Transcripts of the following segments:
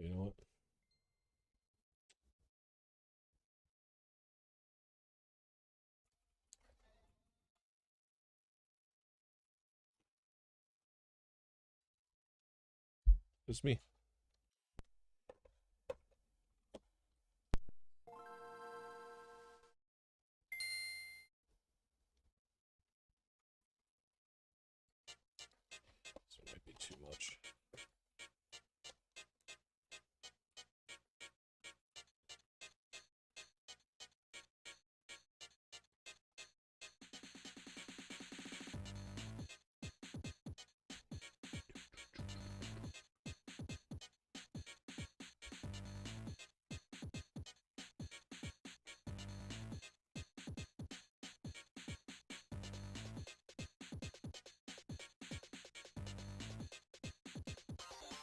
You know what? It's me. This might be too much.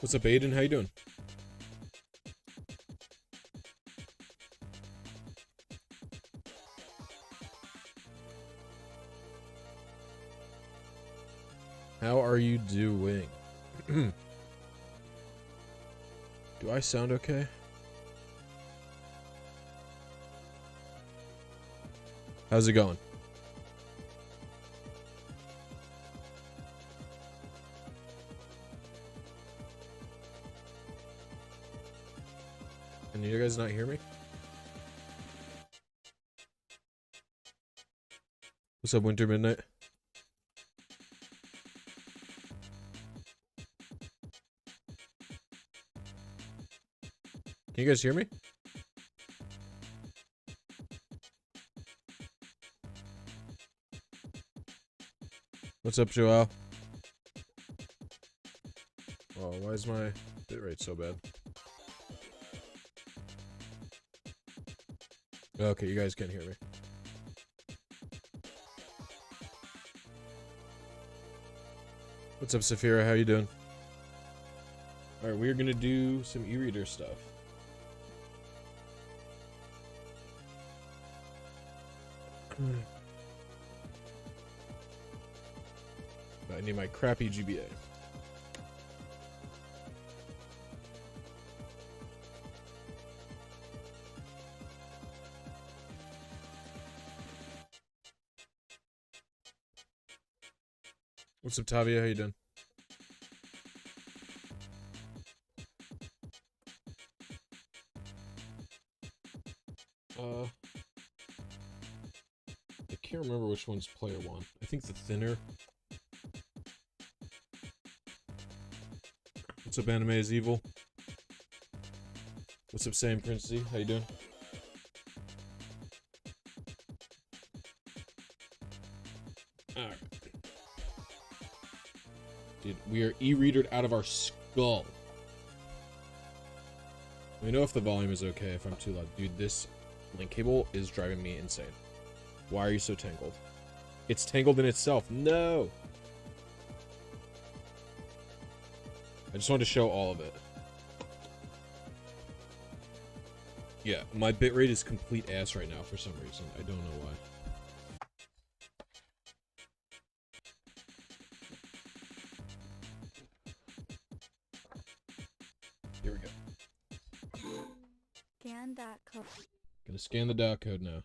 What's up, Aiden? How you doing? How are you doing? Do I sound okay? How's it going? Can you guys not hear me? What's up, Winter Midnight? Can you guys hear me? What's up, Joel? Oh, why is my bitrate so bad? Okay, you guys can't hear me. What's up, Saphira? How you doing? Alright, we're gonna do some e-reader stuff. I need my crappy GBA. What's up, Tavia? How you doing? I can't remember which one's player one. I think the thinner. What's up, Anime is Evil? What's up, Sam Princey? How you doing? Alright. Dude, we are e-readered out of our skull. Let me know if the volume is okay, if I'm too loud. Dude, this link cable is driving me insane. Why are you so tangled? It's tangled in itself. No! I just wanted to show all of it. Yeah, my bitrate is complete ass right now for some reason. I don't know why. Here we go. Scan that code. Gonna scan the dot code now.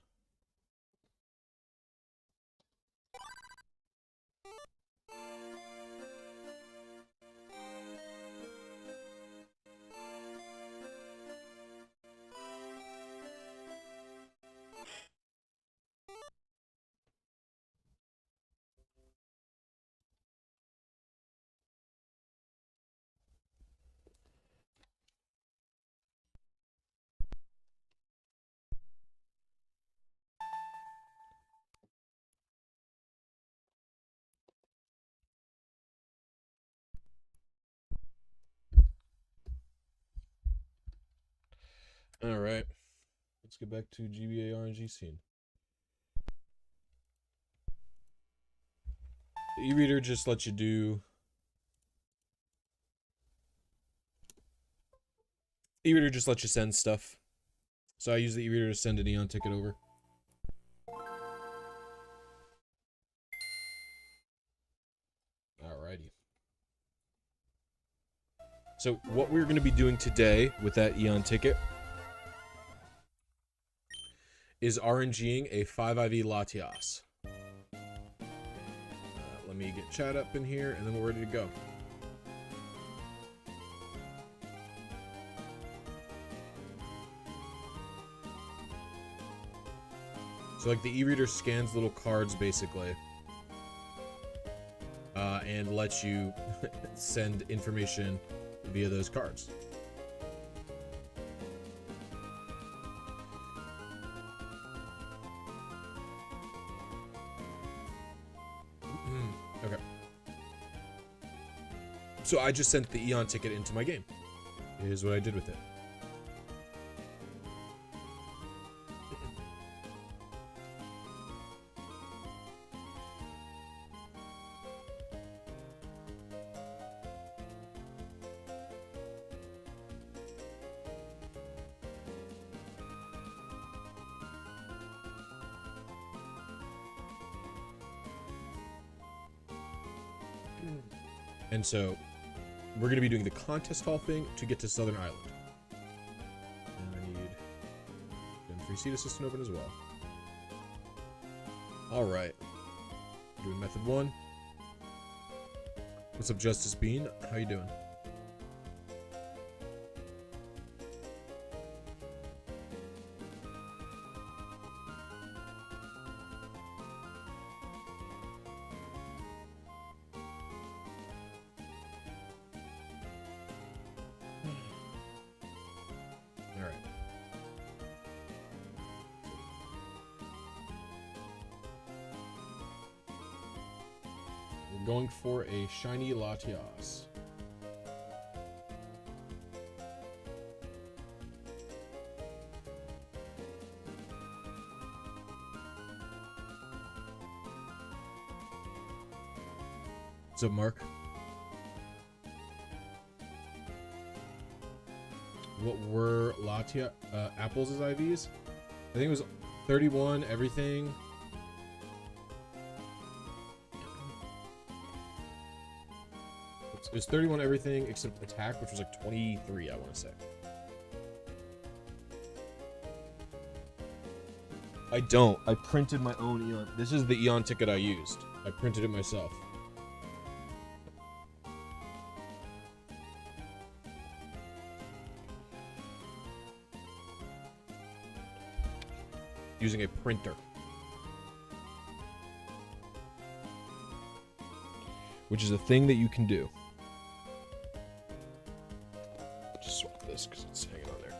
Alright. Let's get back to GBA RNG scene. The e-reader just lets you do... E-reader just lets you send stuff. So I use the e-reader to send an Eon ticket over. Alrighty. So what we're going to be doing today with that Eon ticket is RNGing a 5IV Latias. Let me get chat up in here, and then we're ready to go. So like the e-reader scans little cards basically, and lets you send information via those cards. Okay. So I just sent the Eon ticket into my game. Here's what I did with it. And so we're going to be doing the contest hall thing to get to Southern Island. And I need M3 Assistant open as well. All right. Doing method 1. What's up, Justice Bean? How you doing? Going for a shiny Latias. What's up, Mark? What were Latia Apples' IVs? I think it was 31 everything. It was 31 everything except attack, which was like 23, I want to say. I don't. I printed my own Eon. This is the Eon ticket I used. I printed it myself. Using a printer. Which is a thing that you can do. This because it's hanging on there.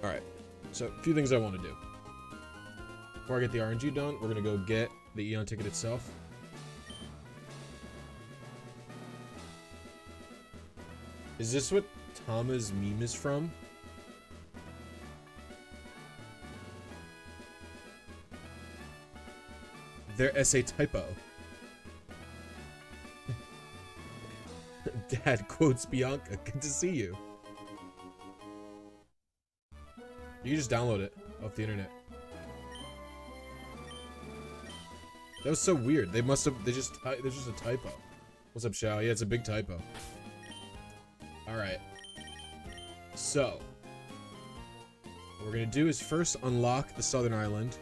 Alright, so a few things I want to do. Before I get the RNG done, we're going to go get the Eon ticket itself. Is this what Tama's meme is from? Their essay typo. Dad quotes Bianca. Good to see you. You can just download it off the internet. That was so weird. They must have. There's just a typo. What's up, Shao? Yeah, it's a big typo. All right. So, what we're gonna do is first unlock the Southern Island.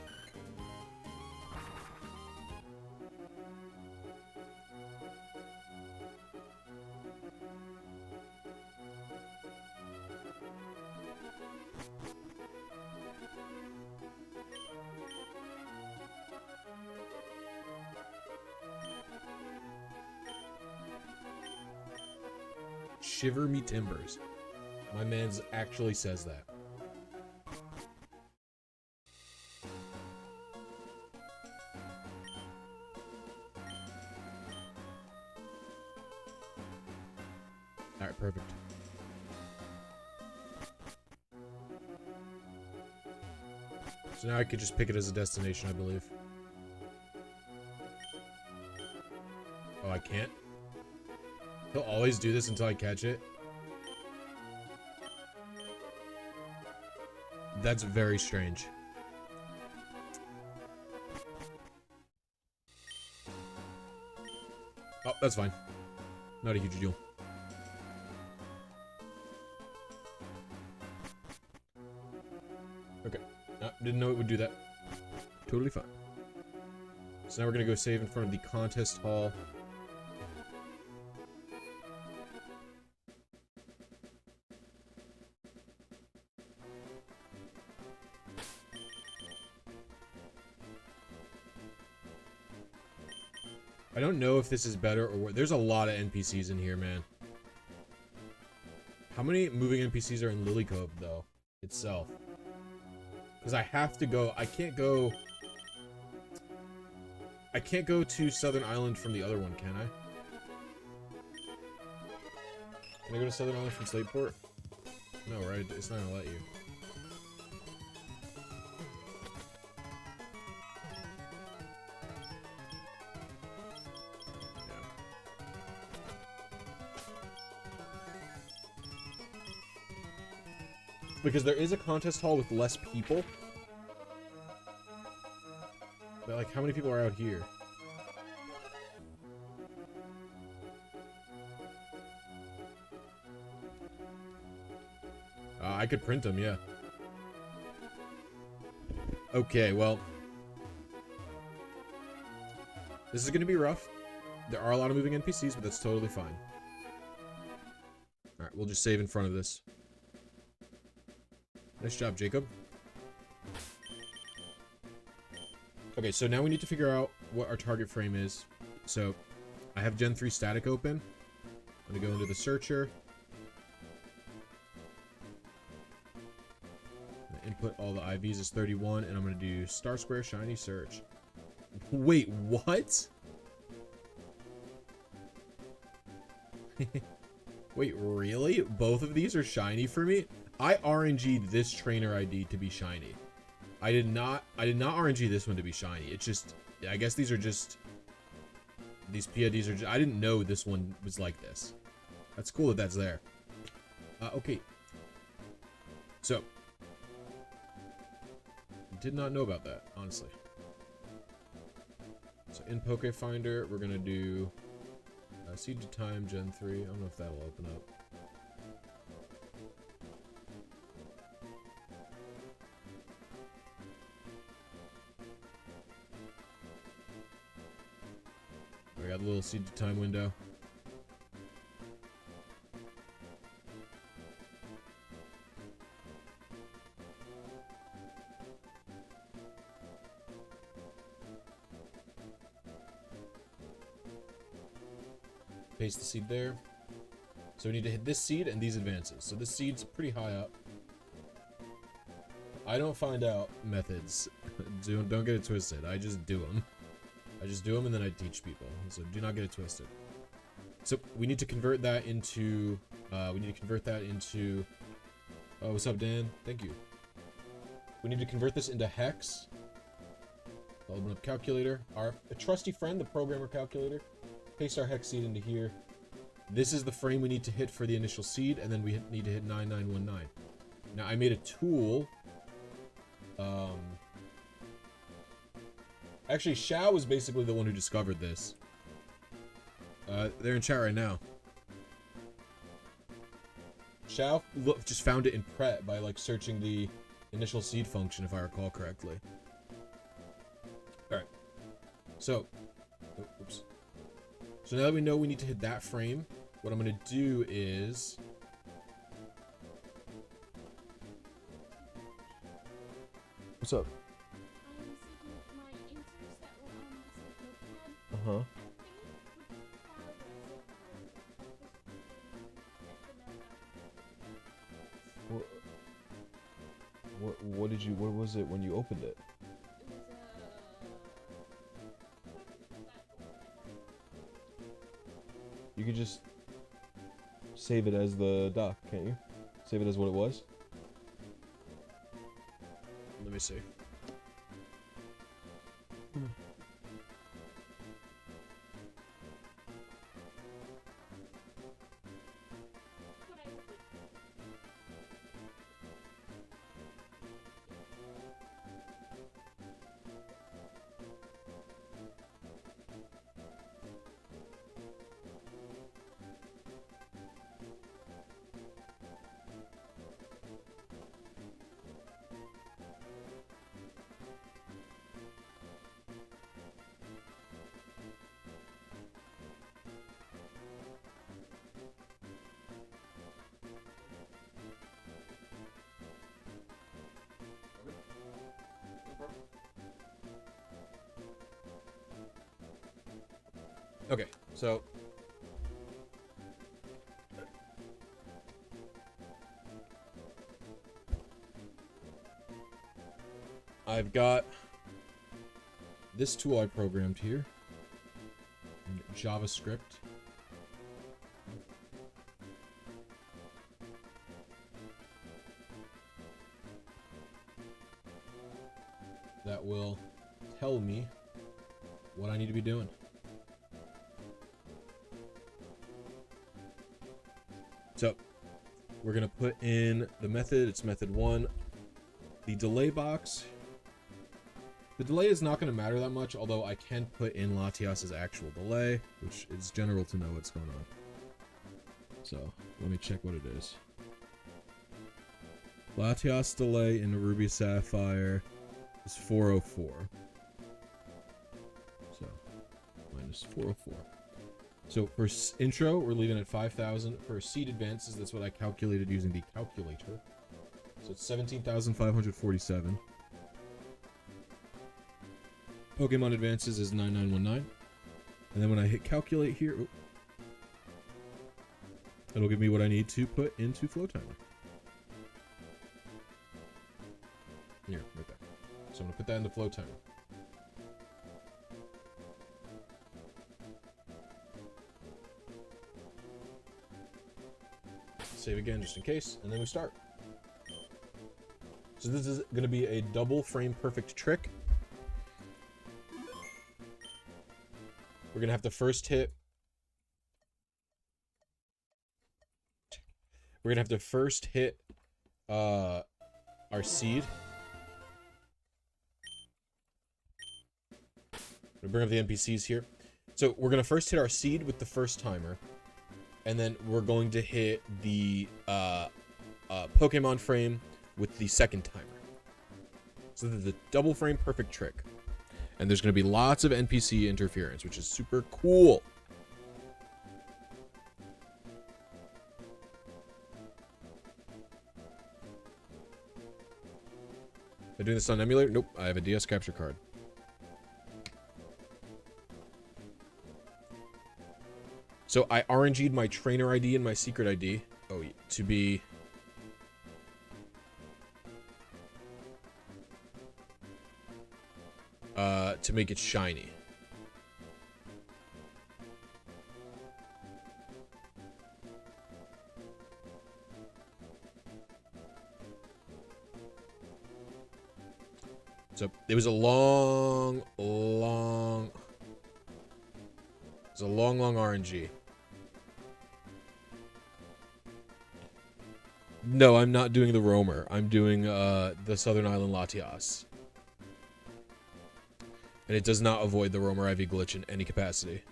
Shiver me timbers. My man's actually says that. Alright, perfect. So now I could just pick it as a destination, I believe. Oh, I can't? He'll always do this until I catch it. That's very strange. Oh, that's fine. Not a huge deal. Okay. Didn't know it would do that. Totally fine. So now we're gonna go save in front of the contest hall. I don't know if this is better or what. There's a lot of NPCs in here, man. How many moving NPCs are in Lily Cove, though, itself? Because I have to go. I can't go to Southern Island from the other one, can I? Can I go to Southern Island from Slateport? No, right? It's not gonna let you. Because there is a contest hall with less people. But, like, how many people are out here? I could print them, yeah. Okay, well. This is going to be rough. There are a lot of moving NPCs, but that's totally fine. Alright, we'll just save in front of this. Nice job, Jacob. Okay, so now we need to figure out what our target frame is. So, I have Gen 3 static open. I'm going to go into the searcher. Input all the IVs as 31, and I'm going to do star square shiny search. Wait, what? Wait, really? Both of these are shiny for me? I RNG'd this trainer ID to be shiny. I did not RNG this one to be shiny. It's just, I guess these are just, these PIDs are just, I didn't know this one was like this. That's cool that that's there. Okay. So, did not know about that, honestly. So in Pokefinder, we're gonna do Seed to Time Gen 3. I don't know if that'll open up. We got a little Seed to Time window. Paste the seed there. So we need to hit this seed and these advances. So this seed's pretty high up. I don't find out methods. Don't get it twisted. I just do them. I just do them and then I teach people. So do not get it twisted. So we need to convert that into. Oh, what's up, Dan? Thank you. We need to convert this into hex. I'll open up calculator. Our trusty friend, the programmer calculator. Paste our hex seed into here. This is the frame we need to hit for the initial seed, and then we need to hit 9919. Now I made a tool. Actually, Xiao was basically the one who discovered this. They're in chat right now. Xiao just found it in Pret by like searching the initial seed function, if I recall correctly. All right. So, oops. So now that we know we need to hit that frame, what I'm going to do is... What's up? Uh-huh. What was it when you opened it? You could just save it as the doc, can't you? Save it as what it was? Let me see. Okay, so I've got this tool I programmed here in JavaScript. That will tell me what I need to be doing. So we're gonna put in the method. It's method 1. The delay box. The delay is not going to matter that much, although I can put in Latias' actual delay, which is general to know what's going on. So let me check what it is. Latias delay in Ruby Sapphire is 404. So minus 404. So for intro, we're leaving at 5,000. For seed advances, that's what I calculated using the calculator. So it's 17,547. Pokemon advances is 9919. And then when I hit calculate here, it'll give me what I need to put into Flowtimer. Here, right there. So I'm going to put that into Flowtimer. Save again just in case, and then we start. So this is going to be a double frame perfect trick. We're going to have to first hit... We're going to have to first hit our seed. I'm going to bring up the NPCs here. So we're going to first hit our seed with the first timer. And then we're going to hit the Pokemon frame with the second timer. So this is the double frame perfect trick. And there's going to be lots of NPC interference, which is super cool. Am I doing this on emulator? Nope, I have a DS capture card. So I RNG'd my trainer ID and my secret ID to be to make it shiny. So it was a long RNG. No, I'm not doing the roamer. I'm doing the Southern Island Latias. And it does not avoid the roamer IV glitch in any capacity.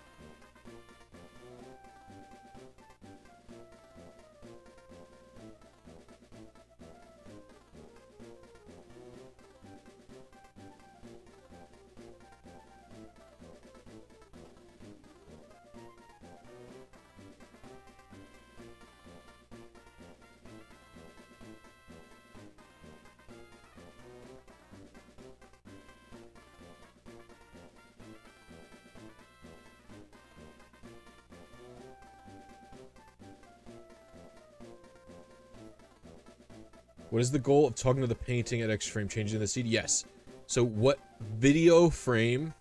What is the goal of talking to the painting at X frame, changing the seed? Yes. So what video frame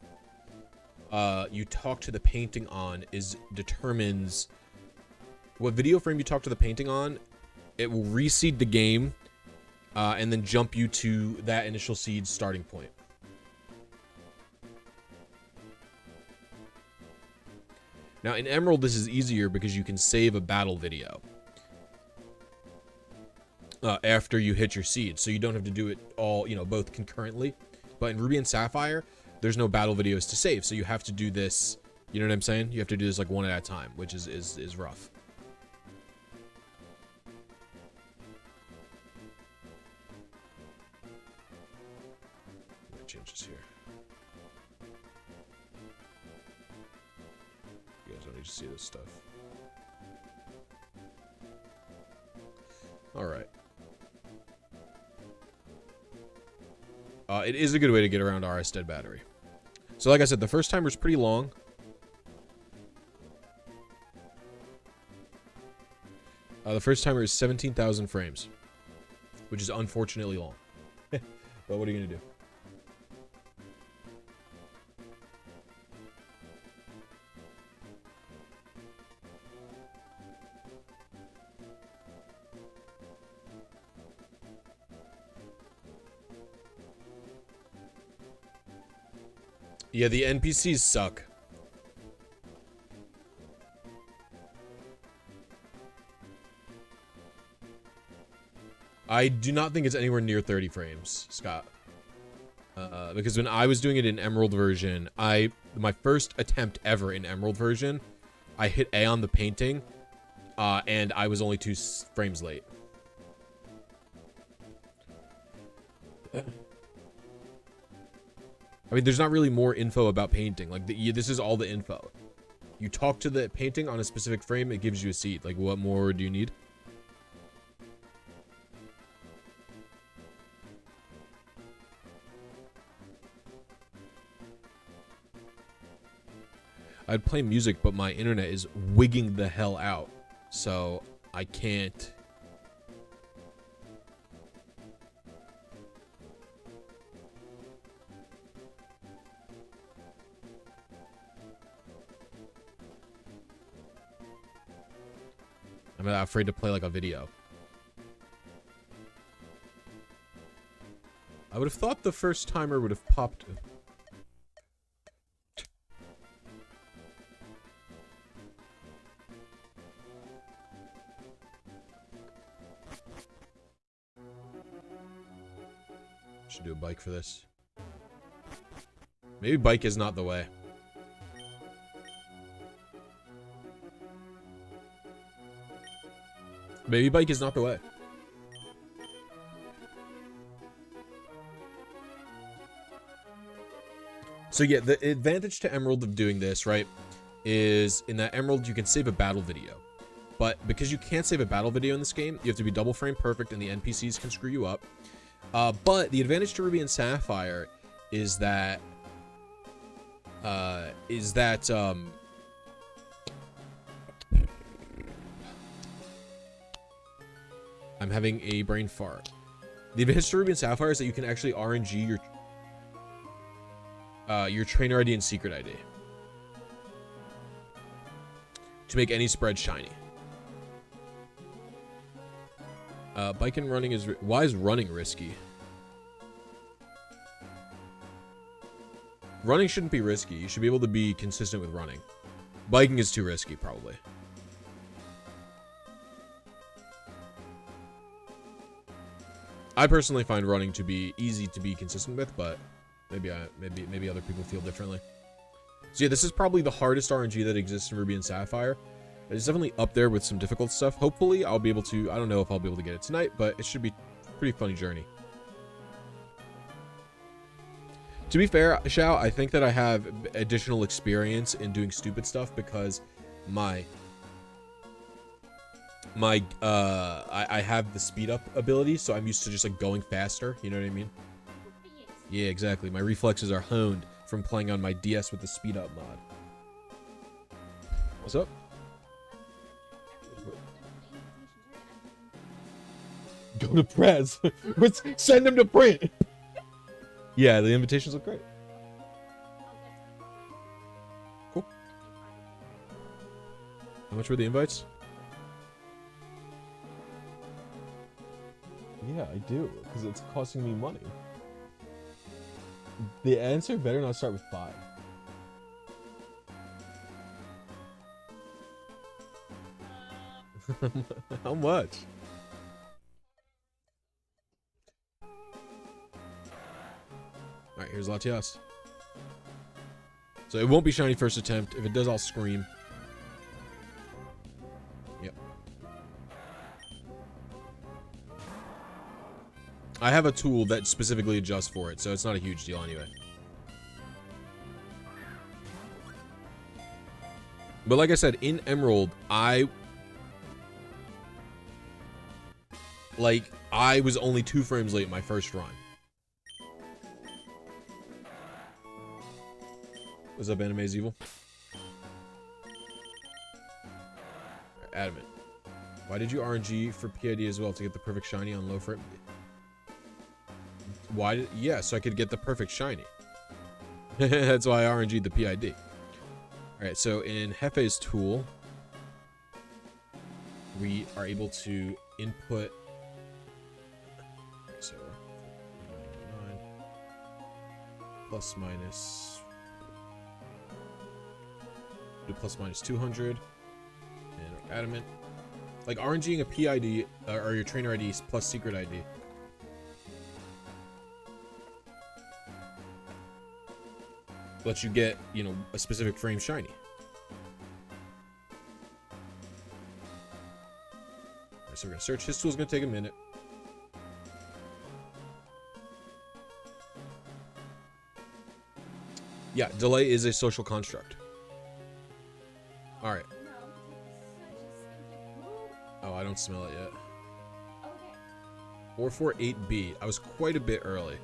you talk to the painting on determines what video frame you talk to the painting on. It will reseed the game and then jump you to that initial seed starting point. Now in Emerald, this is easier because you can save a battle video after you hit your seed, so you don't have to do it all, both concurrently. But in Ruby and Sapphire, there's no battle videos to save, so you have to do this, you know what I'm saying? You have to do this like one at a time, which is rough. I'm gonna change this here. You guys don't need to see this stuff. All right. It is a good way to get around RS Dead Battery. So like I said, the first timer's pretty long. The first timer is 17,000 frames, which is unfortunately long. But what are you gonna do? Yeah, the NPCs suck. I do not think it's anywhere near 30 frames, Scott. Because when I was doing it in Emerald version, my first attempt ever in Emerald version, I hit A on the painting, and I was only 2 frames late. I mean, there's not really more info about painting. Like, this is all the info. You talk to the painting on a specific frame, it gives you a seed. Like, what more do you need? I'd play music, but my internet is wigging the hell out. So, I can't. I'm afraid to play like a video. I would have thought the first timer would have popped. Should do a bike for this. Maybe bike is not the way. Maybe bike is not the way. So yeah, the advantage to Emerald of doing this, right, is in that Emerald you can save a battle video. But because you can't save a battle video in this game, you have to be double frame perfect and the NPCs can screw you up. But the advantage to Ruby and Sapphire is that I'm having a brain fart. The advantage to Ruby and Sapphire is that you can actually RNG your trainer ID and secret ID to make any spread shiny. Bike and running is... Why is running risky? Running shouldn't be risky. You should be able to be consistent with running. Biking is too risky, probably. I personally find running to be easy to be consistent with, but maybe other people feel differently. So yeah, this is probably the hardest RNG that exists in Ruby and Sapphire. It's definitely up there with some difficult stuff. Hopefully, I'll be able to... I don't know if I'll be able to get it tonight, but it should be a pretty funny journey. To be fair, Xiao, I think that I have additional experience in doing stupid stuff because I have the speed up ability, so I'm used to just like going faster. You know what I mean? Yeah, exactly. My reflexes are honed from playing on my DS with the speed up mod. What's up? Go to press. Let's send them to print. Yeah, the invitations look great. Cool. How much were the invites? Yeah, I do, because it's costing me money. The answer better not start with 5. How much? Alright, here's Latias. So it won't be shiny first attempt. If it does, I'll scream. Yep. I have a tool that specifically adjusts for it, so it's not a huge deal anyway. But like I said, in Emerald, I was only 2 frames late in my first run. What's up, Anime's Evil? Adamant. Why did you RNG for PID as well to get the perfect shiny on low frame? Why did, yeah, so I could get the perfect shiny. That's why I RNG'd the PID. Alright, so in Hefe's tool, we are able to input, so 9 plus minus, do plus minus 200, and our adamant. Like RNGing a PID, or your trainer ID plus secret ID. Lets you get, you know, a specific frame shiny. Alright, so we're gonna search. His tool's gonna take a minute. Yeah, delay is a social construct. Alright. Oh, I don't smell it yet. 448B. I was quite a bit early.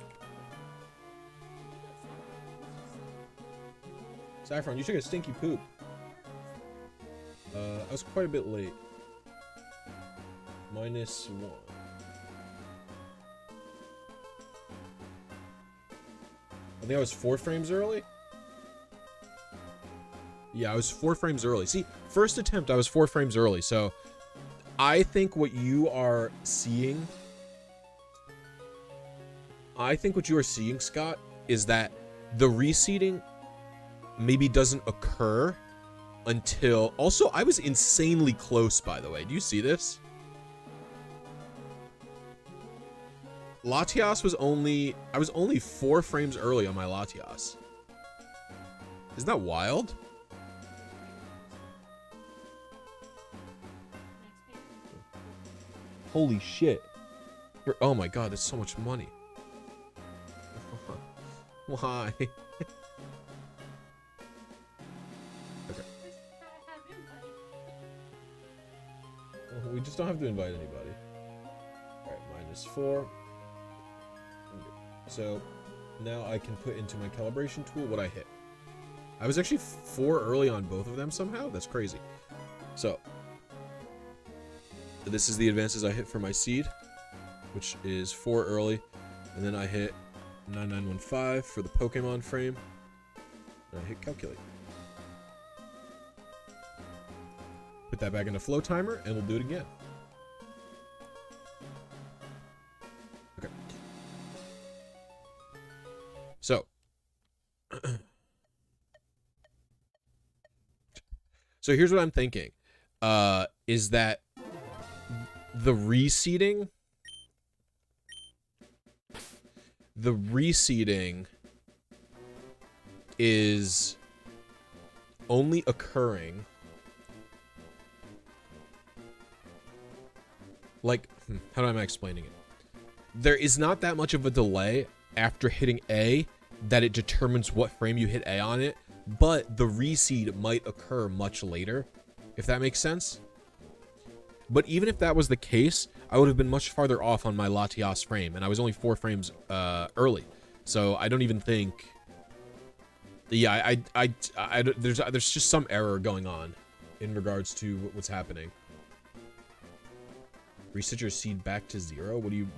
Saffron, you took a stinky poop. I was quite a bit late. -1. I think I was 4 frames early. Yeah, I was 4 frames early. See, first attempt, I was 4 frames early. So, I think what you are seeing... Scott, is that the reseeding maybe doesn't occur until... Also, I was insanely close, by the way. Do you see this? Latias was only... I was only 4 frames early on my Latias. Isn't that wild? Holy shit. Oh my god, that's so much money. Why? Okay. We just don't have to invite anybody. Alright, -4. So, now I can put into my calibration tool what I hit. I was actually 4 early on both of them somehow? That's crazy. So, this is the advances I hit for my seed, which is 4 early. And then I hit 9915 for the Pokemon frame. And I hit calculate. Put that back into Flowtimer, and we'll do it again. Okay. So. So here's what I'm thinking. Is that the reseeding is only occurring like, how am I explaining it? There is not that much of a delay after hitting A that it determines what frame you hit A on it, but the reseed might occur much later, if that makes sense. But even if that was the case, I would have been much farther off on my Latias frame, and I was only 4 frames early. So I don't even think... Yeah, there's just some error going on in regards to what's happening. Reset your seed back to 0? What do you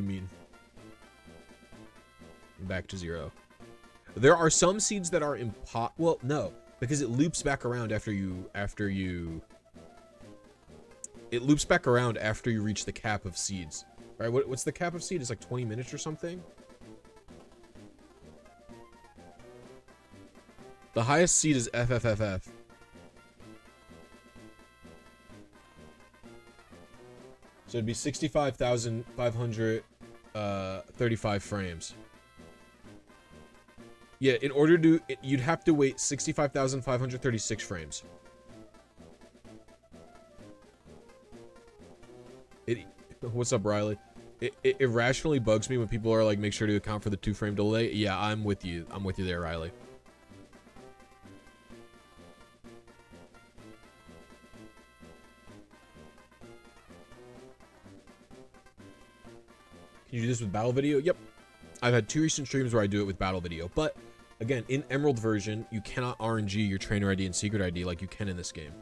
mean? Back to 0. There are some seeds that are well, no, because it loops back around after you it loops back around after you reach the cap of seeds. All right, what's the cap of seed? It's like 20 minutes or something. The highest seed is FFFF. So it'd be 65,535 frames. Yeah, in order to... You'd have to wait 65,536 frames. What's up, Riley? It irrationally bugs me when people are like, make sure to account for the 2-frame delay. Yeah, I'm with you. I'm with you there, Riley. Can you do this with battle video? Yep. I've had 2 recent streams where I do it with battle video. But, again, in Emerald version, you cannot RNG your trainer ID and secret ID like you can in this game.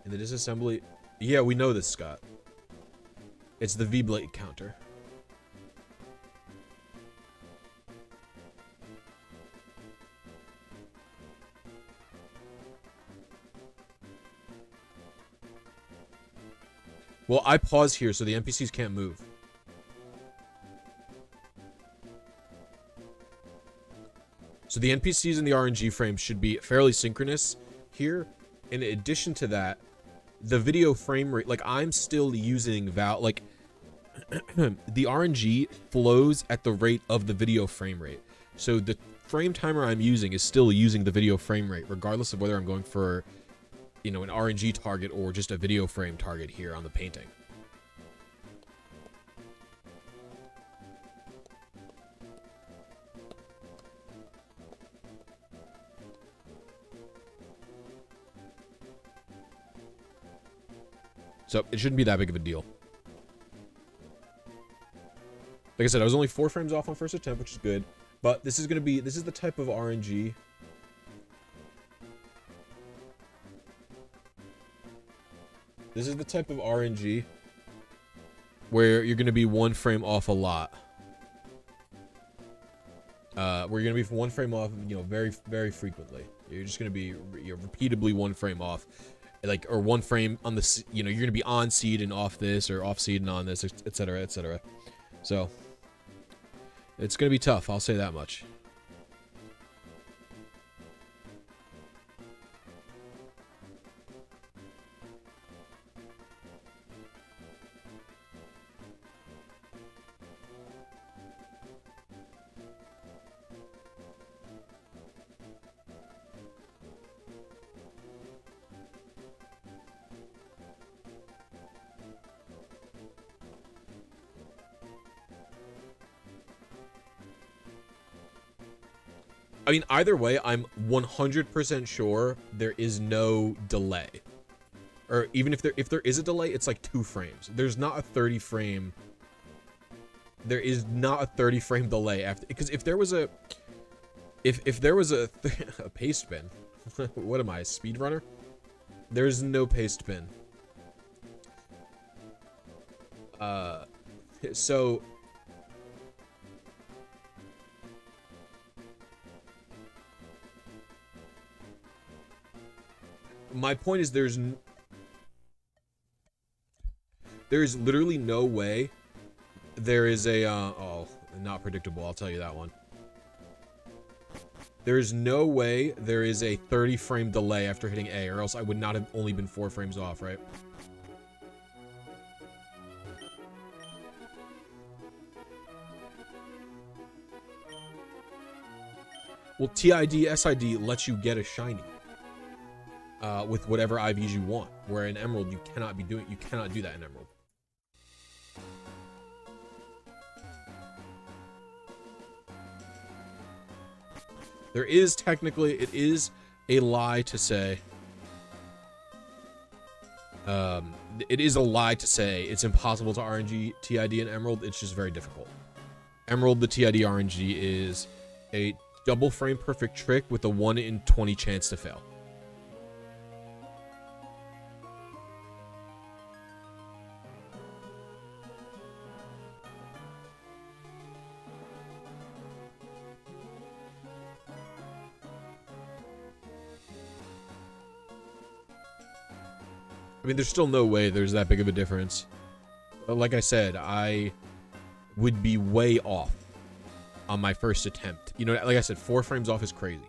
In the disassembly... Yeah, we know this, Scott. It's the V-blade counter. Well, I pause here so the NPCs can't move. So the NPCs in the RNG frame should be fairly synchronous here. In addition to that, the video frame rate, like I'm still using the RNG flows at the rate of the video frame rate. So the frame timer I'm using is still using the video frame rate, regardless of whether I'm going for, you know, an RNG target or just a video frame target here on the painting. So it shouldn't be that big of a deal. Like I said, I was only 4 frames off on first attempt, which is good. But this is the type of RNG. This is the type of RNG where you're gonna be 1 frame off a lot. Where you're gonna be 1 frame off, you know, very, very frequently. You're just gonna be, you know, repeatedly 1 frame off. Like, or 1 frame on the, you know, you're gonna be on seed and off this, or off seed and on this, etc., etc. So it's gonna be tough, I'll say that much. I mean, either way, I'm 100% sure there is no delay. Or even if there is a delay, it's like 2 frames. There's not a 30 frame. There is not a 30 frame delay after, because if there was a a paste bin, what am I, a speedrunner? There's no paste bin. So my point is there's literally no way there is a oh, not predictable, I'll tell you that one. There's no way there is a 30 frame delay after hitting A, or else I would not have only been 4 frames off, right? Well, TID, SID lets you get a shiny. With whatever IVs you want, where in Emerald you cannot do that in Emerald. There is technically, it is a lie to say, it is a lie to say it's impossible to RNG TID in Emerald. It's just very difficult. Emerald, the TID RNG is a double frame perfect trick with a 1 in 20 chance to fail. I mean, there's still no way there's that big of a difference. But like I said, I would be way off on my first attempt. You know, like I said, 4 frames off is crazy.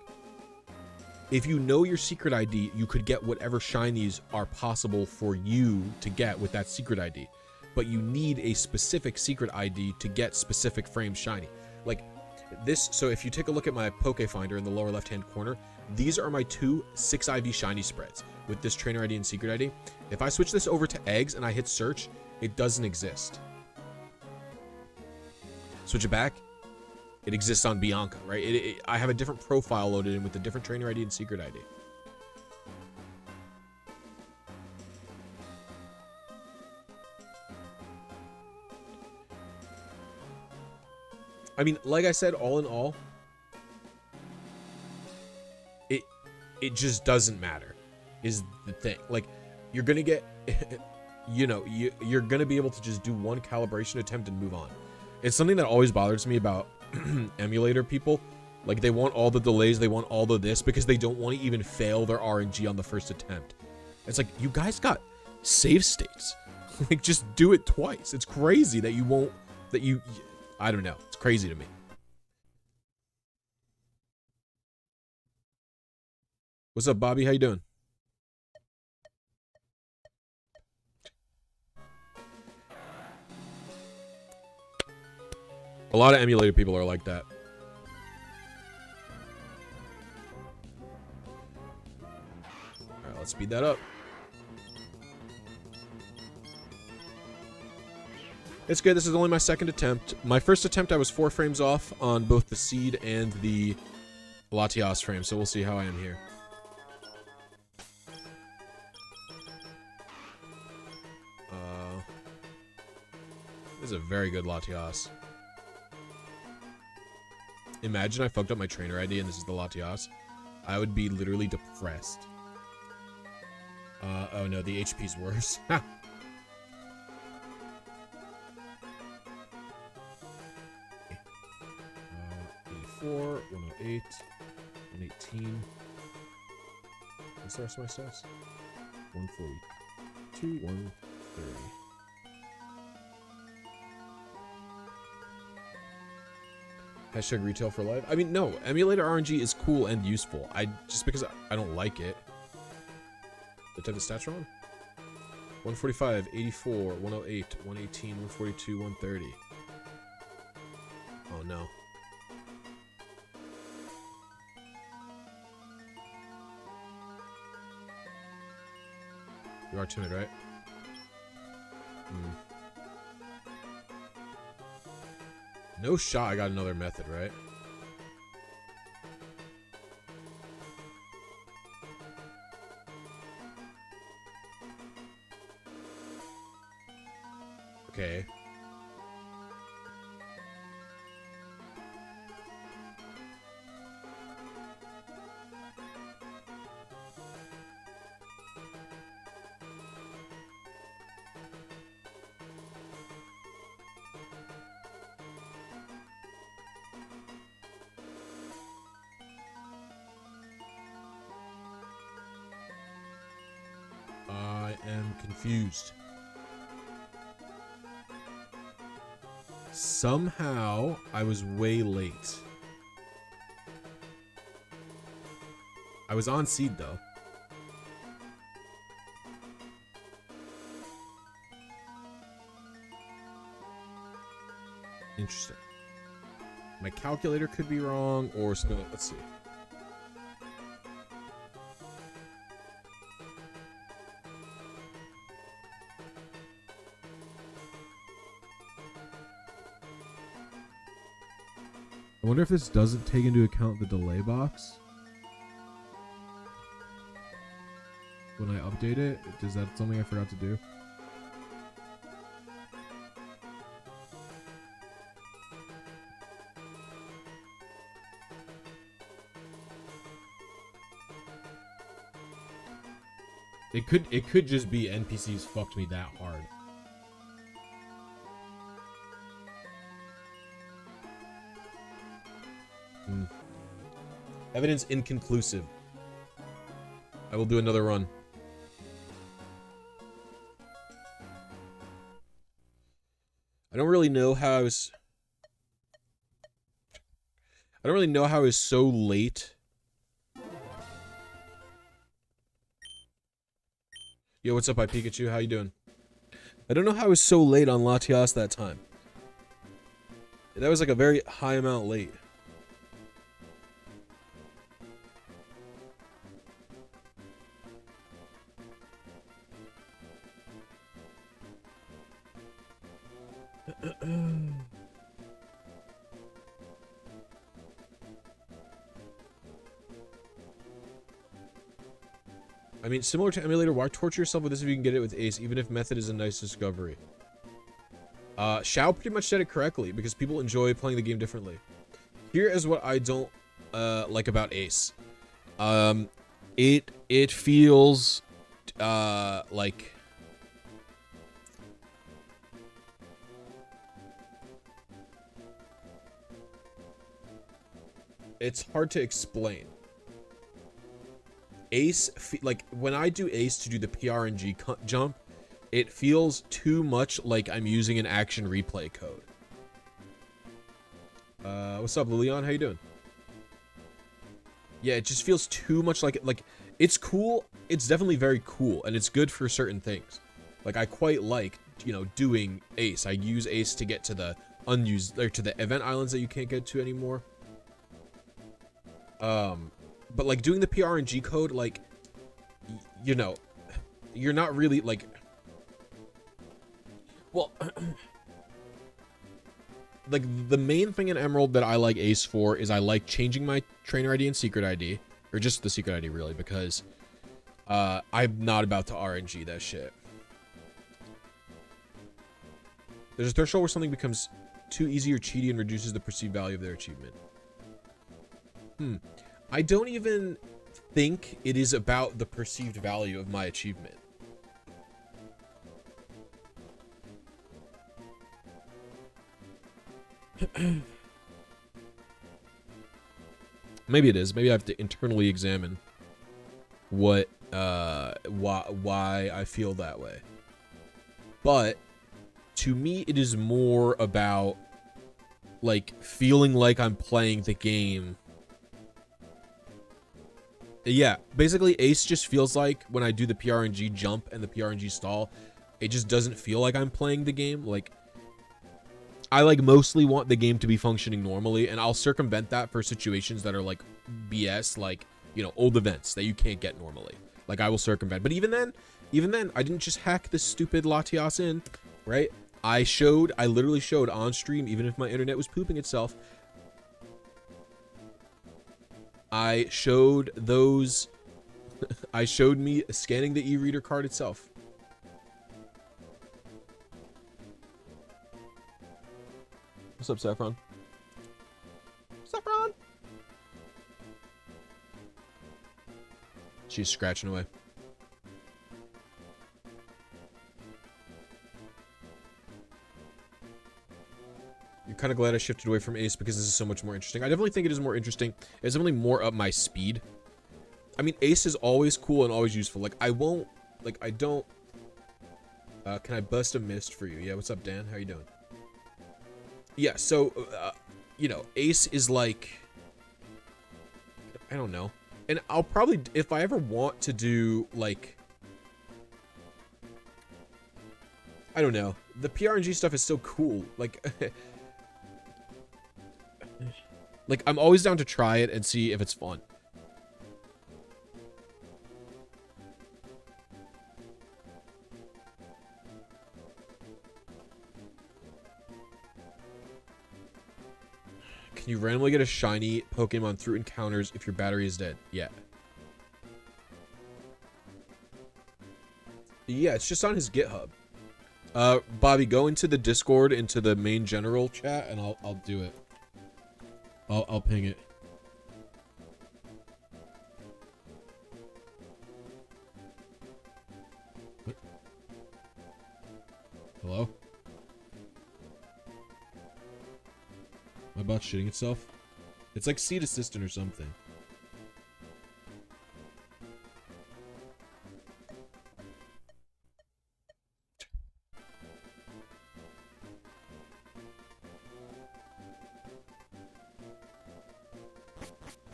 If you know your secret ID, you could get whatever shinies are possible for you to get with that secret ID. But you need a specific secret ID to get specific frames shiny. Like this, so if you take a look at my Pokefinder in the lower left-hand corner, these are my 2 6 IV shiny spreads with this trainer ID and secret ID. If I switch this over to eggs and I hit search, it doesn't exist. Switch it back, it exists on Bianca, right? I have a different profile loaded in with a different trainer ID and secret ID. I mean, like I said, all in all, it just doesn't matter, is the thing. Like, you're gonna get, you know, you're gonna be able to just do one calibration attempt and move on. It's something that always bothers me about emulator people. Like, they want all the delays, they want all the this, because they don't want to even fail their RNG on the first attempt. It's like, you guys got save states. Like, just do it twice. It's crazy that you won't, that you, I don't know. It's crazy to me. What's up, Bobby? How you doing? A lot of emulator people are like that. Alright, let's speed that up. It's good. This is only my second attempt. My first attempt, I was 4 frames off on both the seed and the Latias frame, so we'll see how I am here. This is a very good Latias. Imagine I fucked up my trainer ID and this is the Latias. I would be literally depressed. Oh no, the HP's worse. 84, 108, 118. What's the rest of my stats? 142, 130. Hashtag retail for life. I mean, no, emulator RNG is cool and useful. Just because I don't like it. The type of stats wrong? 145, 84, 108, 118, 142, 130. Oh no. You are timid, right? No shot I got another method, right? Okay. I am confused. Somehow, I was way late. I was on seed, though. Interesting. My calculator could be wrong, or something. Let's see. I wonder if this doesn't take into account the delay box. When I update it, is that something I forgot to do? It could just be NPCs fucked me that hard. Evidence inconclusive. I will do another run. I don't really know how I was so late. Yo, what's up, hi Pikachu? How you doing? I don't know how I was so late on Latias that time. That was like a very high amount late. I mean, similar to emulator, why torture yourself with this if you can get it with Ace, even if method is a nice discovery? Shao pretty much said it correctly, because people enjoy playing the game differently. Here is what I don't like about Ace. It feels like, it's hard to explain. Ace, like, when I do Ace to do the PRNG jump, it feels too much like I'm using an action replay code. What's up, Lilian? How you doing? Yeah, it just feels too much like it. Like, it's cool. It's definitely very cool, and it's good for certain things. Like, I quite like, you know, doing Ace. I use Ace to get to the unused, or to the event islands that you can't get to anymore. But like doing the PRNG code, like, you know, you're not really like, well, like the main thing in Emerald that I like Ace for is I like changing my trainer ID and secret ID, or just the secret ID really, because I'm not about to RNG that shit. There's a threshold where something becomes too easy or cheaty and reduces the perceived value of their achievement. I don't even think it is about the perceived value of my achievement. Maybe it is. Maybe I have to internally examine what, why I feel that way. But to me, it is more about like feeling like I'm playing the game. Yeah, basically Ace just feels like when I do the PRNG jump and the PRNG stall, it just doesn't feel like I'm playing the game. Like, I like mostly want the game to be functioning normally, and I'll circumvent that for situations that are like BS, like, you know, old events that you can't get normally. Like, I will circumvent. But even then, I didn't just hack this stupid Latias in, right? I literally showed on stream, even if my internet was pooping itself, I showed those, I showed me scanning the e-reader card itself. What's up, Saffron? Saffron! She's scratching away. You're kind of glad I shifted away from Ace because this is so much more interesting. I definitely think it is more interesting. It's definitely more up my speed. I mean, Ace is always cool and always useful. Like, I won't, like, I don't. Can I bust a mist for you? Yeah, what's up, Dan? How you doing? Yeah, so, you know, Ace is like, I don't know. And I'll probably, if I ever want to do, like, I don't know. The PRNG stuff is so cool. Like, like, I'm always down to try it and see if it's fun. Can you randomly get a shiny Pokemon through encounters if your battery is dead? Yeah. Yeah, it's just on his GitHub. Bobby, go into the Discord, into the main general chat, and I'll do it. I'll ping it. What? Hello? My bot's shitting itself? It's like Seed Assistant or something.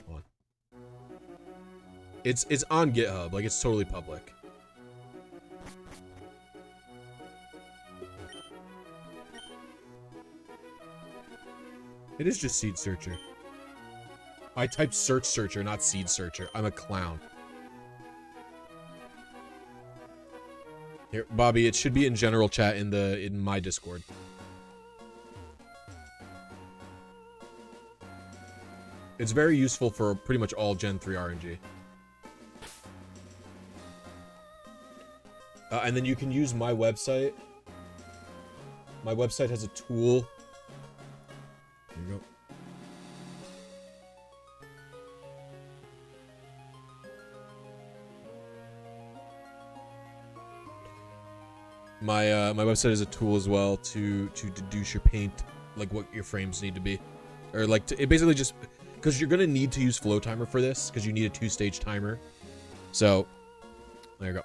Hold on. It's on GitHub, like it's totally public. It is just Seed Searcher. I typed Search Searcher, not Seed Searcher. I'm a clown. Here, Bobby, it should be in general chat in my Discord. It's very useful for pretty much all Gen 3 RNG. And then you can use my website. My website has a tool. Here you go. my website is a tool as well to deduce your paint, like what your frames need to be, or like it basically just because you're gonna need to use Flowtimer for this because you need a 2-stage timer. So there you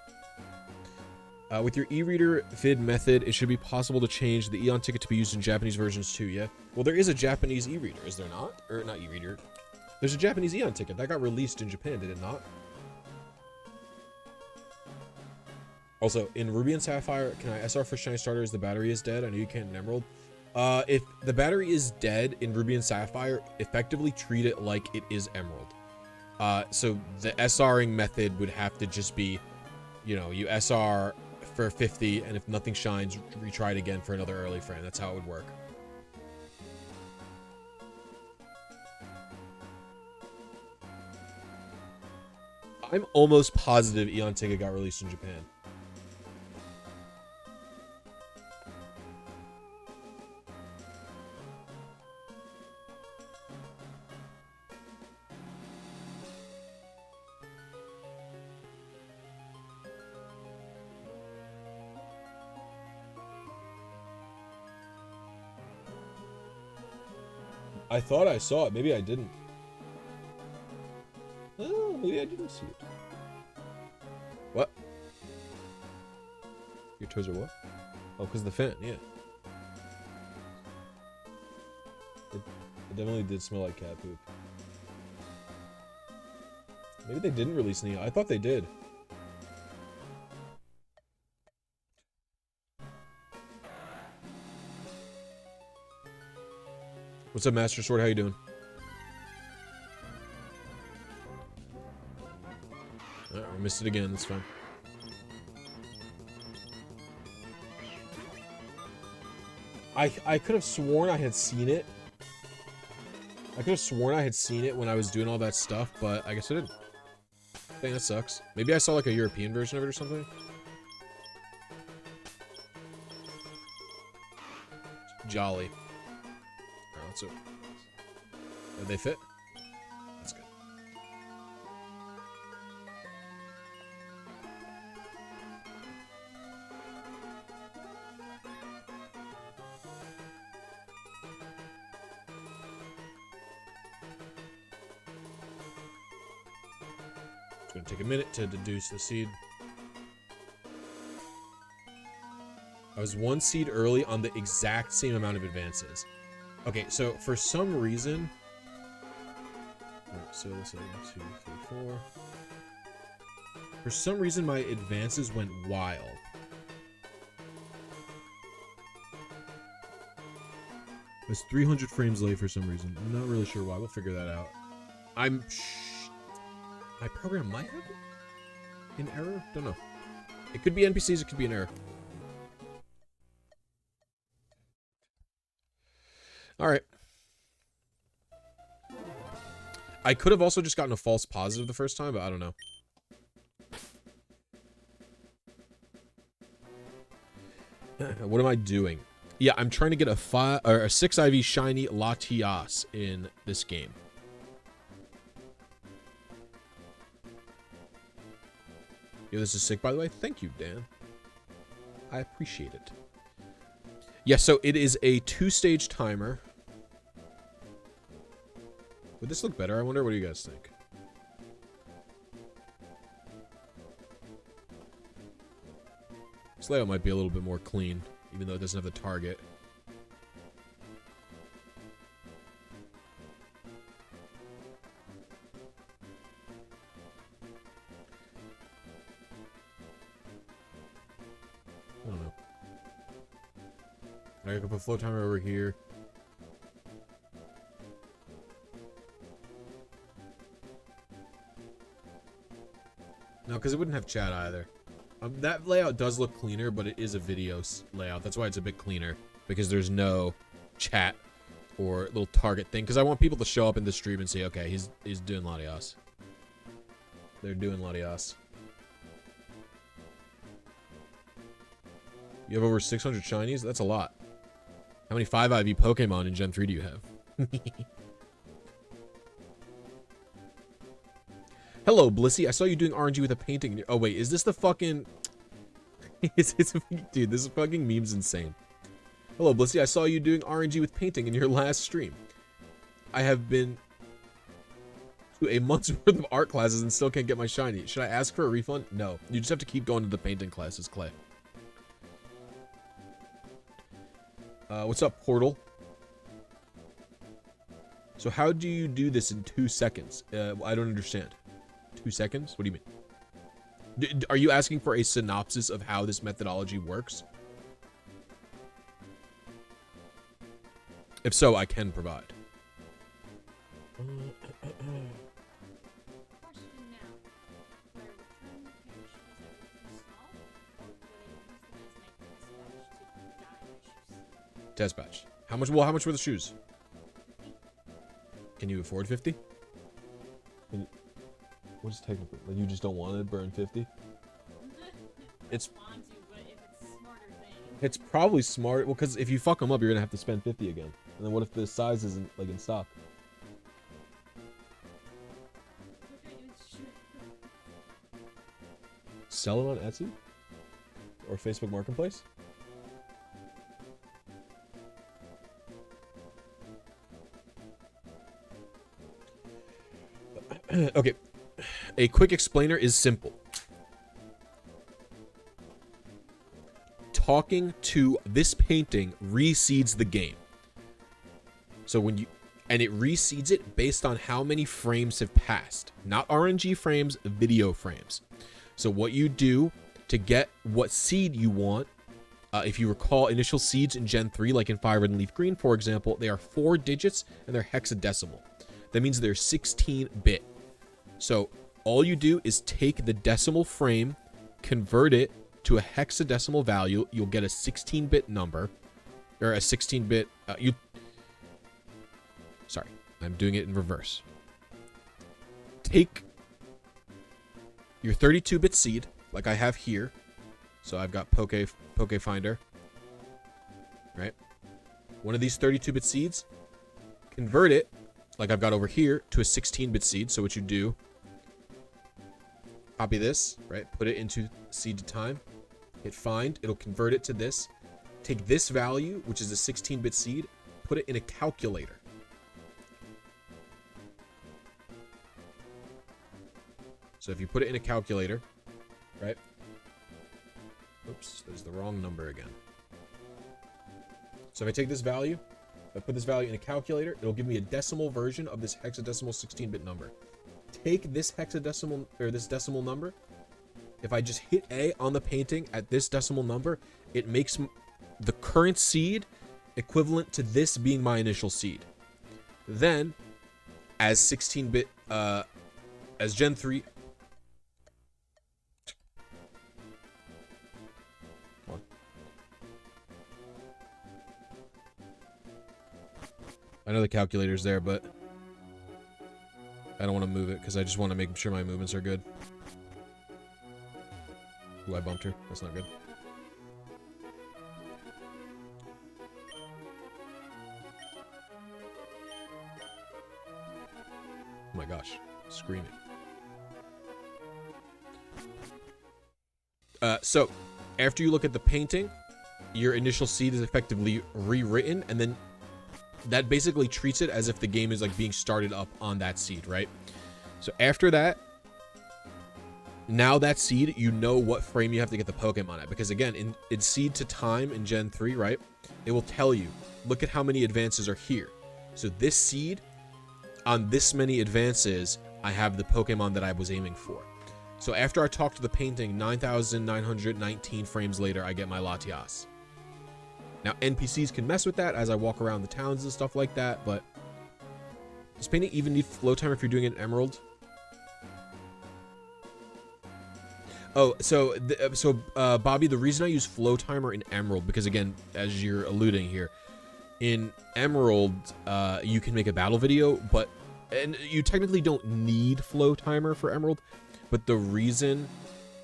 go. With your e-reader vid method, it should be possible to change the Eon ticket to be used in Japanese versions too. Yeah. Well, there is a Japanese e-reader, is there not? Or not e-reader? There's a Japanese Eon ticket that got released in Japan, did it not? Also, in Ruby and Sapphire, can I SR for Shiny Starter as the battery is dead? I know you can't in Emerald. If the battery is dead in Ruby and Sapphire, effectively treat it like it is Emerald. So the SRing method would have to just be, you know, you SR for 50, and if nothing shines, retry it again for another early frame. That's how it would work. I'm almost positive Eon Ticket got released in Japan. I thought I saw it. Maybe I didn't. Oh, maybe I didn't see it. What? Your toes are what? Oh, because the fan, yeah. It definitely did smell like cat poop. Maybe they didn't release Neo. I thought they did. What's up, Master Sword? How you doing? Alright, we missed it again. That's fine. I could have sworn I had seen it. I could have sworn I had seen it when I was doing all that stuff, but I guess I didn't. Dang, that sucks. Maybe I saw like a European version of it or something. Jolly. So, did they fit? That's good. It's going to take a minute to deduce the seed. I was 1 seed early on the exact same amount of advances. Okay, so for some reason, so let's say 1, 2, 3, 4. For some reason, my advances went wild. I was 300 frames late for some reason. I'm not really sure why. We'll figure that out. My program might have an error. Don't know. It could be NPCs. It could be an error. All right. I could have also just gotten a false positive the first time, but I don't know. What am I doing? Yeah, I'm trying to get a 6 IV shiny Latias in this game. Yo, this is sick, by the way. Thank you, Dan. I appreciate it. Yeah, so it is a 2-stage timer. Would this look better? I wonder. What do you guys think? This layout might be a little bit more clean, even though it doesn't have the target. I don't know. I can put Flowtimer over here. No, because it wouldn't have chat either. That layout does look cleaner, but it is a video layout. That's why it's a bit cleaner, because there's no chat or little target thing. Because I want people to show up in the stream and say, okay, he's doing Latias. They're doing Latias. You have over 600 shinies? That's a lot. How many 5 IV Pokemon in Gen 3 do you have? Hello, Blisy. I saw you doing RNG with a painting. Oh, wait. Is this the fucking... Dude, this fucking meme's insane. Hello, Blisy. I saw you doing RNG with painting in your last stream. I have been to a month's worth of art classes and still can't get my shiny. Should I ask for a refund? No. You just have to keep going to the painting classes, Clay. What's up, Portal? So how do you do this in 2 seconds? I don't understand. 2 seconds? What do you mean? Are you asking for a synopsis of how this methodology works? If so, I can provide. Test batch. How much? Well, how much were the shoes? Can you afford 50? What is technically? Like you just don't want to burn 50? It's probably smart. Well, because if you fuck them up, you're gonna have to spend 50 again. And then what if the size isn't like in stock? Sell it on Etsy or Facebook Marketplace? Okay, a quick explainer is simple. Talking to this painting reseeds the game. So when you, and it reseeds it based on how many frames have passed, not RNG frames, video frames. So what you do to get what seed you want, if you recall initial seeds in Gen 3, like in Fire Red and Leaf Green, for example, they are 4 digits and they're hexadecimal. That means they're 16-bit. So all you do is take the decimal frame, convert it to a hexadecimal value. You'll get a 16-bit number, or a 16-bit. Sorry, I'm doing it in reverse. Take your 32-bit seed, like I have here. So I've got Pokefinder, right? One of these 32-bit seeds, convert it, like I've got over here, to a 16-bit seed. So what you do, copy this, right? Put it into seed to time, hit find, it'll convert it to this. Take this value, which is a 16-bit seed, put it in a calculator. So if you put it in a calculator, right? Oops, there's the wrong number again. So if I take this value, if I put this value in a calculator, it'll give me a decimal version of this hexadecimal 16-bit number. Take this hexadecimal, or this decimal number. If I just hit A on the painting at this decimal number, it makes the current seed equivalent to this being my initial seed. Then, as 16-bit, as Gen 3... I know the calculator's there, but I don't want to move it because I just want to make sure my movements are good. Ooh, I bumped her. That's not good. Oh my gosh. Screaming. So, after you look at the painting, your initial seed is effectively rewritten, and then that basically treats it as if the game is like being started up on that seed, right? So after that, now that seed, you know what frame you have to get the Pokemon at, because again, in seed to time in Gen 3, right, it will tell you, look at how many advances are here. So this seed, on this many advances, I have the Pokemon that I was aiming for. So after I talk to the painting, 9,919 frames later, I get my Latias. Now, NPCs can mess with that as I walk around the towns and stuff like that, but does painting even need Flowtimer if you're doing it in Emerald? Oh, so Bobby, the reason I use Flowtimer in Emerald, because again, as you're alluding here, in Emerald, you can make a battle video, and you technically don't need Flowtimer for Emerald, but the reason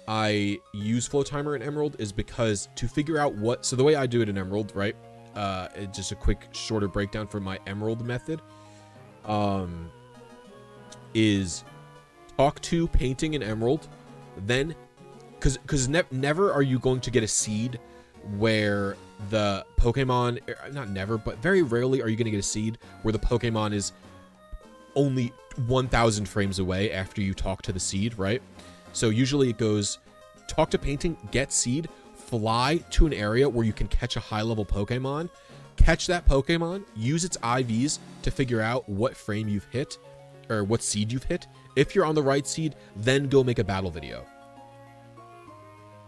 I use Flowtimer in Emerald is because to figure out so the way I do it in Emerald, right? Just a quick shorter breakdown for my Emerald method, is talk to painting in Emerald, then because never are you going to get a seed where the Pokemon, not never, but very rarely are you going to get a seed where the Pokemon is only 1,000 frames away after you talk to the seed, right? So usually it goes talk to painting, get seed, fly to an area where you can catch a high-level Pokemon, catch that Pokemon, use its IVs to figure out what frame you've hit, or what seed you've hit. If you're on the right seed, then go make a battle video.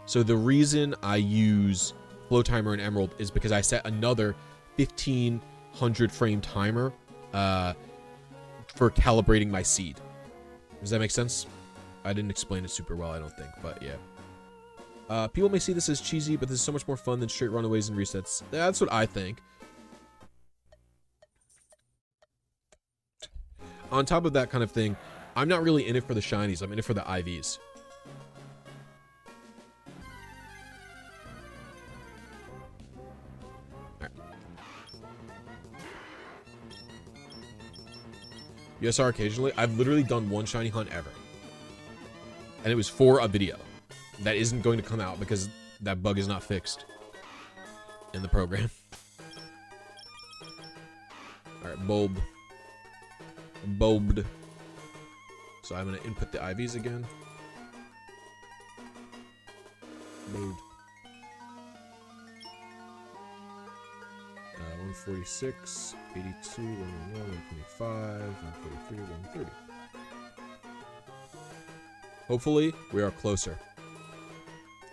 So the reason I use Flowtimer and Emerald is because I set another 1,500 frame timer for calibrating my seed. Does that make sense? I didn't explain it super well, I don't think, but yeah. People may see this as cheesy, but this is so much more fun than straight runaways and resets. That's what I think. On top of that kind of thing, I'm not really in it for the shinies. I'm in it for the IVs. Alright. USR occasionally. I've literally done one shiny hunt ever. And it was for a video. That isn't going to come out because that bug is not fixed in the program. Alright, bulb. Bulbed. So I'm going to input the IVs again. Bulbed. 146, 82, 101, 125, 143, 130. Hopefully, we are closer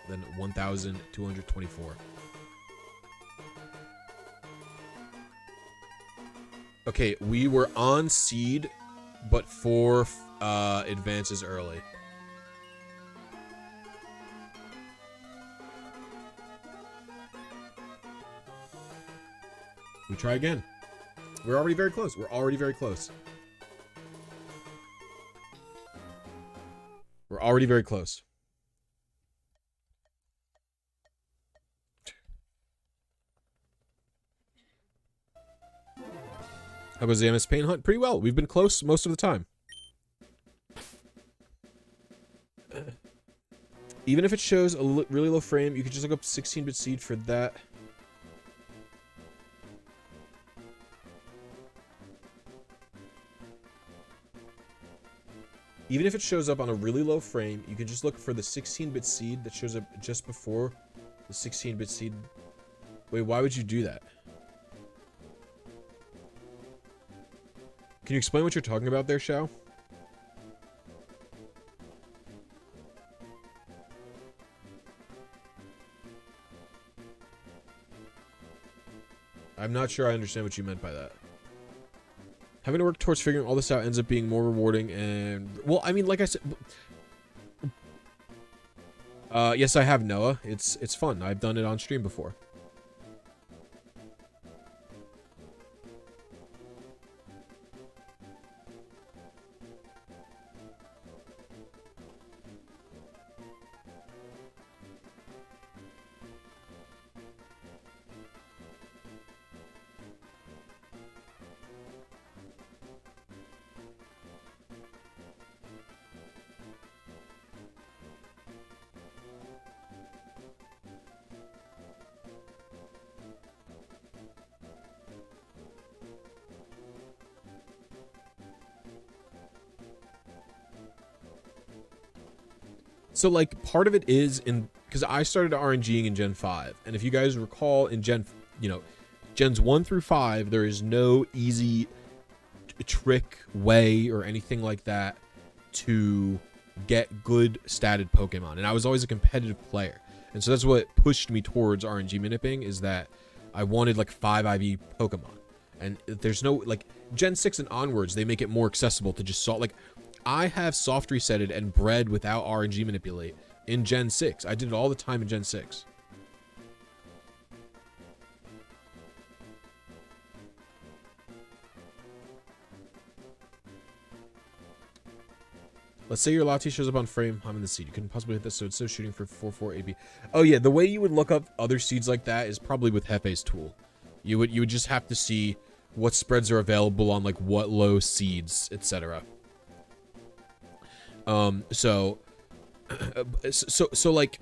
than 1,224. Okay, we were on seed, but 4 advances early. We try again. We're already very close. We're already very close. We're already very close. How goes the MS Paint hunt? Pretty well. We've been close most of the time. Even if it shows a really low frame, you could just look up 16-bit seed for that. Even if it shows up on a really low frame, you can just look for the 16-bit seed that shows up just before the 16-bit seed. Wait, why would you do that? Can you explain what you're talking about there, Shao? I'm not sure I understand what you meant by that. Having to work towards figuring all this out ends up being more rewarding and... Well, I mean, like I said... yes, I have, Noah. It's fun. I've done it on stream before. So, like, part of it is in... Because I started RNGing in Gen 5. And if you guys recall, in Gens 1 through 5, there is no easy trick, way, or anything like that to get good statted Pokemon. And I was always a competitive player. And so that's what pushed me towards RNG maniping, is that I wanted, like, 5 IV Pokemon. And there's no... Like, Gen 6 and onwards, they make it more accessible to just salt... Like... I have soft resetted and bred without RNG manipulate in Gen 6. I did it all the time in Gen 6. Let's say your Latias shows up on frame. I'm in the seed. You couldn't possibly hit this, so it's still shooting for 4-4 AB. Oh yeah, the way you would look up other seeds like that is probably with Hefe's tool. You would just have to see what spreads are available on like what low seeds, etc. So So like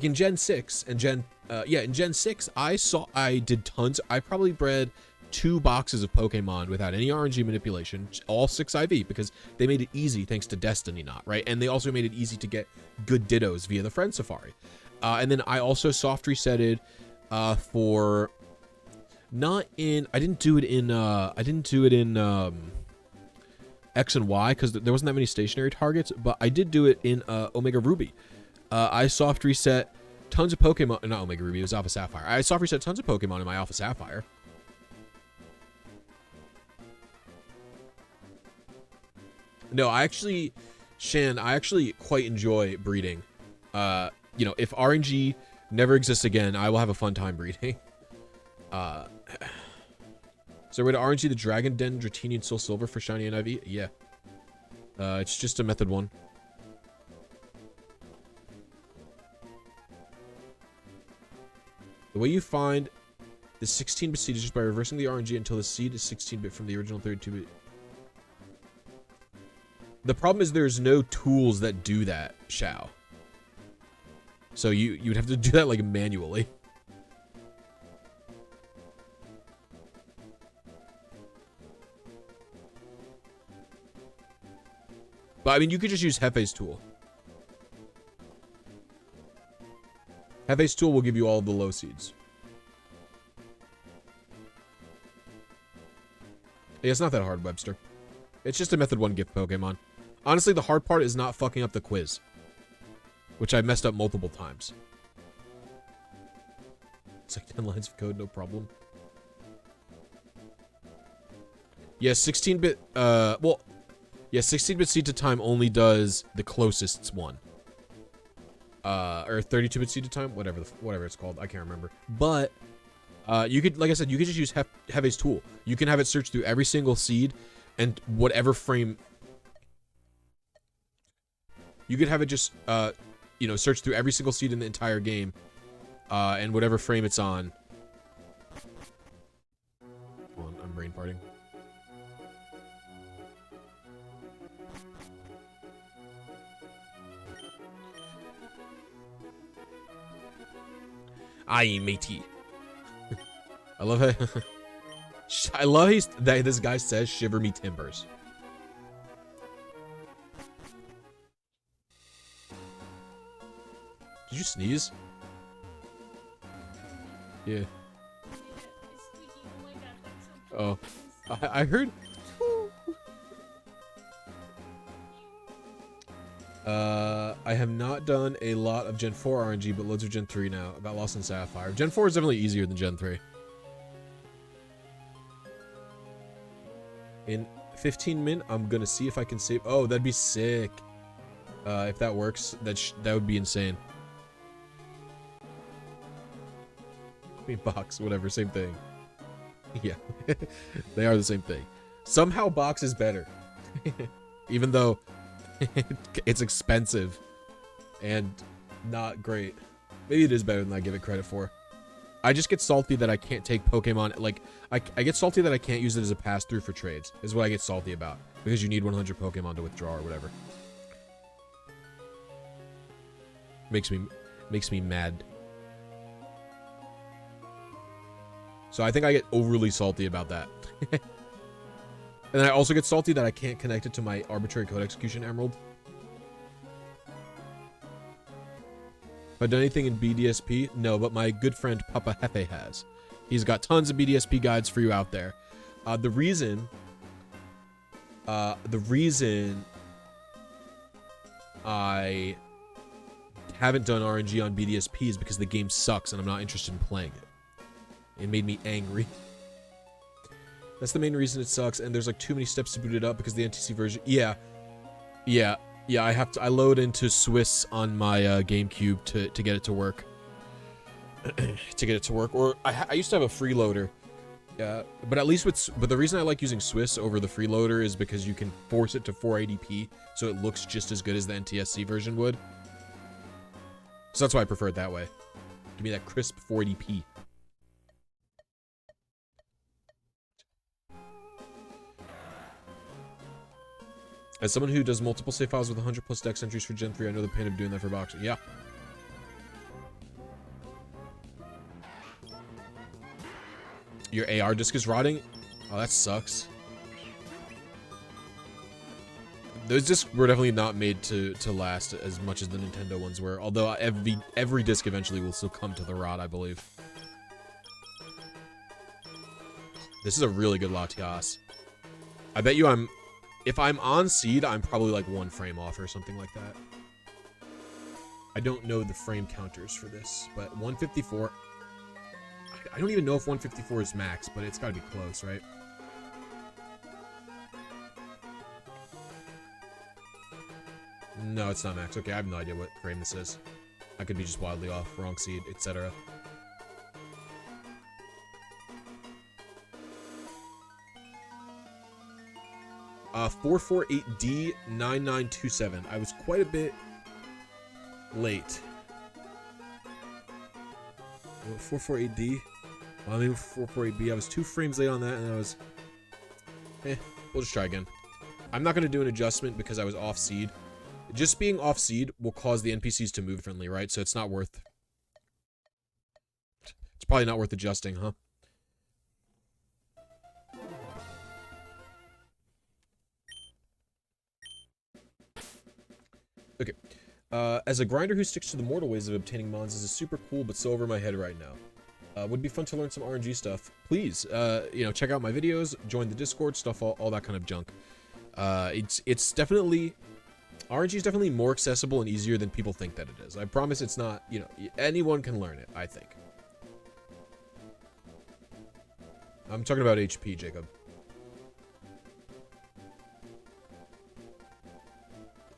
in Gen 6 and in Gen 6 I did tons. I probably bred 2 boxes of Pokemon without any RNG manipulation, all 6 IV, because they made it easy thanks to Destiny Knot, right? And they also made it easy to get good Dittos via the Friend Safari. And then I also soft resetted for not in I didn't do it in X and Y because there wasn't that many stationary targets, but I did do it in Omega Ruby. I soft reset tons of Pokemon, not Omega Ruby, it was Alpha Sapphire. I soft reset tons of Pokemon in my Alpha Sapphire. No, Shan, I actually quite enjoy breeding. You know, if RNG never exists again, I will have a fun time breeding. So we're to RNG the Dragon Den, Dratini, and Soul Silver for Shiny and IV? Yeah. It's just a method 1. The way you find the 16-bit seed is just by reversing the RNG until the seed is 16-bit from the original 32-bit. The problem is there's no tools that do that, Shao. So you'd have to do that like manually. But I mean, you could just use Hefe's tool. Hefe's tool will give you all of the low seeds. Yeah, it's not that hard, Webster. It's just a method 1 gift Pokemon. Honestly, the hard part is not fucking up the quiz, which I messed up multiple times. It's like 10 lines of code, no problem. Yeah, 16-bit, well, yeah, 16-bit seed to time only does the closest one. Or 32-bit seed to time, whatever it's called, I can't remember. But, you could, like I said, you could just use Hefe's tool. You can have it search through every single seed and whatever frame. You could have it just, you know, search through every single seed in the entire game, and whatever frame it's on. Hold on, I'm brain farting. Aye, matey. I love it. I love that this guy says shiver me timbers. Did you sneeze? Yeah. Oh. I heard. I have not done a lot of Gen 4 RNG, but loads of Gen 3 now. About Lost and Sapphire. Gen 4 is definitely easier than Gen 3. In 15 min, I'm gonna see if I can save. Oh, that'd be sick. If that works, that would be insane. I mean, box, whatever, same thing. Yeah, they are the same thing. Somehow box is better. Even though it's expensive and not great. Maybe it is better than I give it credit for. I just get salty that I can't take Pokemon, like, I get salty that I can't use it as a pass-through for trades, is what I get salty about. Because you need 100 Pokemon to withdraw or whatever. Makes me mad. So I think I get overly salty about that. And then I also get salty that I can't connect it to my arbitrary code execution emerald. Have I done anything in BDSP? No, but my good friend Papa Hefe has. He's got tons of BDSP guides for you out there. The reason I haven't done RNG on BDSP is because the game sucks and I'm not interested in playing it. It made me angry. That's the main reason it sucks, and there's like too many steps to boot it up because the NTC version. Yeah, I load into Swiss on my GameCube to get it to work. Or I used to have a freeloader. Yeah, but at least but the reason I like using Swiss over the freeloader is because you can force it to 480p, so it looks just as good as the NTSC version would. So that's why I prefer it that way. Give me that crisp 480p. As someone who does multiple save files with 100 plus dex entries for Gen 3, I know the pain of doing that for boxing. Yeah. Your AR disc is rotting? Oh, that sucks. Those discs were definitely not made to last as much as the Nintendo ones were. Although every disc eventually will succumb to the rot, I believe. This is a really good Latias. I bet you if I'm on seed, I'm probably like 1 frame off or something like that. I don't know the frame counters for this, but 154. I don't even know if 154 is max, but it's gotta be close, right? No, it's not max. Okay, I have no idea what frame this is. I could be just wildly off, wrong seed, etc. Uh, 448D9927. I was quite a bit late. 448D? Well, I mean 448B. I was 2 frames late on that, and I was... we'll just try again. I'm not going to do an adjustment because I was off seed. Just being off seed will cause the NPCs to move differently, right? So it's not worth... It's probably not worth adjusting, huh? Okay. As a grinder who sticks to the mortal ways of obtaining mons, this is super cool, but so over my head right now. Would be fun to learn some RNG stuff. Please, you know, check out my videos, join the Discord, stuff, all that kind of junk. It's definitely... RNG is definitely more accessible and easier than people think that it is. I promise it's not, you know, anyone can learn it, I think. I'm talking about HP, Jacob.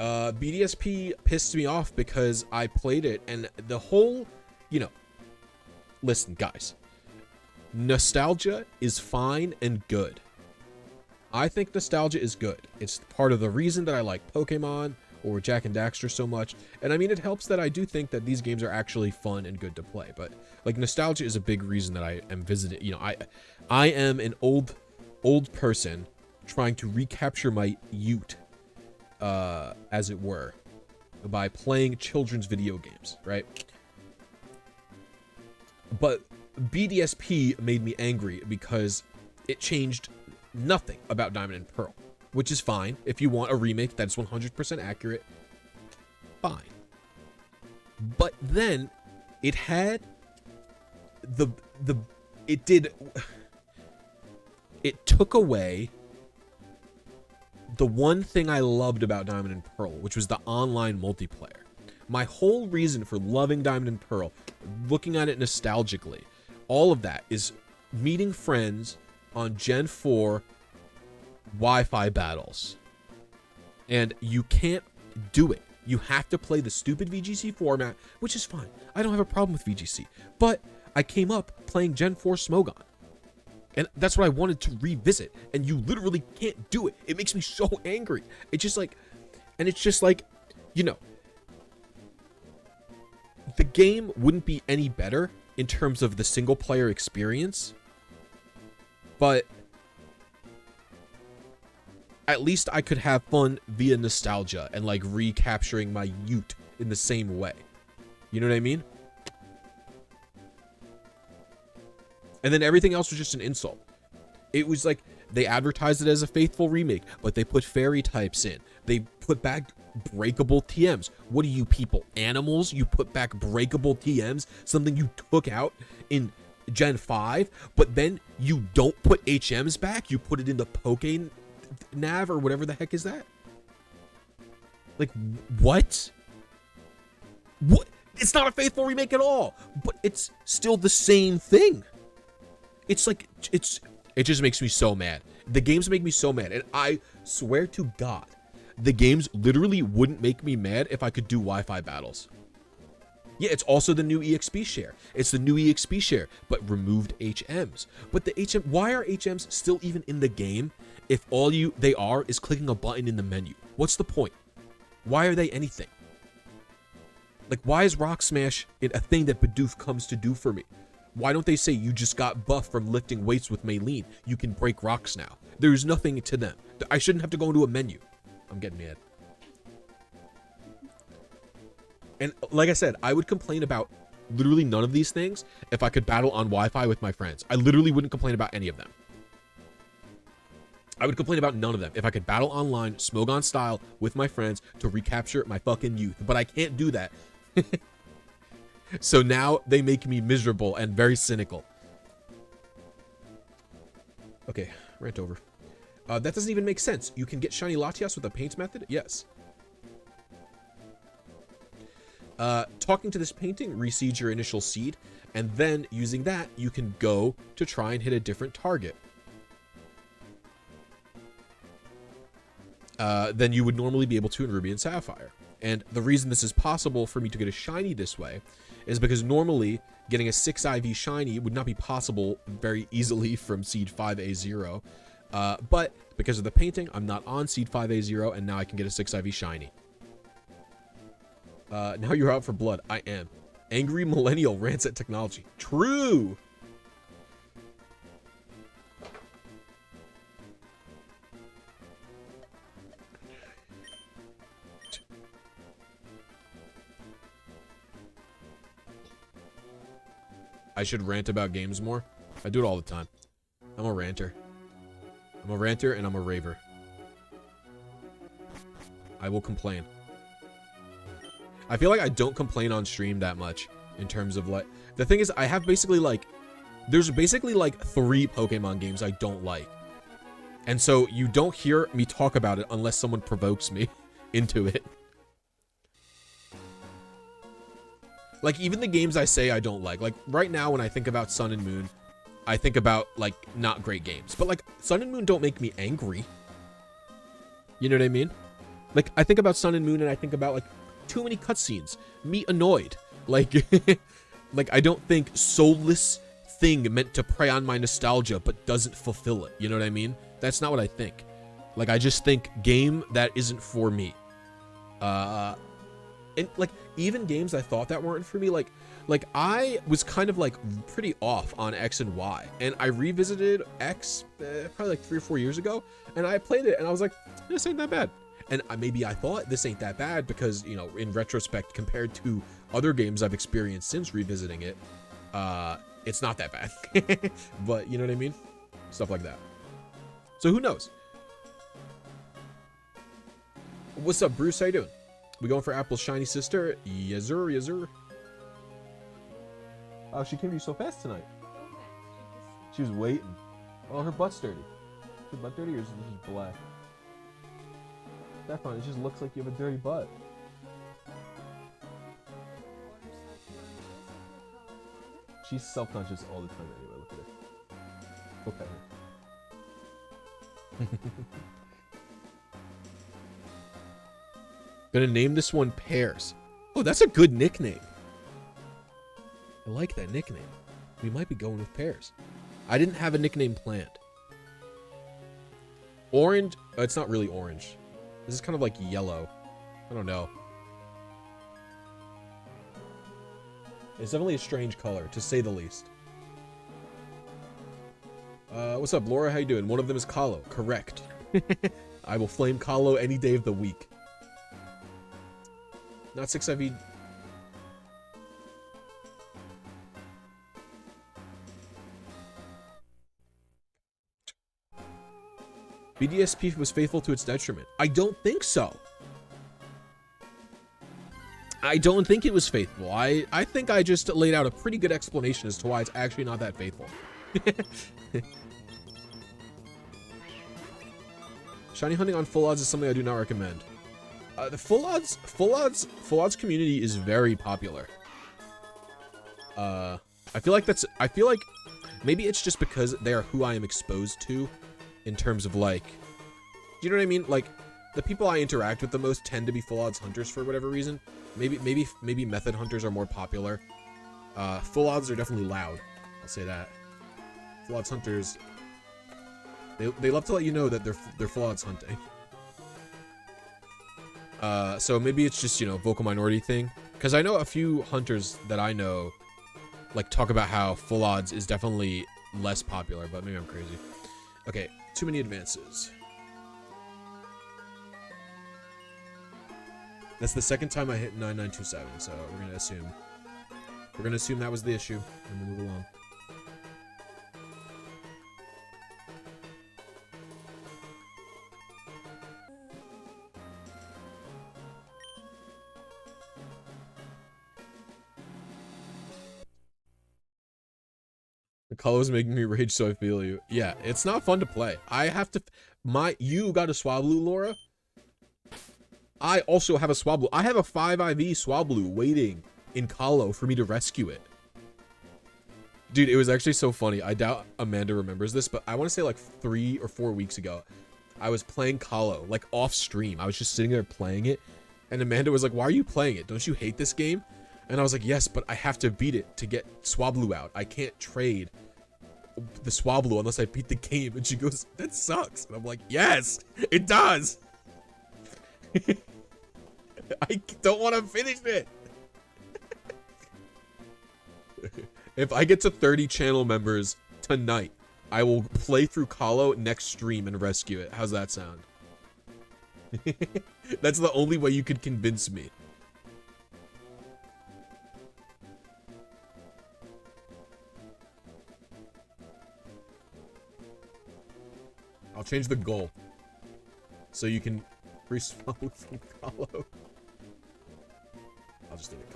BDSP pissed me off because I played it and the whole, you know, listen, guys, nostalgia is fine and good. I think nostalgia is good. It's part of the reason that I like Pokemon or Jak and Daxter so much. And I mean, it helps that I do think that these games are actually fun and good to play. But like nostalgia is a big reason that I am visiting. You know, I am an old person trying to recapture my youth, as it were, by playing children's video games, right? But BDSP made me angry because it changed nothing about Diamond and Pearl, which is fine. If you want a remake that's 100% accurate, fine. But then it had it took away the one thing I loved about Diamond and Pearl, which was the online multiplayer. My whole reason for loving Diamond and Pearl, looking at it nostalgically, all of that is meeting friends on Gen 4 Wi-Fi battles. And you can't do it. You have to play the stupid VGC format, which is fine. I don't have a problem with VGC. But I came up playing Gen 4 Smogon. And that's what I wanted to revisit. And you literally can't do it. It makes me so angry. It's just like, and it's just like, you know, the game wouldn't be any better in terms of the single player experience, but at least I could have fun via nostalgia and like recapturing my youth in the same way. You know what I mean? And then everything else was just an insult. It was like they advertised it as a faithful remake, but they put fairy types in. They put back breakable TMs. What are you people, animals? You put back breakable TMs, something you took out in Gen 5, but then you don't put HMs back. You put it in the Poke Nav or whatever the heck is that? Like, what? What? It's not a faithful remake at all, but it's still the same thing. It's like, it just makes me so mad. The games make me so mad, and I swear to God, the games literally wouldn't make me mad if I could do Wi-Fi battles. Yeah, it's also the new EXP share. It's the new EXP share, but removed HMs. But the why are HMs still even in the game if all they are is clicking a button in the menu? What's the point? Why are they anything? Like, why is Rock Smash a thing that Bidoof comes to do for me? Why don't they say you just got buffed from lifting weights with Maylene? You can break rocks now. There's nothing to them. I shouldn't have to go into a menu. I'm getting mad. And like I said, I would complain about literally none of these things if I could battle on Wi-Fi with my friends. I literally wouldn't complain about any of them. I would complain about none of them if I could battle online, Smogon style, with my friends to recapture my fucking youth. But I can't do that. So now they make me miserable and very cynical. Okay, rant over. That doesn't even make sense. You can get shiny Latias with a paint method? Yes. Talking to this painting reseeds your initial seed, and then using that, you can go to try and hit a different target. Than you would normally be able to in Ruby and Sapphire. And the reason this is possible for me to get a shiny this way is because normally getting a 6 IV shiny would not be possible very easily from seed 5A0. But because of the painting, I'm not on seed 5A0, and now I can get a 6 IV shiny. Now you're out for blood. I am. Angry millennial rants at technology. True! I should rant about games more. I do it all the time. I'm a ranter. I'm a ranter and I'm a raver. I will complain. I feel like I don't complain on stream that much in terms of like... The thing is, I have basically like... There's basically like 3 Pokemon games I don't like. And so you don't hear me talk about it unless someone provokes me into it. Like, even the games I say I don't like right now when I think about Sun and Moon, I think about, like, not great games. But, like, Sun and Moon don't make me angry. You know what I mean? Like, I think about Sun and Moon and I think about, like, too many cutscenes. Me annoyed. Like, like, I don't think soulless thing meant to prey on my nostalgia but doesn't fulfill it. You know what I mean? That's not what I think. Like, I just think game that isn't for me. And, like, even games I thought that weren't for me, like I was kind of, like, pretty off on X and Y. And I revisited X probably, like, 3 or 4 years ago. And I played it, and I was like, this ain't that bad. And maybe I thought this ain't that bad because, you know, in retrospect, compared to other games I've experienced since revisiting it, it's not that bad. But, you know what I mean? Stuff like that. So, who knows? What's up, Bruce? How you doing? We going for Apple's shiny sister? Yes, sir, yes, sir. Oh, she came to you so fast tonight. She was waiting. Oh, her butt's dirty. Is her butt dirty or is it just black? That's fine. It just looks like you have a dirty butt. She's self-conscious all the time anyway. Look at her. Look at her. Gonna name this one Pears. Oh, that's a good nickname. I like that nickname. We might be going with Pears. I didn't have a nickname planned. Orange. It's not really orange. This is kind of like yellow. I don't know. It's definitely a strange color, to say the least. What's up, Laura? How you doing? One of them is Colo. Correct. I will flame Colo any day of the week. Not 6 IV. BDSP was faithful to its detriment. I don't think so. I don't think it was faithful. I think I just laid out a pretty good explanation as to why it's actually not that faithful. Shiny hunting on full odds is something I do not recommend. The full odds community is very popular. I feel like maybe it's just because they are who I am exposed to in terms of, like, do you know what I mean? Like, the people I interact with the most tend to be full odds hunters for whatever reason. Maybe method hunters are more popular. Full odds are definitely loud. I'll say that. Full odds hunters, they love to let you know that they're full odds hunting. So maybe it's just, you know, vocal minority thing. Because I know a few hunters that I know, like, talk about how full odds is definitely less popular, but maybe I'm crazy. Okay, too many advances. That's the second time I hit 9927, so we're gonna assume that was the issue, and we'll move along. The Colo's making me rage, so I feel you. Yeah, it's not fun to play. I have to... You got a Swablu, Laura? I also have a Swablu. I have a 5 IV Swablu waiting in Colo for me to rescue it. Dude, it was actually so funny. I doubt Amanda remembers this, but I want to say like 3 or 4 weeks ago, I was playing Colo, like off stream. I was just sitting there playing it, and Amanda was like, why are you playing it? Don't you hate this game? And I was like, yes, but I have to beat it to get Swablu out. I can't trade the Swablu unless I beat the game. And she goes, that sucks. And I'm like, yes, it does. I don't want to finish it. If I get to 30 channel members tonight, I will play through Colo next stream and rescue it. How's that sound? That's the only way you could convince me. I'll change the goal so you can respawn from Colo. I'll just leave it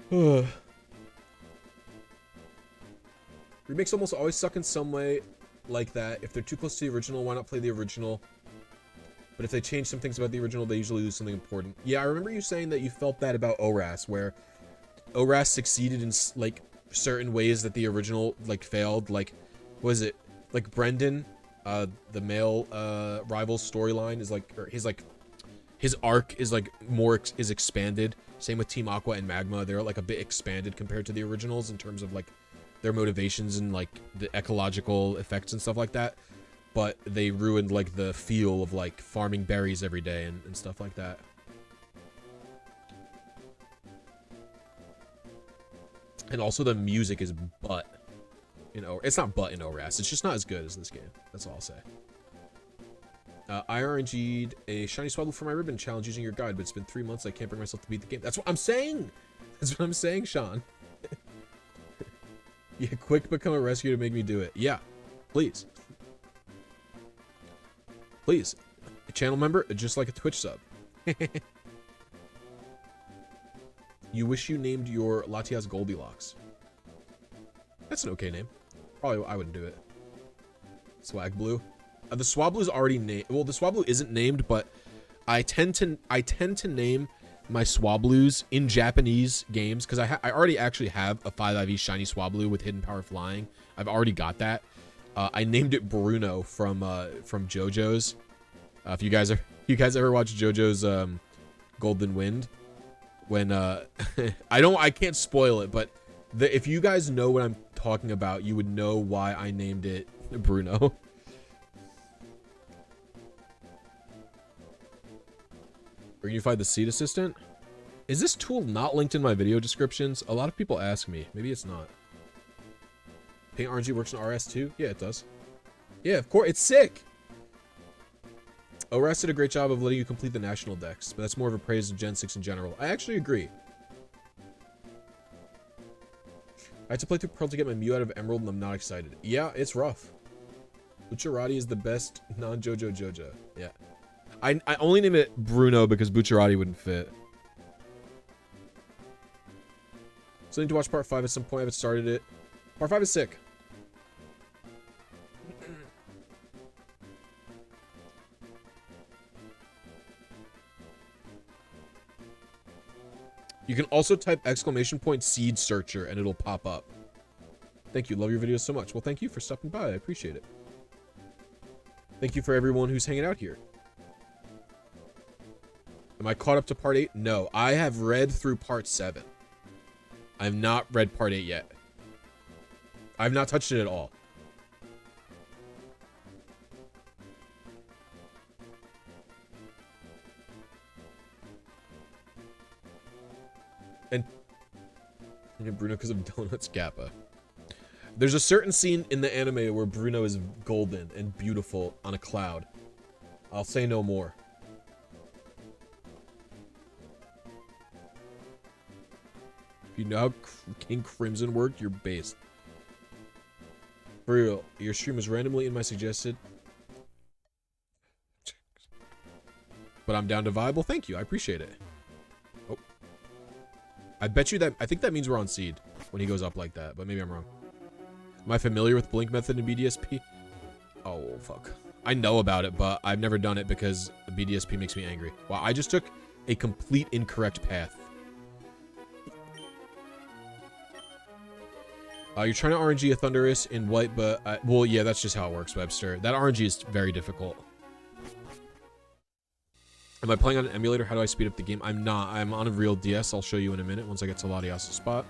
Colo. Remakes almost always suck in some way like that. If they're too close to the original, why not play the original? But if they change some things about the original, they usually lose something important. Yeah, I remember you saying that you felt that about ORAS, where ORAS succeeded in like certain ways that the original like failed. Like, was it like Brendan, the male rival's storyline is like, or his arc is like is expanded. Same with Team Aqua and Magma. They're like a bit expanded compared to the originals in terms of like their motivations and like the ecological effects and stuff like that. But they ruined like the feel of like farming berries every day and stuff like that. And also the music is butt. You know, it's not butt in ORAS. It's just not as good as this game. That's all I'll say. I RNG'd a shiny Swablu for my ribbon challenge using your guide, but it's been 3 months. I can't bring myself to beat the game. That's what I'm saying. That's what I'm saying, Sean. Yeah, quick become a rescue to make me do it. Yeah, please. Please. A channel member, just like a Twitch sub. You wish you named your Latias Goldilocks. That's an okay name. Probably I wouldn't do it. Swag Blue. The Swablu is already named. Well, the Swablu isn't named, but I tend to name my Swablus in Japanese games because I already actually have a 5 IV shiny Swablu with hidden power flying. I've already got that. I named it Bruno from JoJo's. If you guys ever watch JoJo's Golden Wind, when I can't spoil it, but if you guys know what I'm talking about, you would know why I named it Bruno. Or you find the Seed Assistant? Is this tool not linked in my video descriptions? A lot of people ask me. Maybe it's not. Paint RNG works in RS too? Yeah, it does. Yeah, of course. It's sick. ORAS did a great job of letting you complete the national decks, but that's more of a praise to Gen 6 in general. I actually agree. I had to play through Pearl to get my Mew out of Emerald, and I'm not excited. Yeah, it's rough. Bucciarati is the best non-JoJo JoJo. Yeah. I only name it Bruno because Bucciarati wouldn't fit. So I need to watch part 5 at some point. I haven't started it. Part 5 is sick. You can also type !seed searcher and it'll pop up. Thank you. Love your videos so much. Well, thank you for stopping by. I appreciate it. Thank you for everyone who's hanging out here. Am I caught up to part 8? No, I have read through part 7. I have not read part 8 yet. I have not touched it at all. And Bruno because of Donuts Kappa. There's a certain scene in the anime where Bruno is golden and beautiful on a cloud. I'll say no more. you know how King Crimson worked, you're based. For real, your stream was randomly in my suggested. But I'm down to viable. Thank you. I appreciate it. Oh. I bet you that... I think that means we're on seed when he goes up like that, but maybe I'm wrong. Am I familiar with Blink method in BDSP? Oh, fuck. I know about it, but I've never done it because BDSP makes me angry. Wow, I just took a complete incorrect path. You're trying to RNG a Thunderous in white, but... well, yeah, that's just how it works, Webster. That RNG is very difficult. Am I playing on an emulator? How do I speed up the game? I'm not. I'm on a real DS. I'll show you in a minute once I get to Latias' spot.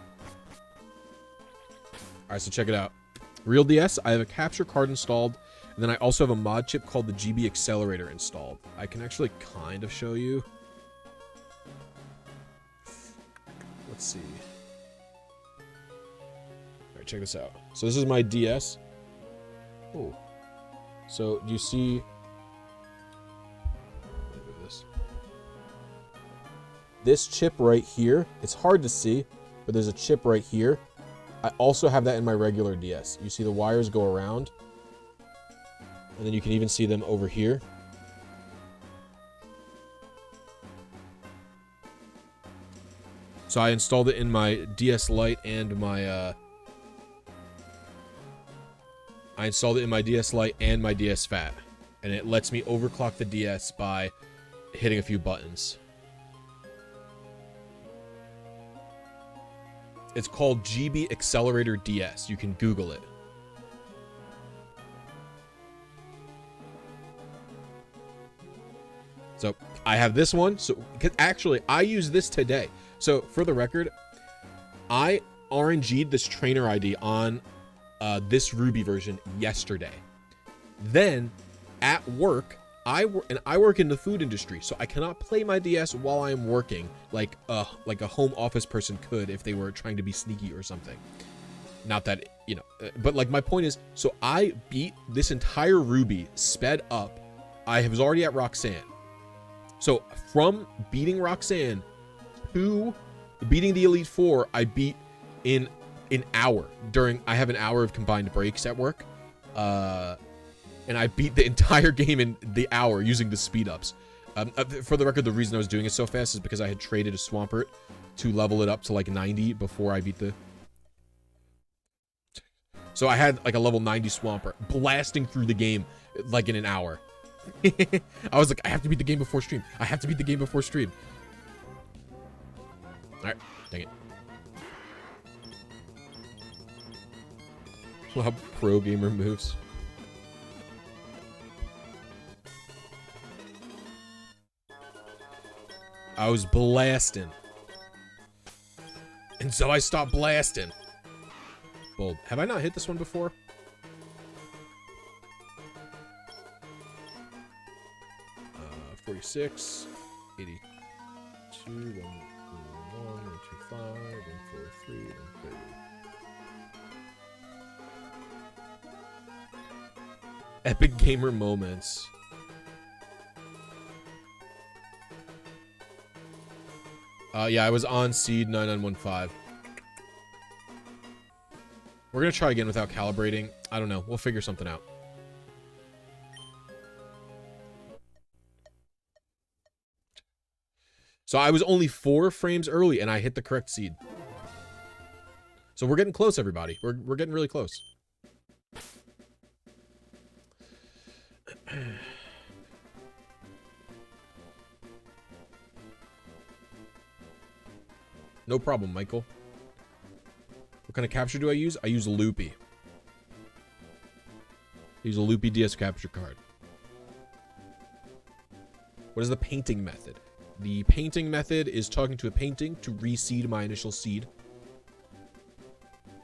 Alright, so check it out. Real DS, I have a capture card installed, and then I also have a mod chip called the GB Accelerator installed. I can actually kind of show you. Let's see. Alright, check this out. So this is my DS. Oh. So, do you see... This chip right here, it's hard to see, but there's a chip right here. I also have that in my regular DS. You see the wires go around, and then you can even see them over here. So I installed it in my DS Lite and my, I installed it in my DS Lite and my DS Fat, and it lets me overclock the DS by hitting a few buttons. It's called GB Accelerator DS. You can Google it. So I have this one. So actually, I use this today. So for the record, I RNG'd this trainer ID on this Ruby version yesterday. Then at work, I work in the food industry, so I cannot play my DS while I am working like a home office person could if they were trying to be sneaky or something. Not that, you know, but like my point is, so I beat this entire Ruby sped up. I was already at Roxanne. So from beating Roxanne to beating the Elite Four, I beat in an hour I have an hour of combined breaks at work. And I beat the entire game in the hour using the speed ups. For the record, the reason I was doing it so fast is because I had traded a Swampert to level it up to like 90 before I beat the... So I had like a level 90 Swampert blasting through the game like in an hour. I was like, I have to beat the game before stream. I have to beat the game before stream. Alright, dang it. How pro gamer moves. I was blasting. And so I stopped blasting. Bold. Have I not hit this one before? 46, 82, 121, 125, 143, 130. Epic gamer moments. Yeah, I was on seed 9915. We're gonna try again without calibrating. I don't know. We'll figure something out. So I was only 4 frames early, and I hit the correct seed. So we're getting close, everybody. We're getting really close. No problem, Michael. What kind of capture do I use? I use Loopy. I use a Loopy DS capture card. What is the painting method? The painting method is talking to a painting to reseed my initial seed.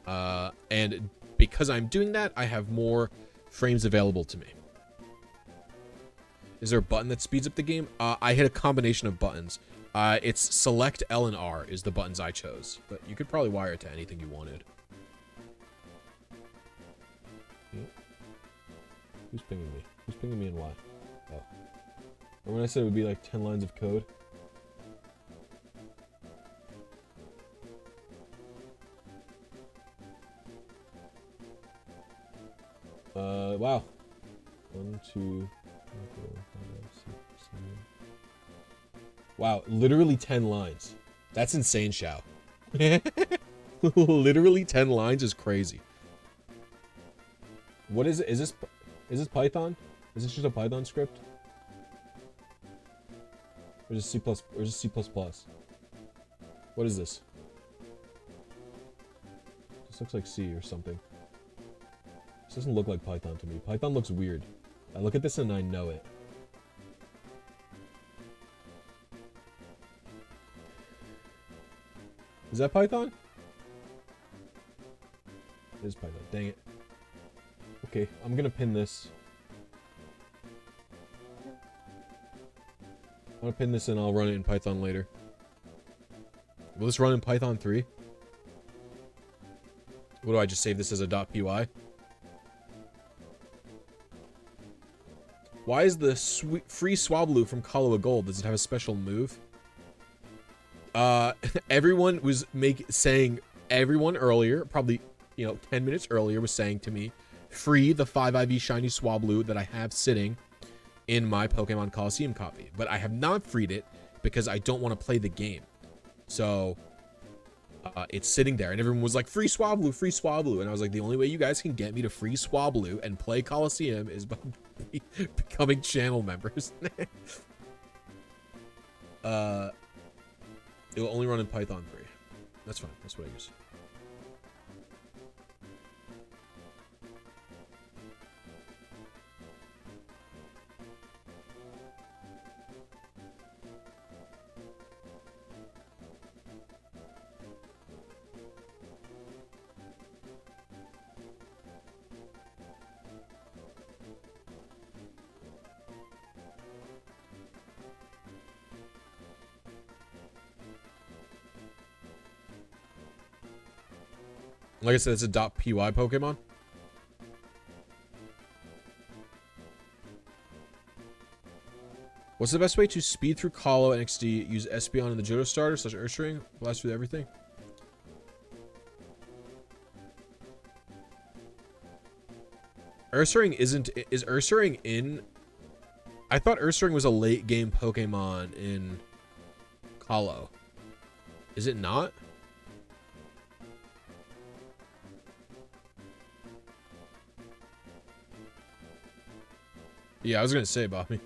And because I'm doing that, I have more frames available to me. Is there a button that speeds up the game? I hit a combination of buttons. It's select L and R is the buttons I chose, but you could probably wire it to anything you wanted. Who's pinging me? Who's pinging me and why? Oh. Or when I said it would be like 10 lines of code. Wow. 1, 2, 3, 4, 5, 6, 7. Wow, literally 10 lines. That's insane, Shao. Literally 10 lines is crazy. What is it? Is this Python? Is this just a Python script? Or is it C++? What is this? This looks like C or something. This doesn't look like Python to me. Python looks weird. I look at this and I know it. Is that Python? It is Python. Dang it. Okay, I'm gonna pin this. I'm gonna pin this and I'll run it in Python later. Will this run in Python 3? What do I just save this as a .py? Why is the free Swablu from Colo a gold? Does it have a special move? Everyone was everyone earlier, probably, 10 minutes earlier, was saying to me, free the 5 IV shiny Swablu that I have sitting in my Pokemon Coliseum copy. But I have not freed it because I don't want to play the game. So, it's sitting there, and everyone was like, free Swablu, free Swablu. And I was like, the only way you guys can get me to free Swablu and play Coliseum is by becoming channel members. It will only run in Python 3. That's fine. That's what I use. Like I said, it's a .py Pokemon. What's the best way to speed through Colo and XD? Use Espeon in the Johto starter / Ursaring? Blast through everything? Ursaring isn't... Is Ursaring in... I thought Ursaring was a late game Pokemon in Colo. Is it not? Yeah, I was gonna say, Bobby.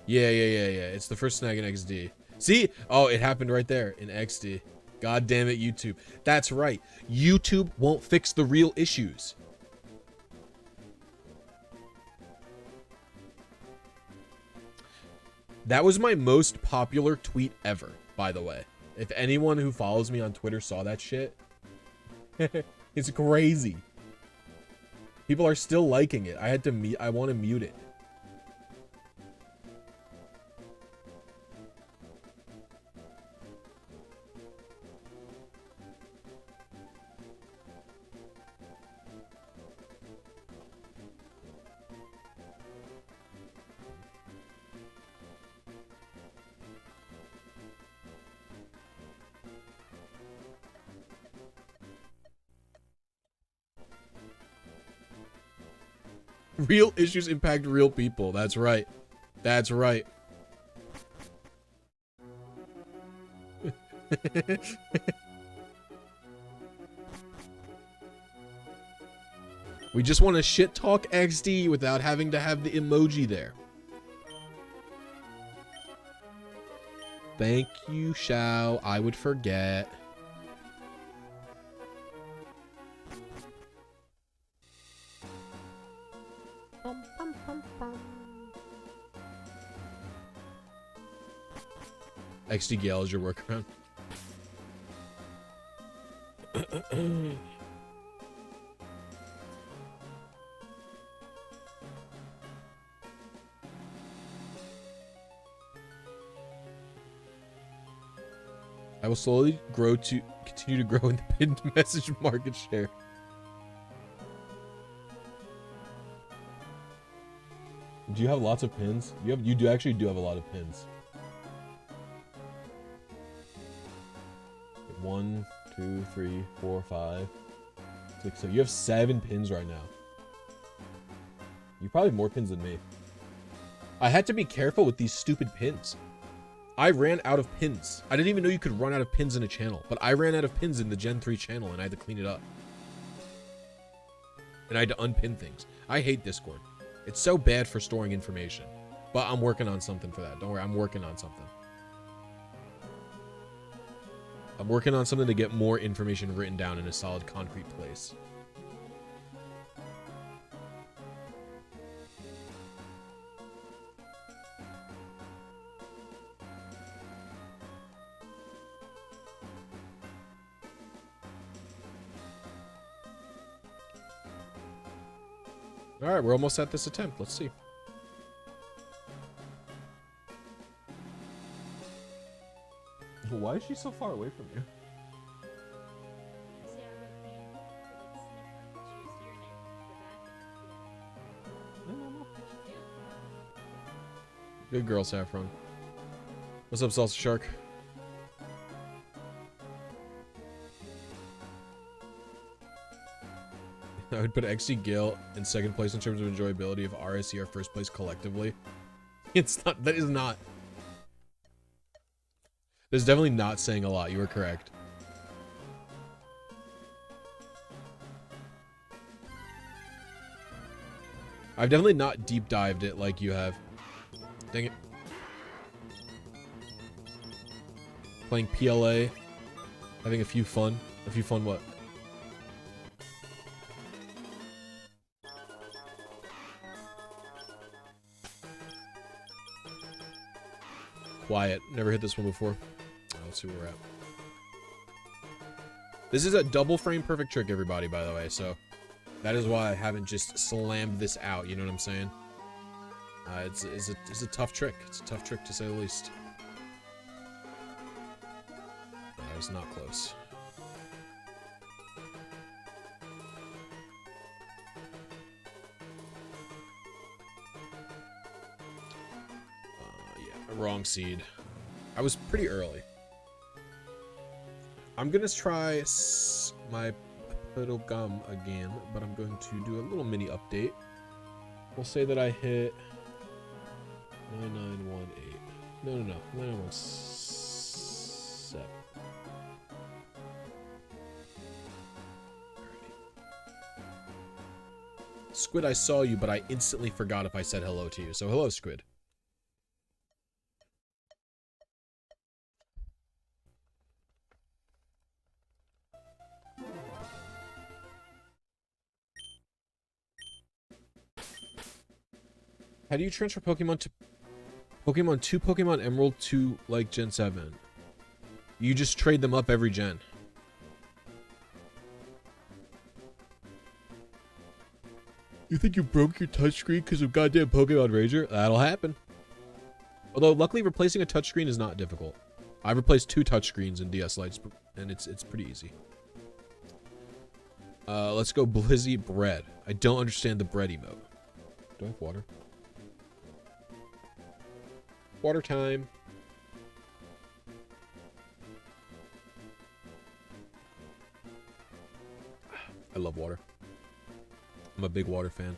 Yeah. It's the first snag in XD. See? Oh, it happened right there in XD. God damn it, YouTube. That's right. YouTube won't fix the real issues. That was my most popular tweet ever, by the way. If anyone who follows me on Twitter saw that shit, it's crazy. People are still liking it. I want to mute it. Real issues impact real people. That's right. That's right. We just want to shit talk XD without having to have the emoji there. Thank you, Shao. I would forget. XD Gale is your workaround. I will slowly continue to grow in the pinned message market share. Do you have lots of pins? You actually do have a lot of pins. 1, 2, 3, 4, 5. Like, so you have 7 pins right now. You probably have more pins than me. I had to be careful with these stupid pins. I ran out of pins. I didn't even know you could run out of pins in a channel, but I ran out of pins in the Gen 3 channel and I had to clean it up. And I had to unpin things. I hate Discord. It's so bad for storing information. But I'm working on something for that. Don't worry, I'm working on something. I'm working on something to get more information written down in a solid concrete place. All right, we're almost at this attempt. Let's see. Why is she so far away from you? No. Good girl, Saffron. What's up, Salsa Shark? I would put XD Gale in second place in terms of enjoyability, if RSE are first place collectively. It's not. That is not. That's definitely not saying a lot. You are correct. I've definitely not deep dived it like you have. Dang it. Playing PLA. Having a few fun. A few fun what? Quiet. Never hit this one before. Let's see where we're at. This is a double frame perfect trick, everybody, by the way, so that is why I haven't just slammed this out, you know what I'm saying? It's a tough trick. It's a tough trick, to say the least. That was not close. Yeah, wrong seed. I was pretty early. I'm gonna try my little gum again, but I'm going to do a little mini update. We'll say that I hit 9918. No, 9917. Squid, I saw you, but I instantly forgot if I said hello to you. So hello, Squid. How do you transfer Pokemon to Pokemon Emerald to like Gen 7? You just trade them up every gen. You think you broke your touchscreen because of goddamn Pokemon Ranger? That'll happen. Although luckily replacing a touchscreen is not difficult. I've replaced 2 touchscreens in DS Lights and it's pretty easy. Let's go Blizzy bread. I don't understand the bread emote. Do I have water? Water time. I love water. I'm a big water fan.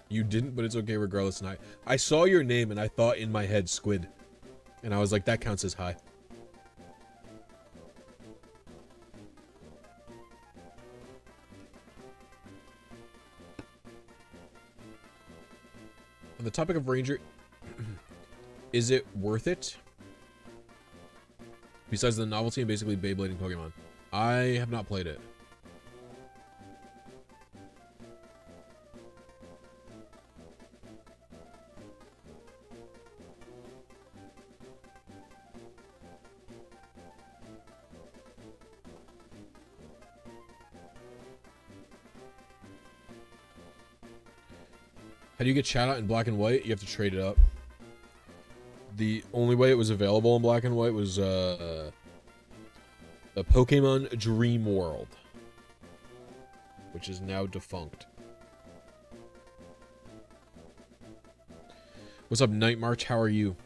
You didn't, but it's okay regardless. And I saw your name and I thought in my head Squid. And I was like, that counts as high. On the topic of Ranger, is it worth it? Besides the novelty and basically Beyblading Pokemon. I have not played it. How do you get shout out in black and white? You have to trade it up. The only way it was available in black and white was the Pokemon Dream World, which is now defunct. What's up, Night March? How are you?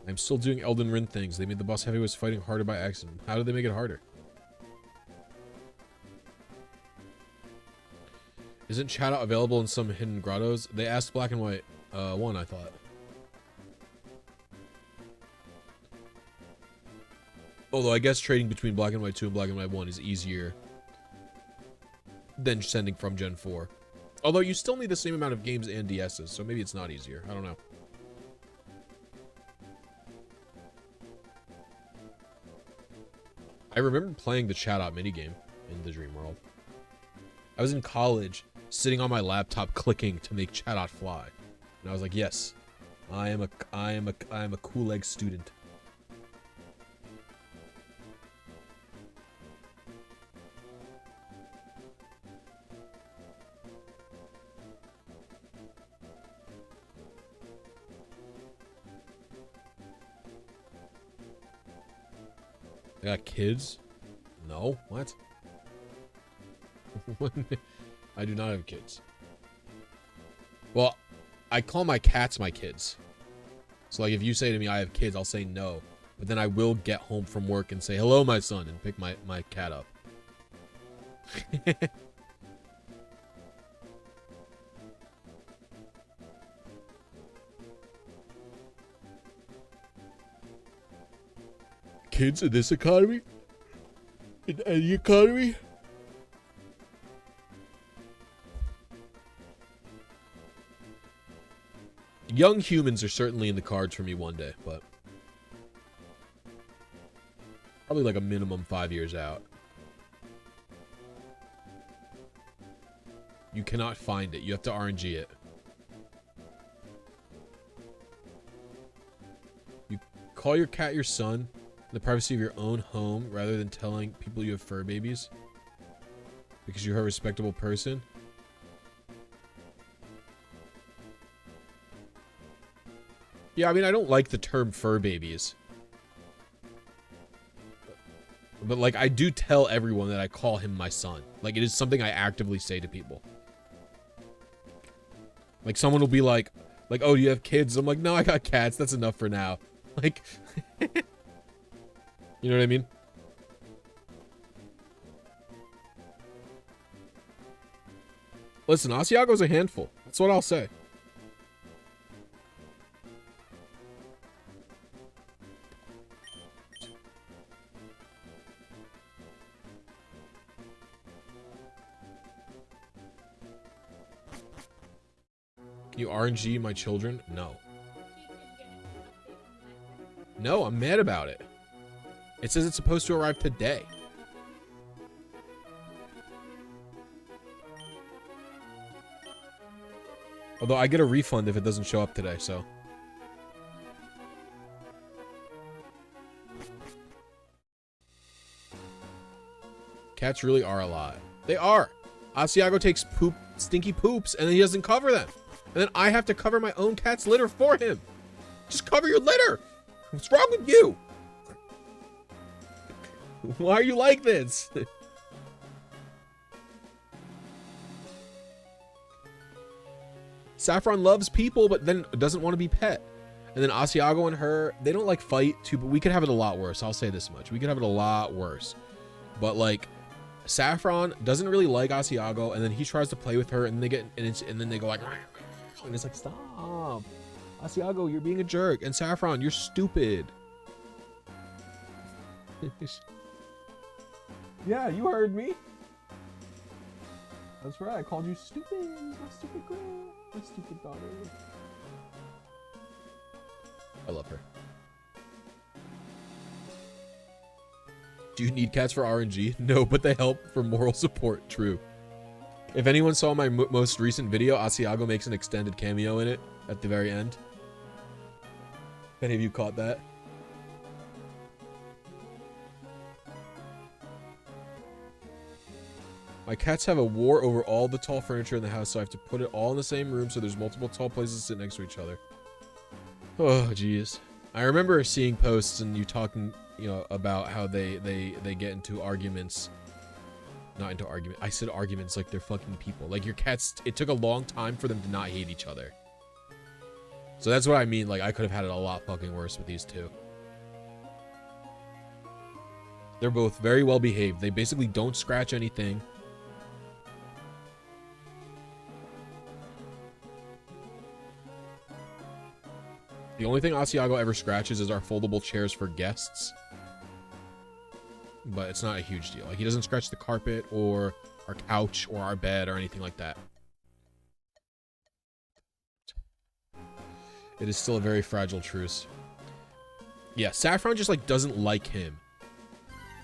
I'm still doing Elden Ring things. They made the boss heavyweights fighting harder by accident. How did they make it harder? Isn't chat out available in some hidden grottos? They asked Black and White 1, I thought. Although I guess trading between Black and White 2 and Black and White 1 is easier than sending from Gen 4. Although you still need the same amount of games and DSs, so maybe it's not easier. I don't know. I remember playing the chat out minigame in the Dream World. I was in college, sitting on my laptop clicking to make chat out fly. And I was like, yes, I am a cool egg student. I got kids? No? What? I do not have kids. Well, I call my cats my kids. So like if you say to me I have kids, I'll say no. But then I will get home from work and say, hello, my son, and pick my cat up. Kids in this economy? In any economy? Young humans are certainly in the cards for me one day, but probably like a minimum 5 years out. You cannot find it. You have to RNG it. You call your cat your son in the privacy of your own home rather than telling people you have fur babies because you're a respectable person. Yeah, I mean, I don't like the term fur babies. But, like, I do tell everyone that I call him my son. Like, it is something I actively say to people. Like, someone will be like, oh, do you have kids? I'm like, no, I got cats. That's enough for now. Like, you know what I mean? Listen, Asiago's a handful. That's what I'll say. Can you RNG my children? No. No, I'm mad about it. It says it's supposed to arrive today. Although I get a refund if it doesn't show up today, so. Cats really are a lot. They are. Asiago takes stinky poops, and then he doesn't cover them. And then I have to cover my own cat's litter for him. Just cover your litter. What's wrong with you? Why are you like this? Saffron loves people, but then doesn't want to be pet. And then Asiago and her, they don't like fight too, but we could have it a lot worse. I'll say this much. We could have it a lot worse. But like, Saffron doesn't really like Asiago, and then he tries to play with her, and they get, and then they go like, and it's like, stop. Asiago, you're being a jerk. And Saffron, you're stupid. Yeah, you heard me. That's right, I called you stupid. My stupid girl. My stupid daughter. I love her. Do you need cats for RNG? No, but they help for moral support. True. If anyone saw my most recent video, Asiago makes an extended cameo in it at the very end. If any of you caught that? My cats have a war over all the tall furniture in the house, so I have to put it all in the same room so there's multiple tall places to sit next to each other. Oh, jeez. I remember seeing posts and you talking, you know, about how they get into arguments. Not into argument. I said arguments like they're fucking people. Like your cats, it took a long time for them to not hate each other. So that's what I mean. Like, I could have had it a lot fucking worse with these two. They're both very well behaved. They basically don't scratch anything. The only thing Asiago ever scratches is our foldable chairs for guests. But it's not a huge deal. Like, he doesn't scratch the carpet or our couch or our bed or anything like that. It is still a very fragile truce. Yeah, Saffron just, like, doesn't like him.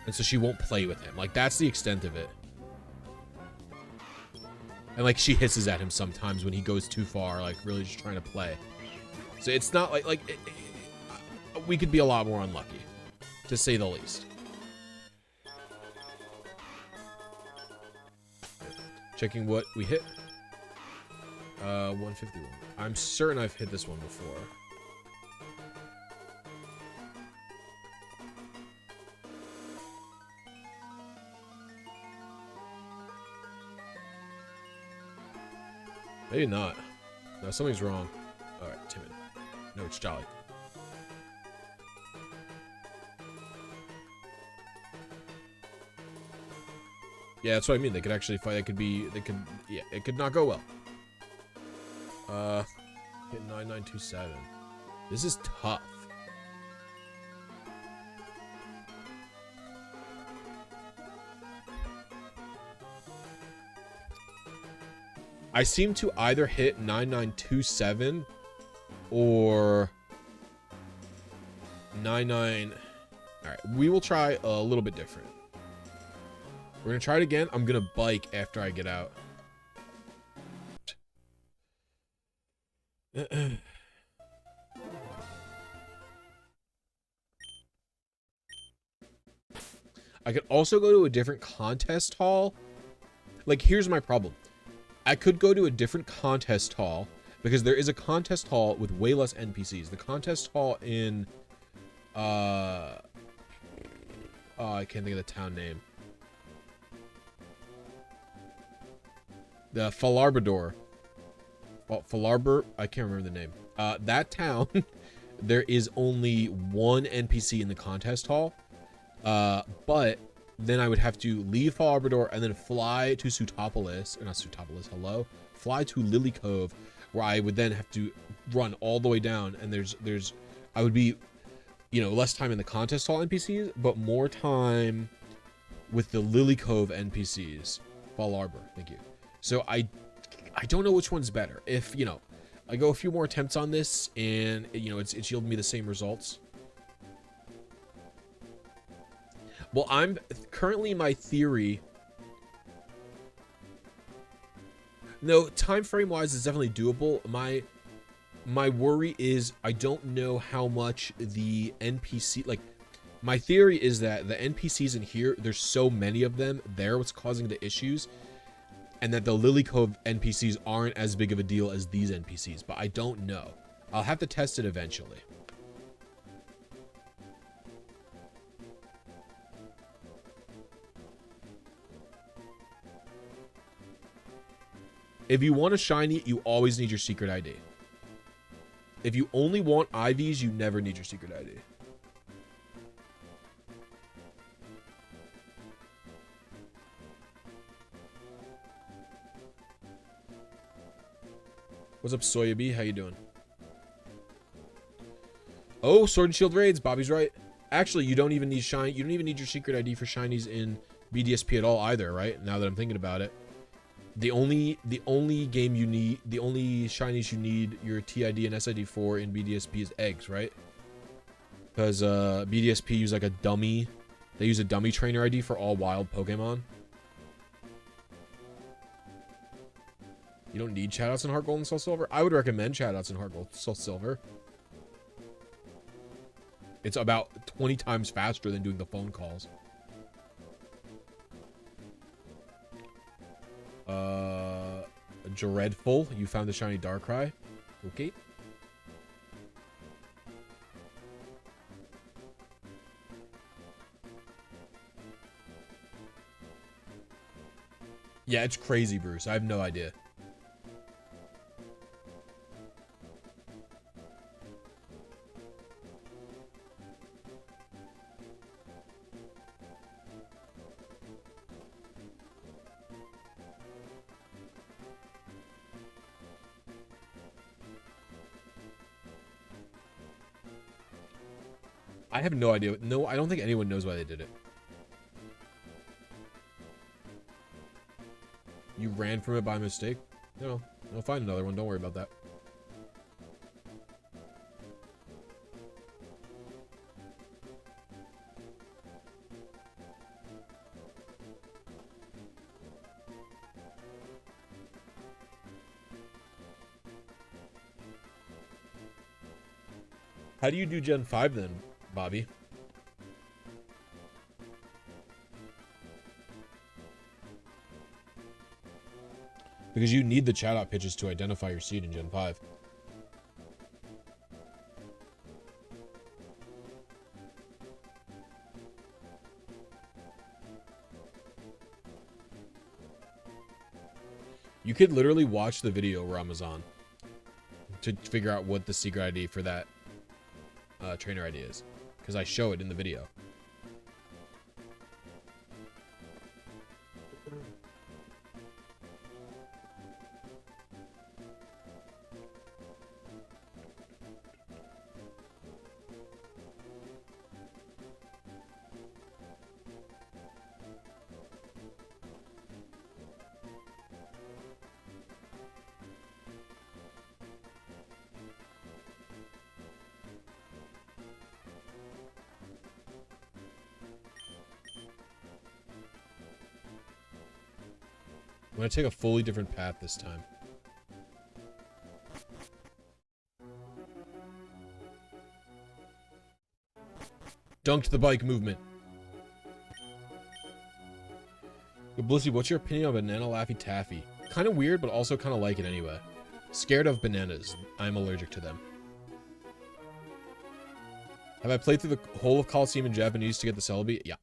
And so she won't play with him. Like, that's the extent of it. And, like, she hisses at him sometimes when he goes too far, like, really just trying to play. So it's not like we could be a lot more unlucky, to say the least. Checking what we hit. 151. I'm certain I've hit this one before. Maybe not. No, something's wrong. Alright, timid. No, it's jolly. Yeah, that's what I mean. They could actually fight. Yeah, it could not go well. Hit 9927. This is tough. I seem to either hit 9927 or 99. All right, we will try a little bit different. We're gonna try it again. I'm gonna bike after I get out. I could also go to a different contest hall. Like, here's my problem. I could go to a different contest hall because there is a contest hall with way less NPCs. The contest hall in oh, I can't think of the town name. The Falarbador. Falarbor, I can't remember the name. That town, there is only one NPC in the contest hall. But then I would have to leave Falarbador and then fly to Sutopolis, or not Sutopolis, hello. Fly to Lily Cove, where I would then have to run all the way down, and I would be, you know, less time in the contest hall NPCs, but more time with the Lily Cove NPCs. Fall Arbor, thank you. So I don't know which one's better. If, you know, I go a few more attempts on this and, you know, it's yielded me the same results. Well, I'm currently, my theory. No, time frame wise is definitely doable. My worry is I don't know how much the NPC, like, my theory is that the NPCs in here, there's so many of them, they're what's causing the issues. And that the Lily Cove NPCs aren't as big of a deal as these NPCs, but I don't know. I'll have to test it eventually. If you want a shiny, you always need your secret ID. If you only want IVs, you never need your secret ID. What's up, Soyabi? How you doing? Oh, Sword and Shield raids. Bobby's right. Actually, you don't even need shiny. You don't even need your secret ID for shinies in BDSP at all either, right? Now that I'm thinking about it, the only game you need, the only shinies you need your TID and SID for in BDSP is eggs, right? Because BDSP use like a dummy. They use a dummy trainer ID for all wild Pokemon. You don't need shoutouts in Heart Gold and Soul Silver? I would recommend shoutouts in Heart Gold Soul Silver. It's about 20 times faster than doing the phone calls. Dreadful, you found the shiny Darkrai. Okay. Yeah, it's crazy, Bruce. I have no idea. I have no idea. No, I don't think anyone knows why they did it. You ran from it by mistake? No, I'll find another one. Don't worry about that. How do you do Gen 5 then, Bobby? Because you need the chat out pitches to identify your seed in Gen 5. You could literally watch the video Ramazan to figure out what the secret ID for that trainer ID is, because I show it in the video. I'm gonna take a fully different path this time. Dunked the bike movement. Yo, Blissy, what's your opinion on Banana Laffy Taffy? Kind of weird, but also kind of like it anyway. Scared of bananas. I'm allergic to them. Have I played through the whole of Coliseum in Japanese to get the Celebi? Yeah.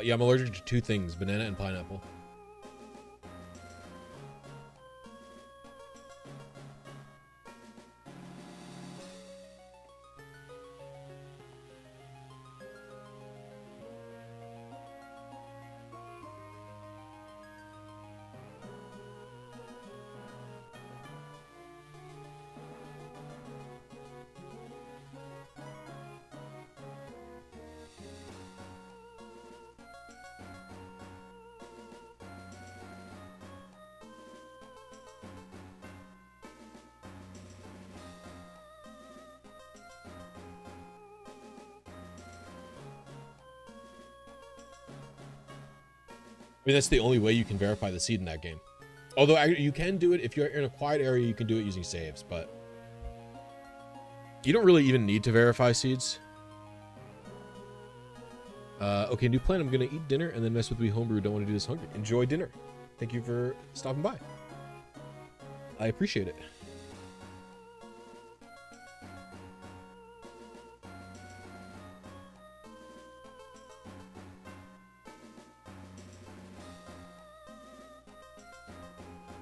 Yeah, I'm allergic to two things, banana and pineapple. I mean, that's the only way you can verify the seed in that game. Although you can do it if you're in a quiet area, you can do it using saves, but you don't really even need to verify seeds. Okay, new plan. I'm gonna eat dinner and then mess with Wii Homebrew. Don't want to do this hungry. Enjoy dinner. Thank you for stopping by. I appreciate it.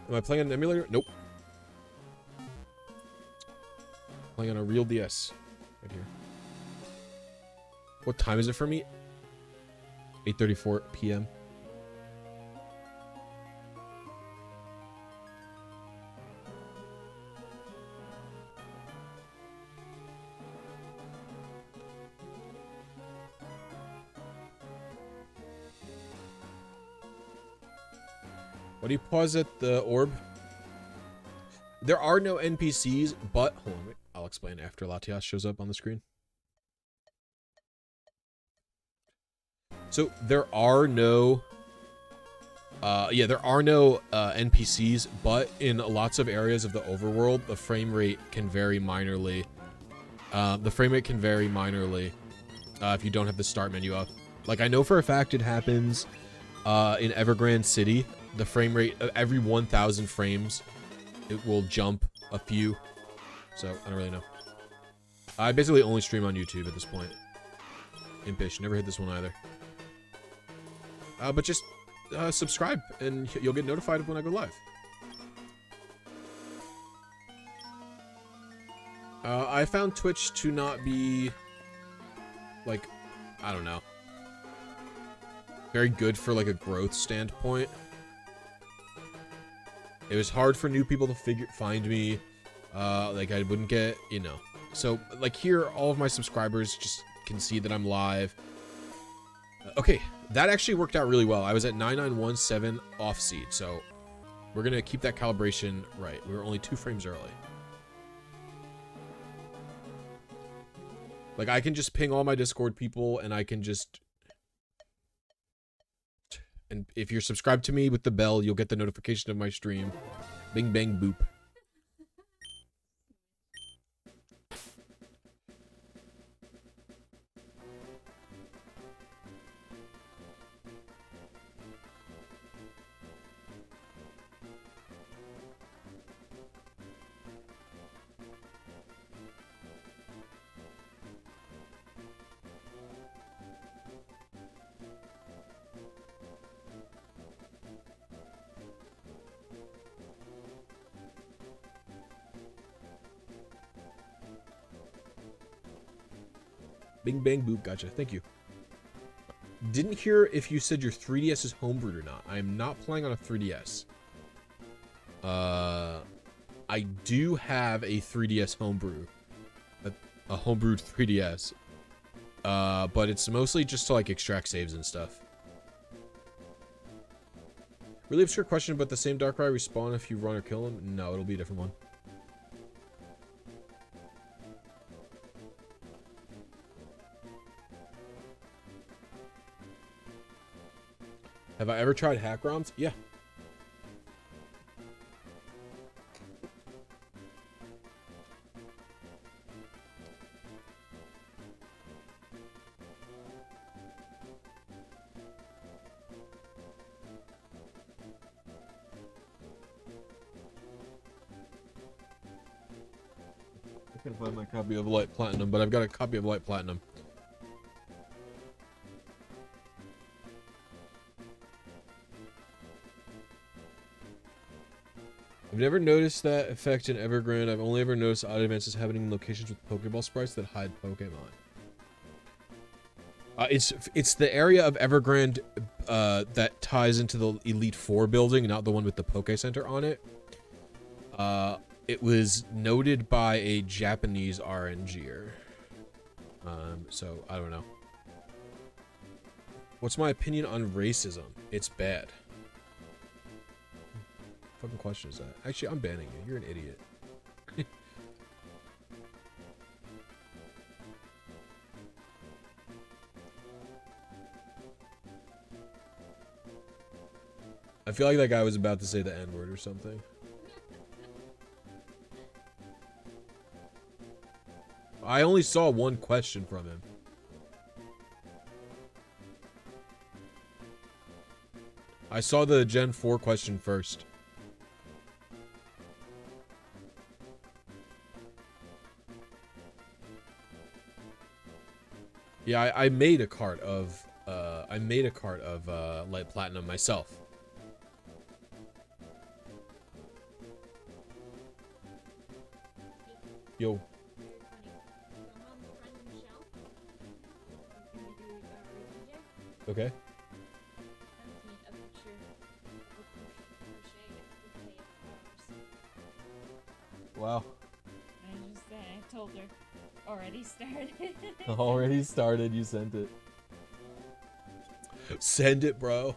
Am I playing on an emulator? Nope. Playing on a real DS. Right here. What time is it for me? 8:34 p.m. Why do you pause at the orb? There are no NPCs, but hold on, wait, I'll explain after Latias shows up on the screen. So there are no NPCs, but in lots of areas of the overworld, the frame rate can vary minorly. If you don't have the start menu up. Like, I know for a fact it happens in Evergrande City. The frame rate, every 1,000 frames, it will jump a few. So, I don't really know. I basically only stream on YouTube at this point. Impish, never hit this one either. But just subscribe, and you'll get notified when I go live. I found Twitch to not be, like, I don't know. very good for like a growth standpoint. It was hard for new people to find me. Like I wouldn't get, you know. So like here, all of my subscribers just can see that I'm live. Okay, that actually worked out really well. I was at 9917 off seed, so we're gonna keep that calibration right. We were only 2 frames early. Like I can just ping all my Discord people and I can just, and if you're subscribed to me with the bell, you'll get the notification of my stream. Bing bang boop. Bing bang boop, gotcha. Thank you. Didn't hear if you said your 3DS is homebrewed or not. I am not playing on a 3DS. I do have a 3DS homebrew. A homebrewed 3DS. But it's mostly just to like extract saves and stuff. Really obscure question, but the same Darkrai respawn if you run or kill him? No, it'll be a different one. Have I ever tried hack ROMs? Yeah. I can't find my copy of Light Platinum, but I've got a copy of Light Platinum. I've never noticed that effect in Evergrande. I've only ever noticed odd advances happening in locations with Pokeball sprites that hide Pokemon. It's the area of Evergrande that ties into the Elite Four building, not the one with the Poke Center on it. It was noted by a Japanese RNGer. So I don't know. What's my opinion on racism? It's bad. What fucking question is that? Actually, I'm banning you. You're an idiot. I feel like that guy was about to say the N-word or something. I only saw one question from him. I saw the Gen 4 question first. Yeah, I made a cart of Light Platinum myself. Yo. Okay. Wow. I told her. Already started. Already started. You sent it. Send it, bro.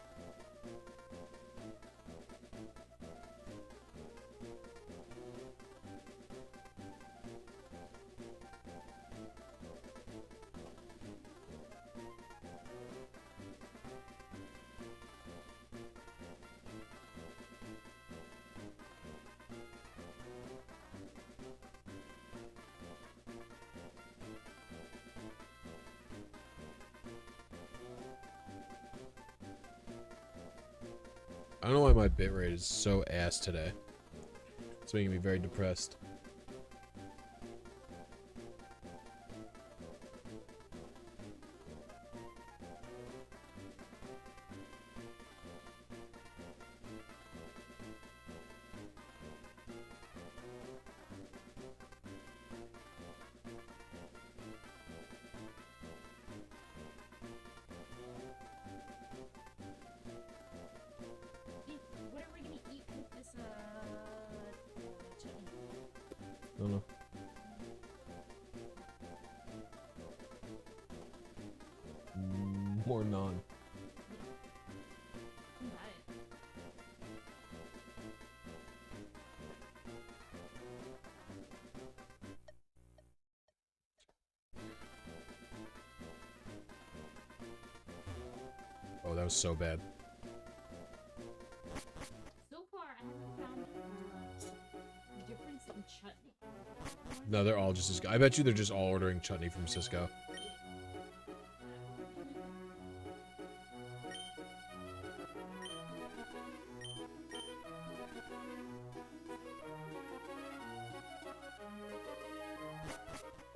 I don't know why my bitrate is so ass today. It's making me very depressed. don't know. More non. Oh, that was so bad. So far, I haven't found a difference in chutney. No, they're all just as good. I bet you they're just all ordering chutney from Cisco.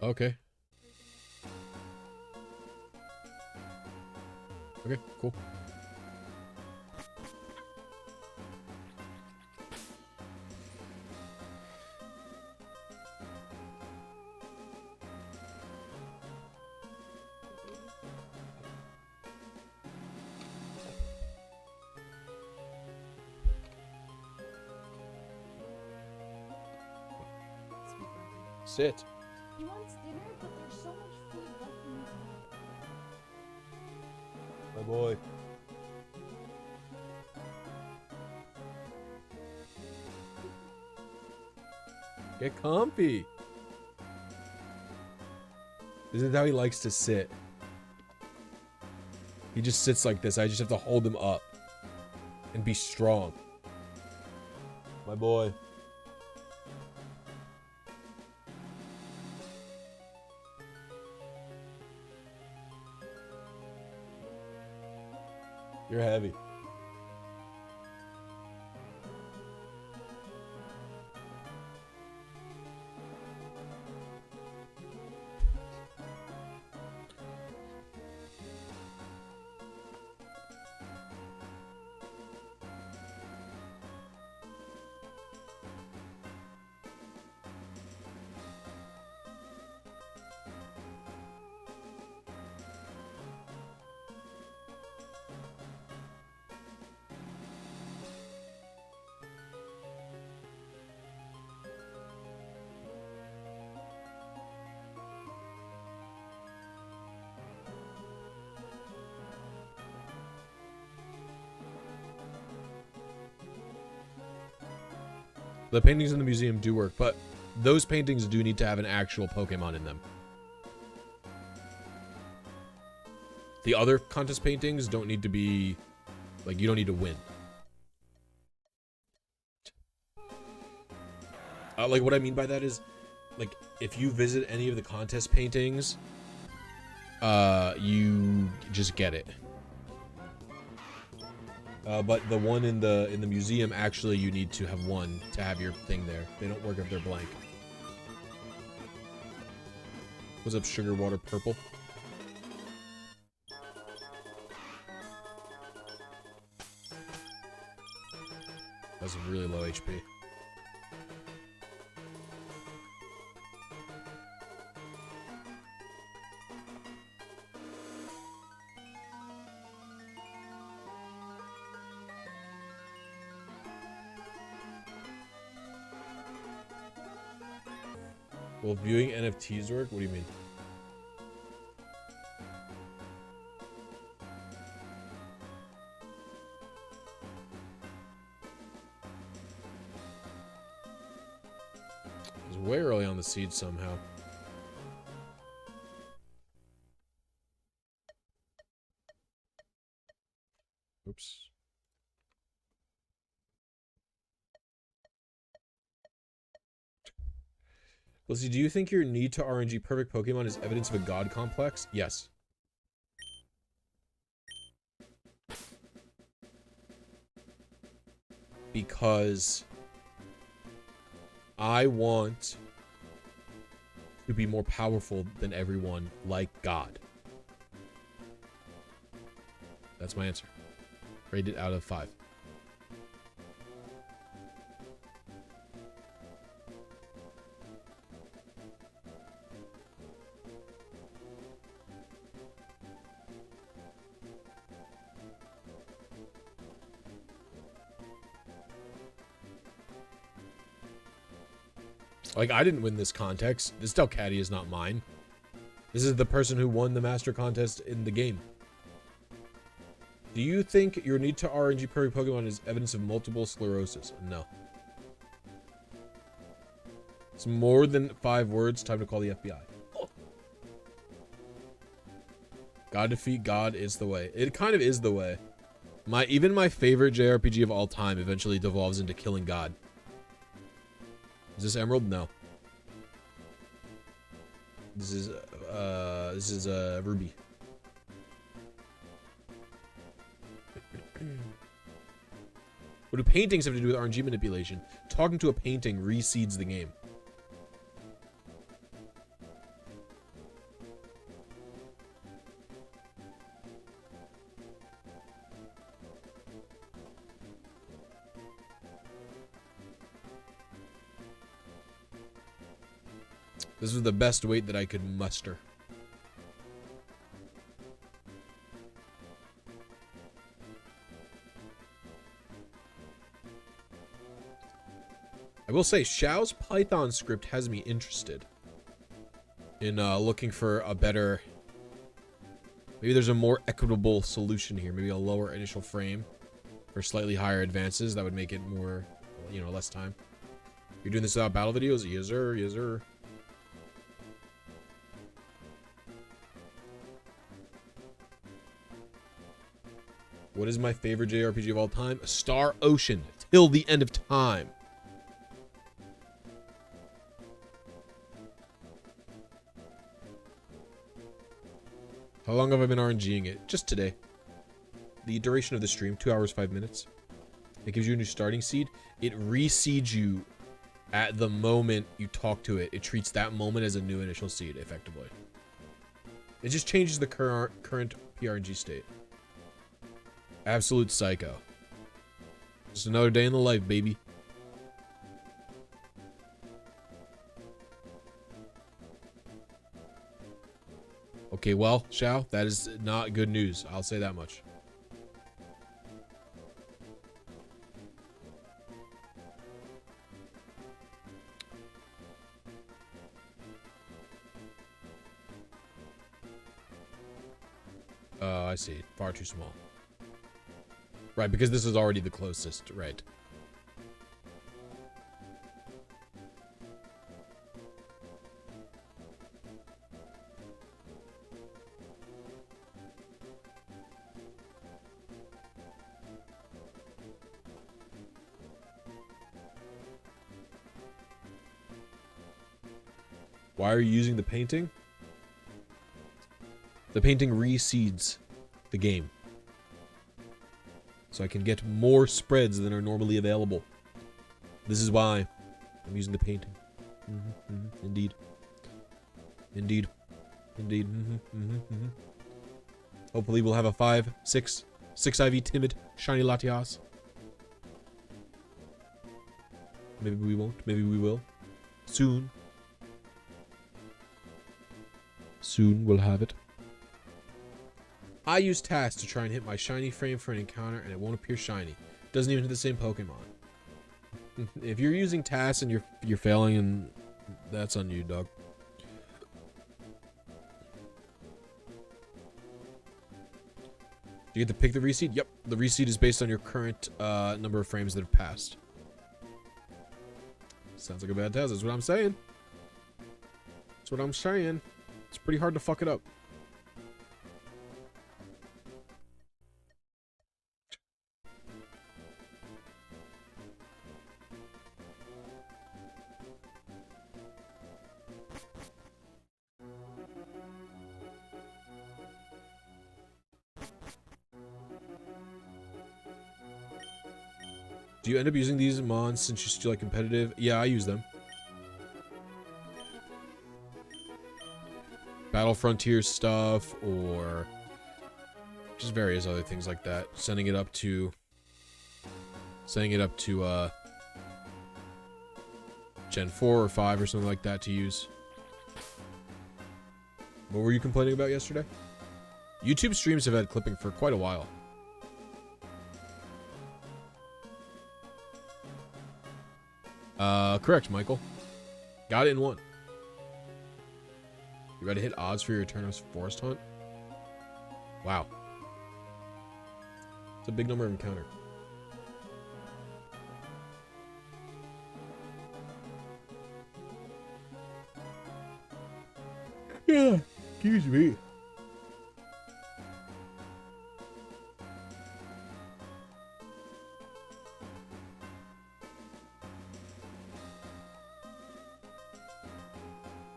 Okay. Okay, cool. Sit. He wants dinner, but there's so much food left in his mouth. My boy. Get comfy. This is how he likes to sit. He just sits like this. I just have to hold him up and be strong. My boy. You're heavy. The paintings in the museum do work, but those paintings do need to have an actual Pokemon in them. The other contest paintings don't need to be, like, you don't need to win. Like, what I mean by that is, like, if you visit any of the contest paintings, you just get it. But the one in the museum, actually, you need to have one to have your thing there. They don't work if they're blank. What's up, Sugar Water Purple? That's really low HP. Will viewing NFTs work? What do you mean? It was way early on the seed somehow. Oops. Blisy, do you think your need to RNG perfect Pokemon is evidence of a god complex? Yes. Because I want to be more powerful than everyone, like God. That's my answer. Rated out of 5. Like, I didn't win this contest. This Delcatty is not mine. This is the person who won the master contest in the game. Do you think your need to RNG prairie Pokemon is evidence of multiple sclerosis? No. It's more than 5 words. Time to call the FBI. Oh. God defeat God is the way. It kind of is the way. Even my favorite JRPG of all time eventually devolves into killing God. Is this Emerald? No. This is Ruby. What do paintings have to do with RNG manipulation? Talking to a painting reseeds the game. This was the best weight that I could muster. I will say, Xiao's Python script has me interested in looking for a better... Maybe there's a more equitable solution here. Maybe a lower initial frame for slightly higher advances. That would make it more, you know, less time. You're doing this without battle videos? Yes, sir. Yes, sir. What is my favorite JRPG of all time? Star Ocean. Till the end of time. How long have I been RNGing it? Just today. The duration of the stream, 2 hours, 5 minutes. It gives you a new starting seed. It reseeds you at the moment you talk to it. It treats that moment as a new initial seed, effectively. It just changes the current PRNG state. Absolute psycho. Just another day in the life, baby. Okay, well, Xiao, that is not good news. I'll say that much. I see. Far too small. Right, because this is already the closest, right. Why are you using the painting? The painting reseeds the game. So I can get more spreads than are normally available. This is why I'm using the painting. Indeed. Indeed. Indeed. Hopefully we'll have a 6 IV timid shiny Latias. Maybe we won't. Maybe we will. Soon. Soon we'll have it. I use tasks to try and hit my shiny frame for an encounter and it won't appear shiny. Doesn't even hit the same Pokemon. If you're using tasks and you're failing, and that's on you, dog. Do you get to pick the reseed? Yep. The reseed is based on your current number of frames that have passed. Sounds like a bad test. That's what I'm saying. That's what I'm saying. It's pretty hard to fuck it up. Do you end up using these mons since you still like competitive? Yeah, I use them. Battle Frontier stuff, or just various other things like that. Sending it up to Gen 4 or 5 or something like that to use. What were you complaining about yesterday? YouTube streams have had clipping for quite a while. Correct, Michael. Got it in one. You ready to hit odds for your return of forest hunt? Wow. It's a big number of encounter. Yeah, excuse me.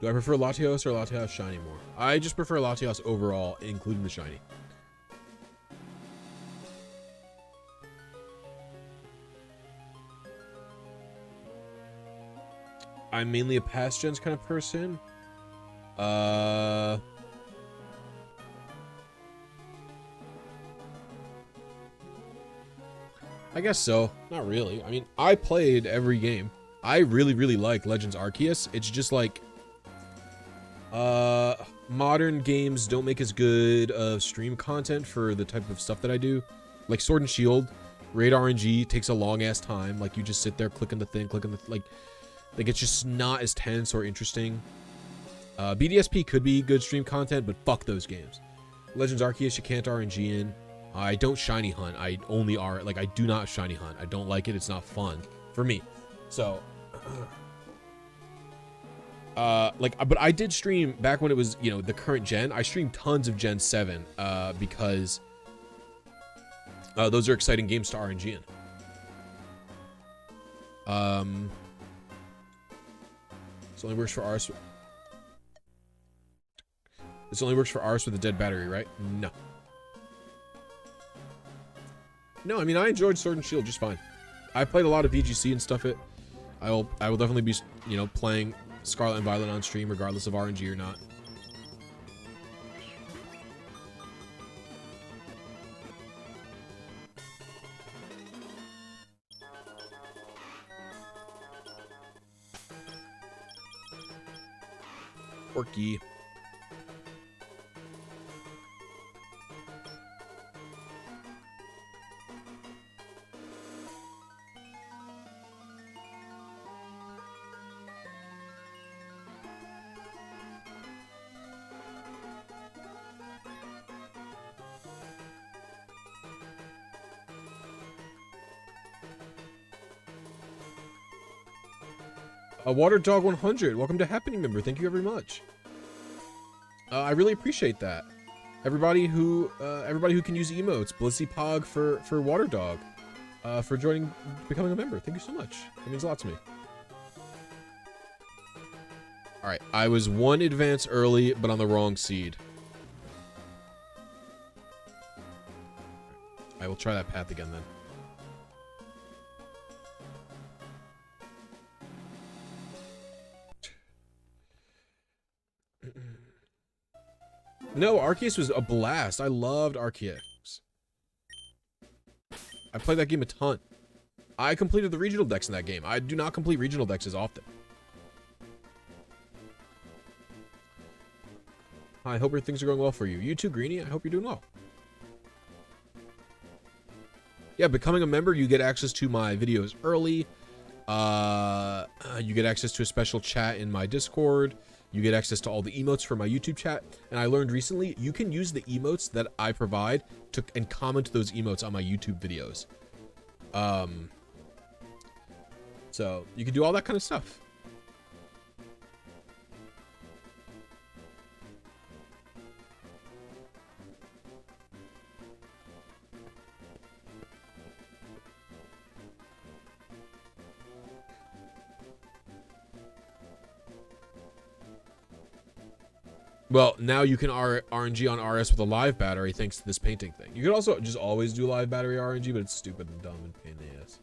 Do I prefer Latios or Latias shiny more? I just prefer Latias overall, including the shiny. I'm mainly a past gens kind of person. I guess so. Not really. I mean, I played every game. I really, really like Legends Arceus. It's just like modern games don't make as good of stream content for the type of stuff that I do. Like Sword and Shield, Raid RNG takes a long ass time. Like you just sit there clicking the thing, like it's just not as tense or interesting. BDSP could be good stream content, but fuck those games. Legends Arceus, you can't RNG in. I don't shiny hunt. I only I do not shiny hunt. I don't like it. It's not fun for me. So, but I did stream back when it was, you know, the current gen. I streamed tons of Gen 7, because those are exciting games to RNG in. This only works for ours. This only works for ours with a dead battery, right? No. No, I mean, I enjoyed Sword and Shield just fine. I played a lot of VGC and stuff. I will definitely be, you know, playing Scarlet and Violet on stream regardless of RNG or not. Porky. A Water Dog 100. Welcome to Happening Member. Thank you very much. I really appreciate that. Everybody who can use emotes. BlisyPog for Water Dog. For becoming a member. Thank you so much. It means a lot to me. All right, I was one advance early, but on the wrong seed. I will try that path again then. No, Arceus was a blast. I loved Arceus. I played that game a ton. I completed the regional decks in that game. I do not complete regional decks as often. I hope your things are going well for you. You too, Greenie. I hope you're doing well. Yeah, becoming a member, you get access to my videos early. You get access to a special chat in my Discord. You get access to all the emotes from my YouTube chat. And I learned recently, you can use the emotes that I provide and comment those emotes on my YouTube videos. So you can do all that kind of stuff. Well, now you can RNG on RS with a live battery thanks to this painting thing. You could also just always do live battery RNG, but it's stupid and dumb and pain in the ass.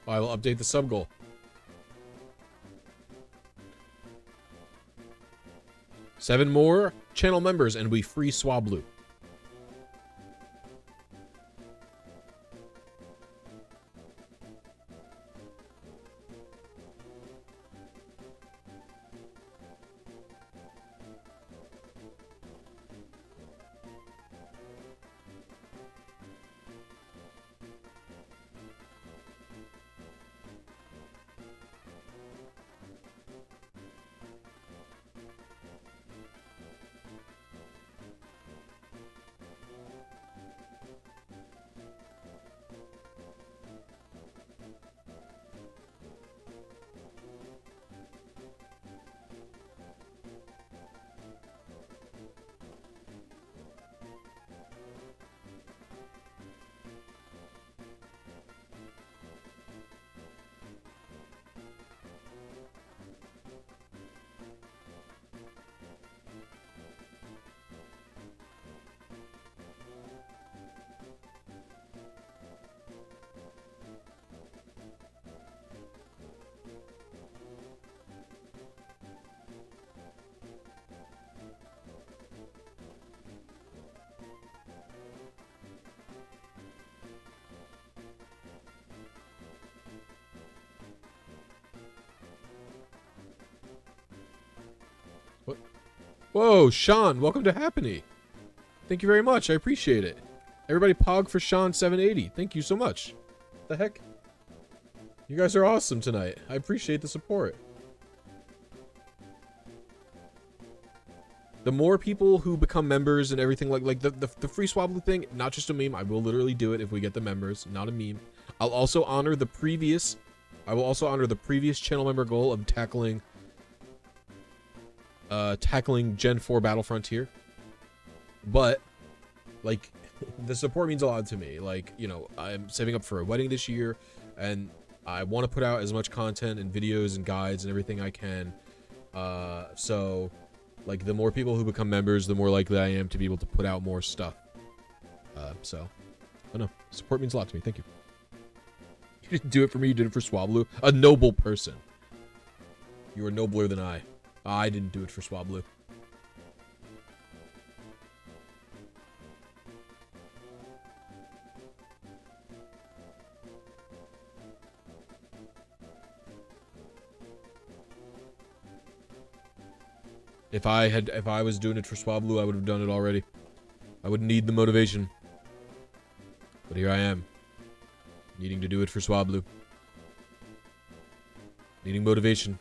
I will update the sub goal. Seven more channel members and we free Swablu. Whoa, Sean, welcome to Happiny. Thank you very much. I appreciate it. Everybody pog for Sean 780. Thank you so much. The heck? You guys are awesome tonight. I appreciate the support. The more people who become members and everything like the free Swablu thing, not just a meme. I will literally do it if we get the members, not a meme. I'll also honor the previous channel member goal of tackling Gen 4 Battle Frontier. But like the support means a lot to me. Like, you know, I'm saving up for a wedding this year and I want to put out as much content and videos and guides and everything I can. So like the more people who become members, the more likely I am to be able to put out more stuff. So I don't know. Support means a lot to me. Thank you. You didn't do it for me, you did it for Swablu. A noble person. You are nobler than I. I didn't do it for Swablu. If I was doing it for Swablu, I would have done it already. I wouldn't need the motivation. But here I am, needing to do it for Swablu. Needing motivation.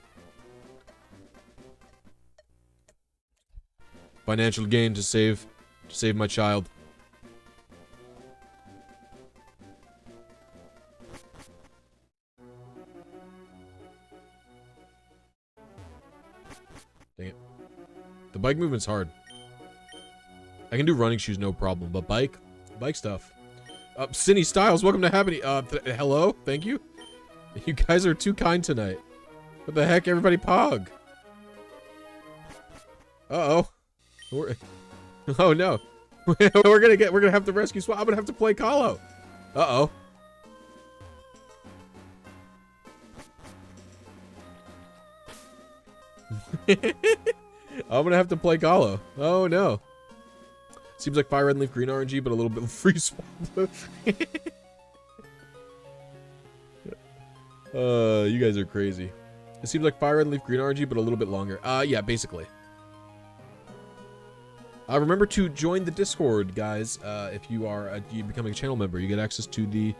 Financial gain to save my child. Dang it. The bike movement's hard. I can do running shoes no problem, but bike stuff. Cindy Styles, welcome to Happiny. Hello, thank you. You guys are too kind tonight. What the heck, everybody pog. Uh-oh. Oh no. we're gonna have to rescue Swab. I'm gonna have to play Colo. Uh-oh. I'm gonna have to play Colo. Oh no. Seems like fire red leaf green RNG, but a little bit free Swab. You guys are crazy. It seems like fire red leaf green RNG, but a little bit longer. Yeah, basically. Remember to join the Discord, guys. If you are you becoming a channel member, you get access to the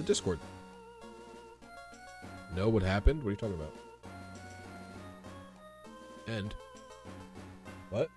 Discord. No, what happened? What are you talking about? End. What?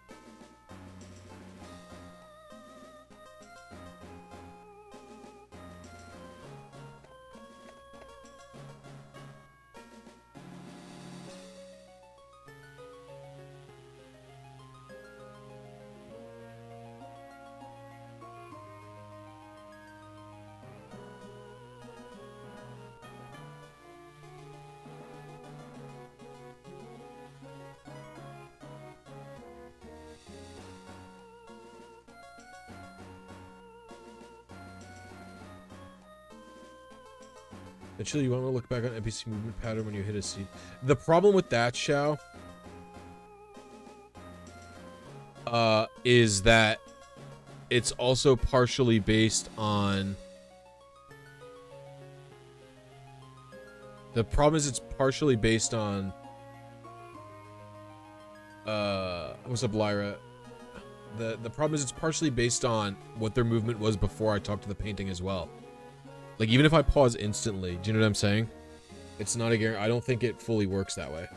Actually, you want to look back on NPC movement pattern when you hit a seed. The problem with that, Shao, is that it's also partially based on... The problem is it's partially based on... what's up, Lyra? The problem is it's partially based on what their movement was before I talked to the painting as well. Like, even if I pause instantly, do you know what I'm saying? It's not a guarantee. I don't think it fully works that way.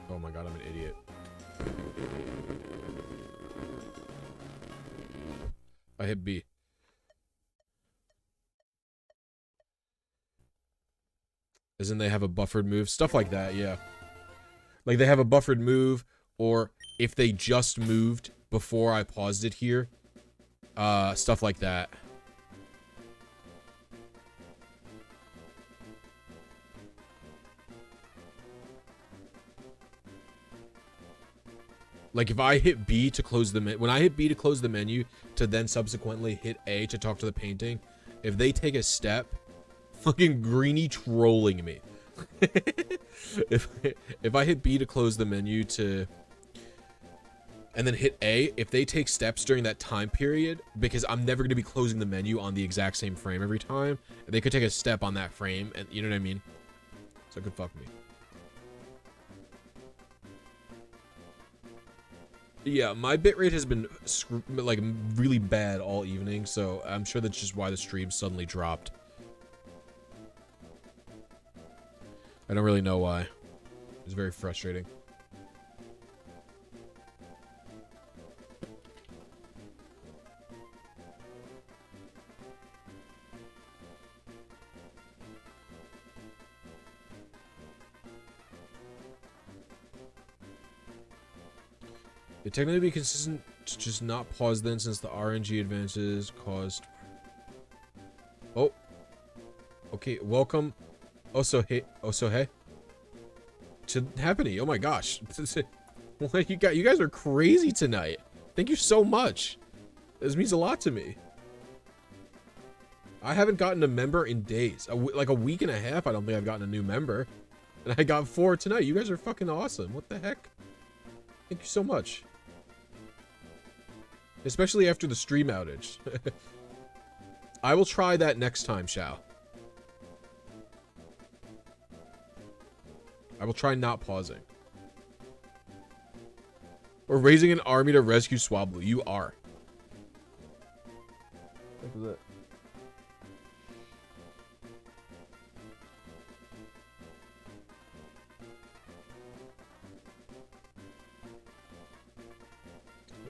Oh my god, I'm an idiot. I hit B. As in they have a buffered move. Stuff like that, yeah. Like they have a buffered move, or if they just moved before I paused it here. Stuff like that. Like if I hit B to close the menu, when I hit B to close the menu to then subsequently hit A to talk to the painting, if they take a step, fucking Greeny trolling me. if I hit B to close the menu to and then hit A, if they take steps during that time period, because I'm never going to be closing the menu on the exact same frame every time, they could take a step on that frame, and you know what I mean? So it could fuck me. Yeah, my bitrate has been like really bad all evening, so I'm sure that's just why the stream suddenly dropped. I don't really know why. It's very frustrating. It technically be consistent to just not pause then, since the RNG advances caused... Oh. Okay, welcome. Also, hey. To Happiny. Oh my gosh. What you guys are crazy tonight. Thank you so much. This means a lot to me. I haven't gotten a member in days. Like a week and a half, I don't think I've gotten a new member. And I got 4 tonight. You guys are fucking awesome. What the heck? Thank you so much. Especially after the stream outage. I will try that next time, Shao. I will try not pausing. We're raising an army to rescue Swablu. You are. What was that?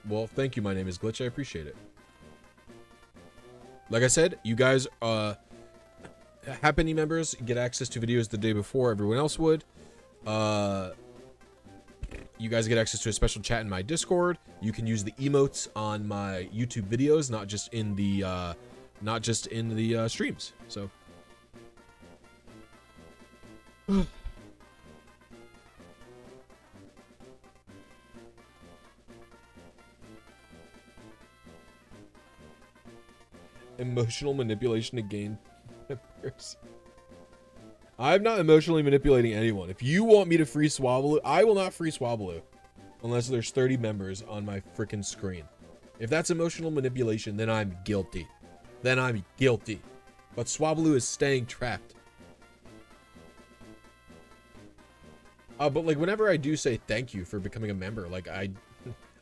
Well, thank you. My name is Glitch. I appreciate it. Like I said, you guys, Happiny members get access to videos the day before everyone else would. You guys get access to a special chat in my Discord. You can use the emotes on my YouTube videos, not just in the streams. So. Emotional manipulation to gain members. I'm not emotionally manipulating anyone. If you want me to free Swablu, I will not free Swablu unless there's 30 members on my freaking screen. If that's emotional manipulation, then I'm guilty. Then I'm guilty. But Swablu is staying trapped. But like whenever I do say thank you for becoming a member, like I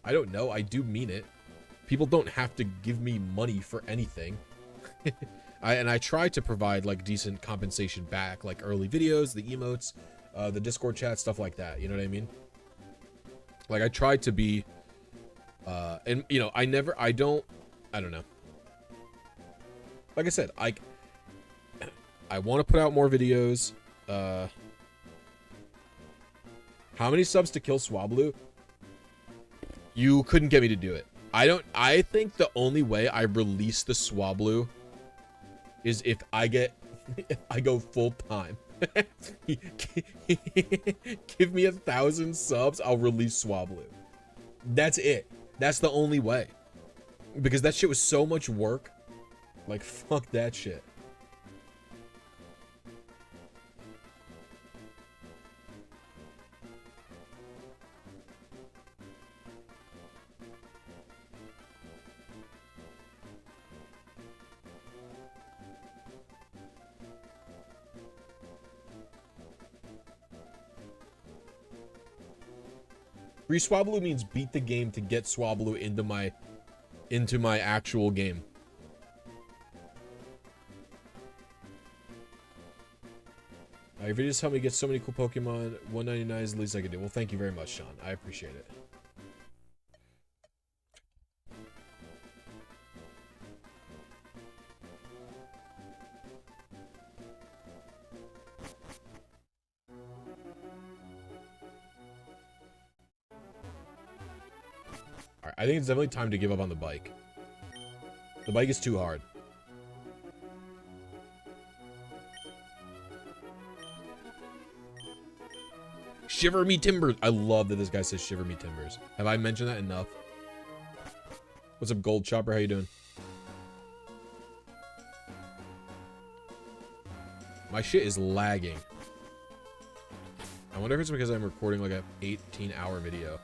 don't know, I do mean it. People don't have to give me money for anything. I try to provide like decent compensation back, like early videos, the emotes, the Discord chat, stuff like that. You know what I mean? Like I try to be, and you know, I don't know. Like I said, I want to put out more videos. How many subs to kill Swablu? You couldn't get me to do it. I think the only way I release the Swablu is if I go full time. Give me 1,000 subs, I'll release Swablu. That's it. That's the only way. Because that shit was so much work. Like, fuck that shit. Free Swablu means beat the game to get Swablu into my actual game. Your videos help me get so many cool Pokemon. 199 is the least I can do. Well, thank you very much, Sean. I appreciate it. Alright, I think it's definitely time to give up on the bike. The bike is too hard. Shiver me timbers. I love that this guy says shiver me timbers. Have I mentioned that enough? What's up, Gold Chopper? How you doing? My shit is lagging. I wonder if it's because I'm recording like a 18-hour video.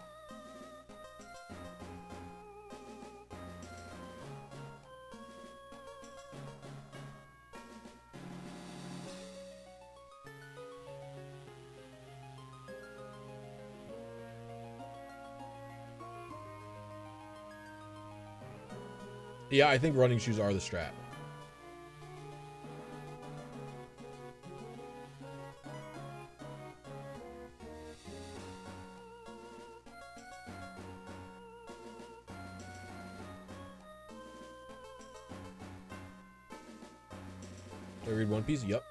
Yeah, I think running shoes are the strat. Did I read One Piece? Yup.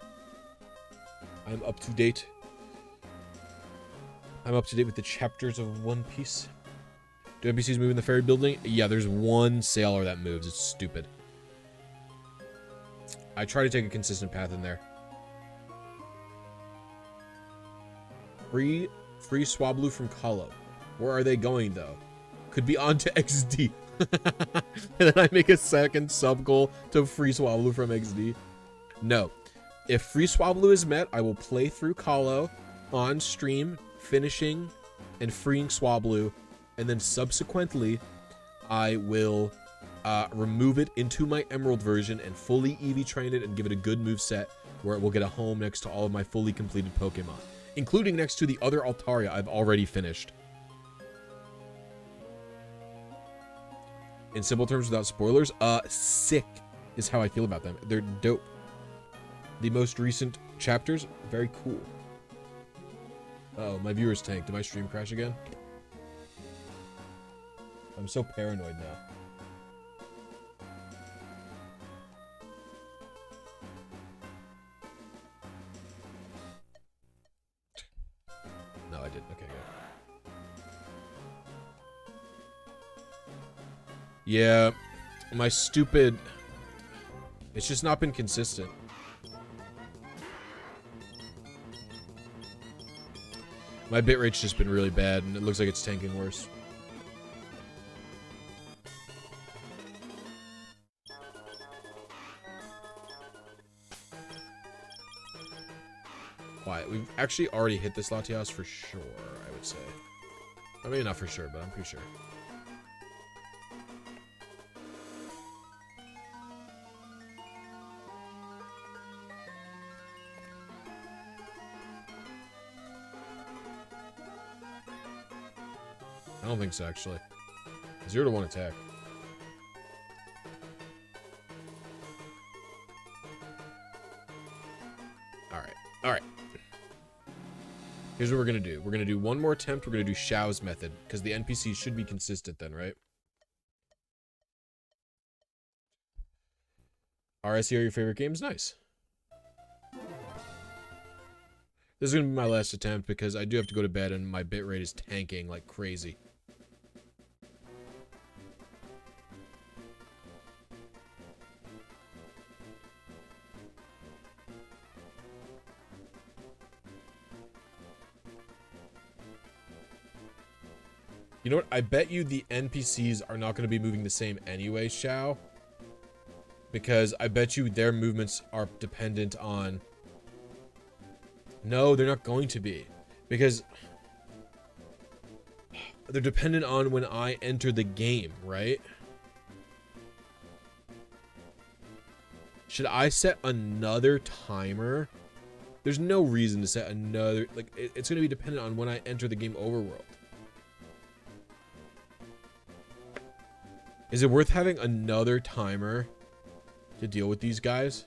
I'm up to date. I'm up to date with the chapters of One Piece. Do NPCs move in the ferry building? Yeah, there's one sailor that moves. It's stupid. I try to take a consistent path in there. Free Swablu from Colo. Where are they going, though? Could be on to XD. And then I make a second sub-goal to free Swablu from XD. No. If free Swablu is met, I will play through Colo on stream, finishing and freeing Swablu. And then subsequently, I will remove it into my Emerald version and fully EV train it and give it a good move set where it will get a home next to all of my fully completed Pokemon, including next to the other Altaria I've already finished. In simple terms, without spoilers, sick is how I feel about them. They're dope. The most recent chapters, very cool. Oh, my viewers tanked. Did my stream crash again? I'm so paranoid now. No, I didn't. Okay, good. Yeah, my stupid... It's just not been consistent. My bitrate's just been really bad, and it looks like it's tanking worse. Quiet. We've actually already hit this Latias for sure, I would say. I mean, not for sure, but I'm pretty sure. I don't think so, actually. 0 to 1 attack. Alright. Alright. Here's what we're gonna do. We're gonna do one more attempt. We're gonna do Xiao's method, because the NPCs should be consistent then, right? RSE are your favorite games? Nice. This is gonna be my last attempt, because I do have to go to bed, and my bitrate is tanking like crazy. You know what? I bet you the NPCs are not going to be moving the same anyway, Shao. Because I bet you their movements are dependent on... No, they're not going to be. Because... they're dependent on when I enter the game, right? Should I set another timer? There's no reason to set another... Like, it's going to be dependent on when I enter the game overworld. Is it worth having another timer to deal with these guys?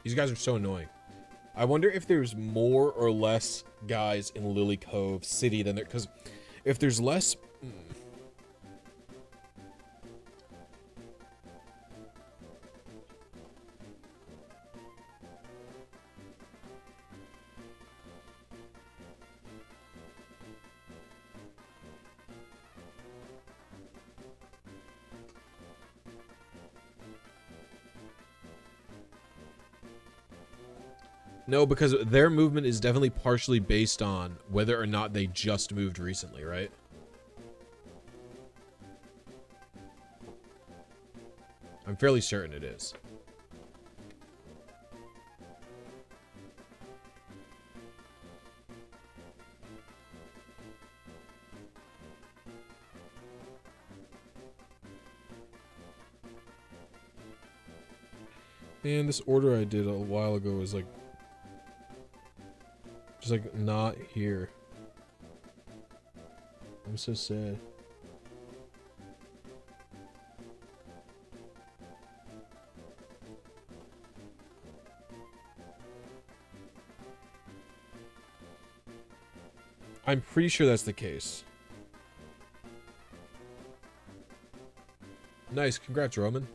These guys are so annoying. I wonder if there's more or less guys in Lily Cove City than there, because if there's less... No, because their movement is definitely partially based on whether or not they just moved recently, right? I'm fairly certain it is. And this order I did a while ago was like... just like not here. I'm so sad. I'm pretty sure that's the case. Nice, congrats, Roman.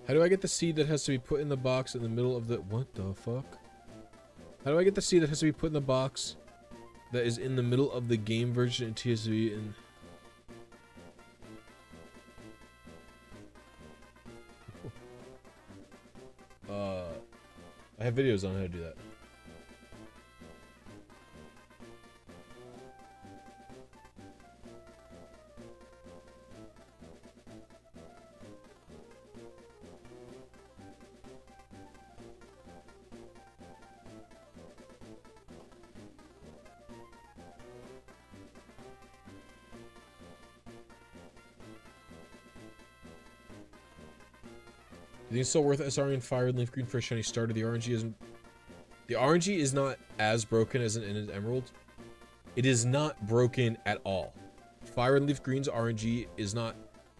How do I get the seed that has to be put in the box in the middle of the... What the fuck? How do I get the seed that has to be put in the box that is in the middle of the game version in TSV and... I have videos on how to do that. You think it's still worth SRing Fire and Leaf Green for a shiny starter? The RNG isn't... The RNG is not as broken as an Emerald. It is not broken at all. Fire and Leaf Green's RNG is not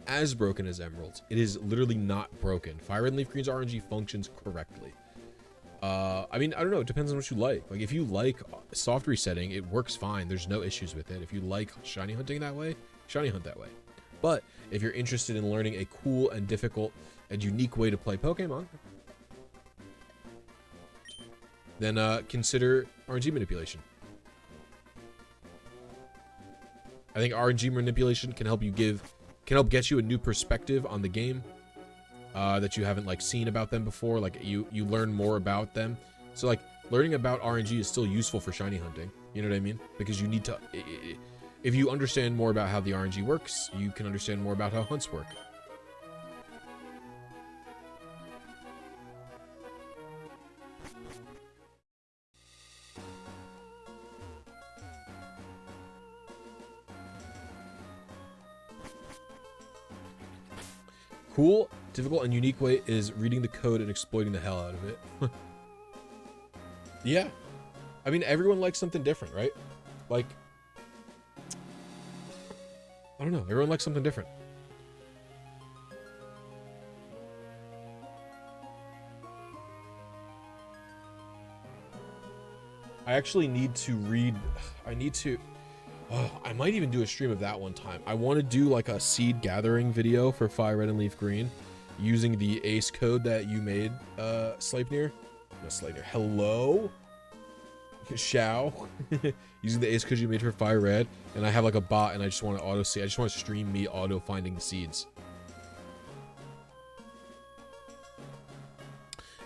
as broken as Emerald's. It is literally not broken. Fire and Leaf Green's RNG functions correctly. I mean, I don't know. It depends on what you like. Like, if you like soft resetting, it works fine. There's no issues with it. If you like shiny hunting that way, shiny hunt that way. But if you're interested in learning a cool and difficult and unique way to play Pokemon, then consider RNG manipulation. I think RNG manipulation can help get you a new perspective on the game that you haven't like seen about them before. Like you learn more about them. So like learning about RNG is still useful for shiny hunting. You know what I mean? Because you need to, if you understand more about how the RNG works, you can understand more about how hunts work. Cool, difficult, and unique way is reading the code and exploiting the hell out of it. Yeah. I mean, everyone likes something different, right? Like, I don't know. Everyone likes something different. I actually need to read. I need to. I might even do a stream of that one time. I want to do like a seed gathering video for Fire Red and Leaf Green using the ace code that you made, Sleipnir. No, Sleipnir. Hello? Shao. Using the ace code you made for Fire Red. And I have like a bot and I just want to auto see. I just want to stream me auto finding the seeds.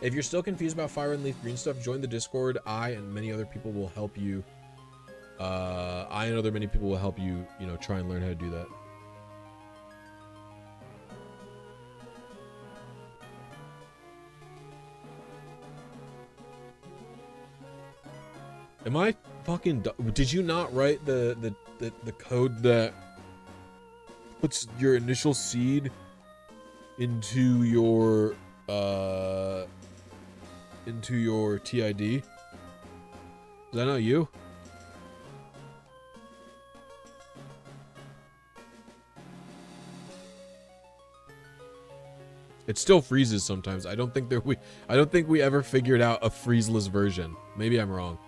If you're still confused about Fire Red and Leaf Green stuff, join the Discord. I and many other people will help you. Many people will help you, you know, try and learn how to do that. Am I fucking did you not write the code that puts your initial seed into your TID? Is that not you? It still freezes sometimes. I don't think we ever figured out a freezeless version. Maybe I'm wrong.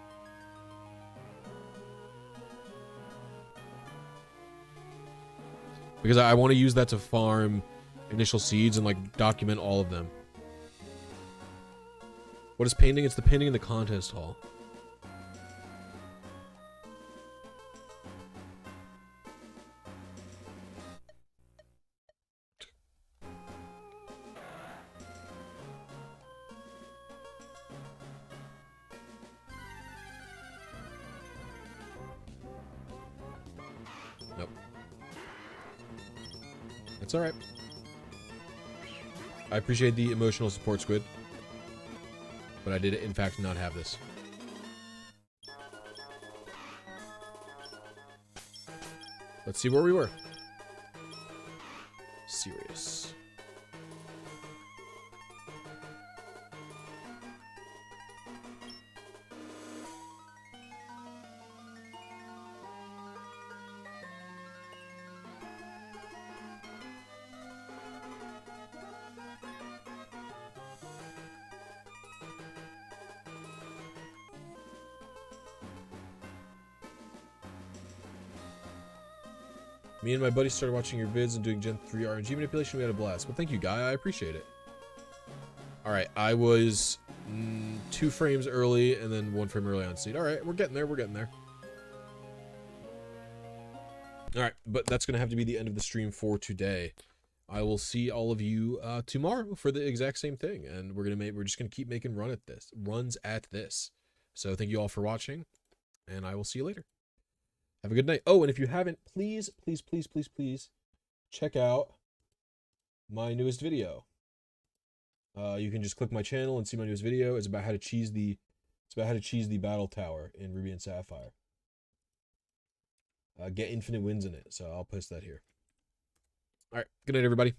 Because I want to use that to farm initial seeds and like document all of them. What is painting? It's the painting in the contest hall. It's alright. I appreciate the emotional support, Squid. But I did, in fact, not have this. Let's see where we were. Serious. Me and my buddy started watching your vids and doing Gen 3 RNG manipulation. We had a blast. Well, thank you, Guy. I appreciate it. Alright, I was 2 frames early and then 1 frame early on seed. Alright, we're getting there. We're getting there. Alright, but that's going to have to be the end of the stream for today. I will see all of you tomorrow for the exact same thing. And we're just going to keep making runs at this. So thank you all for watching. And I will see you later. Have a good night. Oh, and if you haven't, please check out my newest video. You can just click my channel and see my newest video. It's about how to cheese the battle tower in Ruby and Sapphire. Get infinite wins in it. So I'll post that here. All right. Good night, everybody.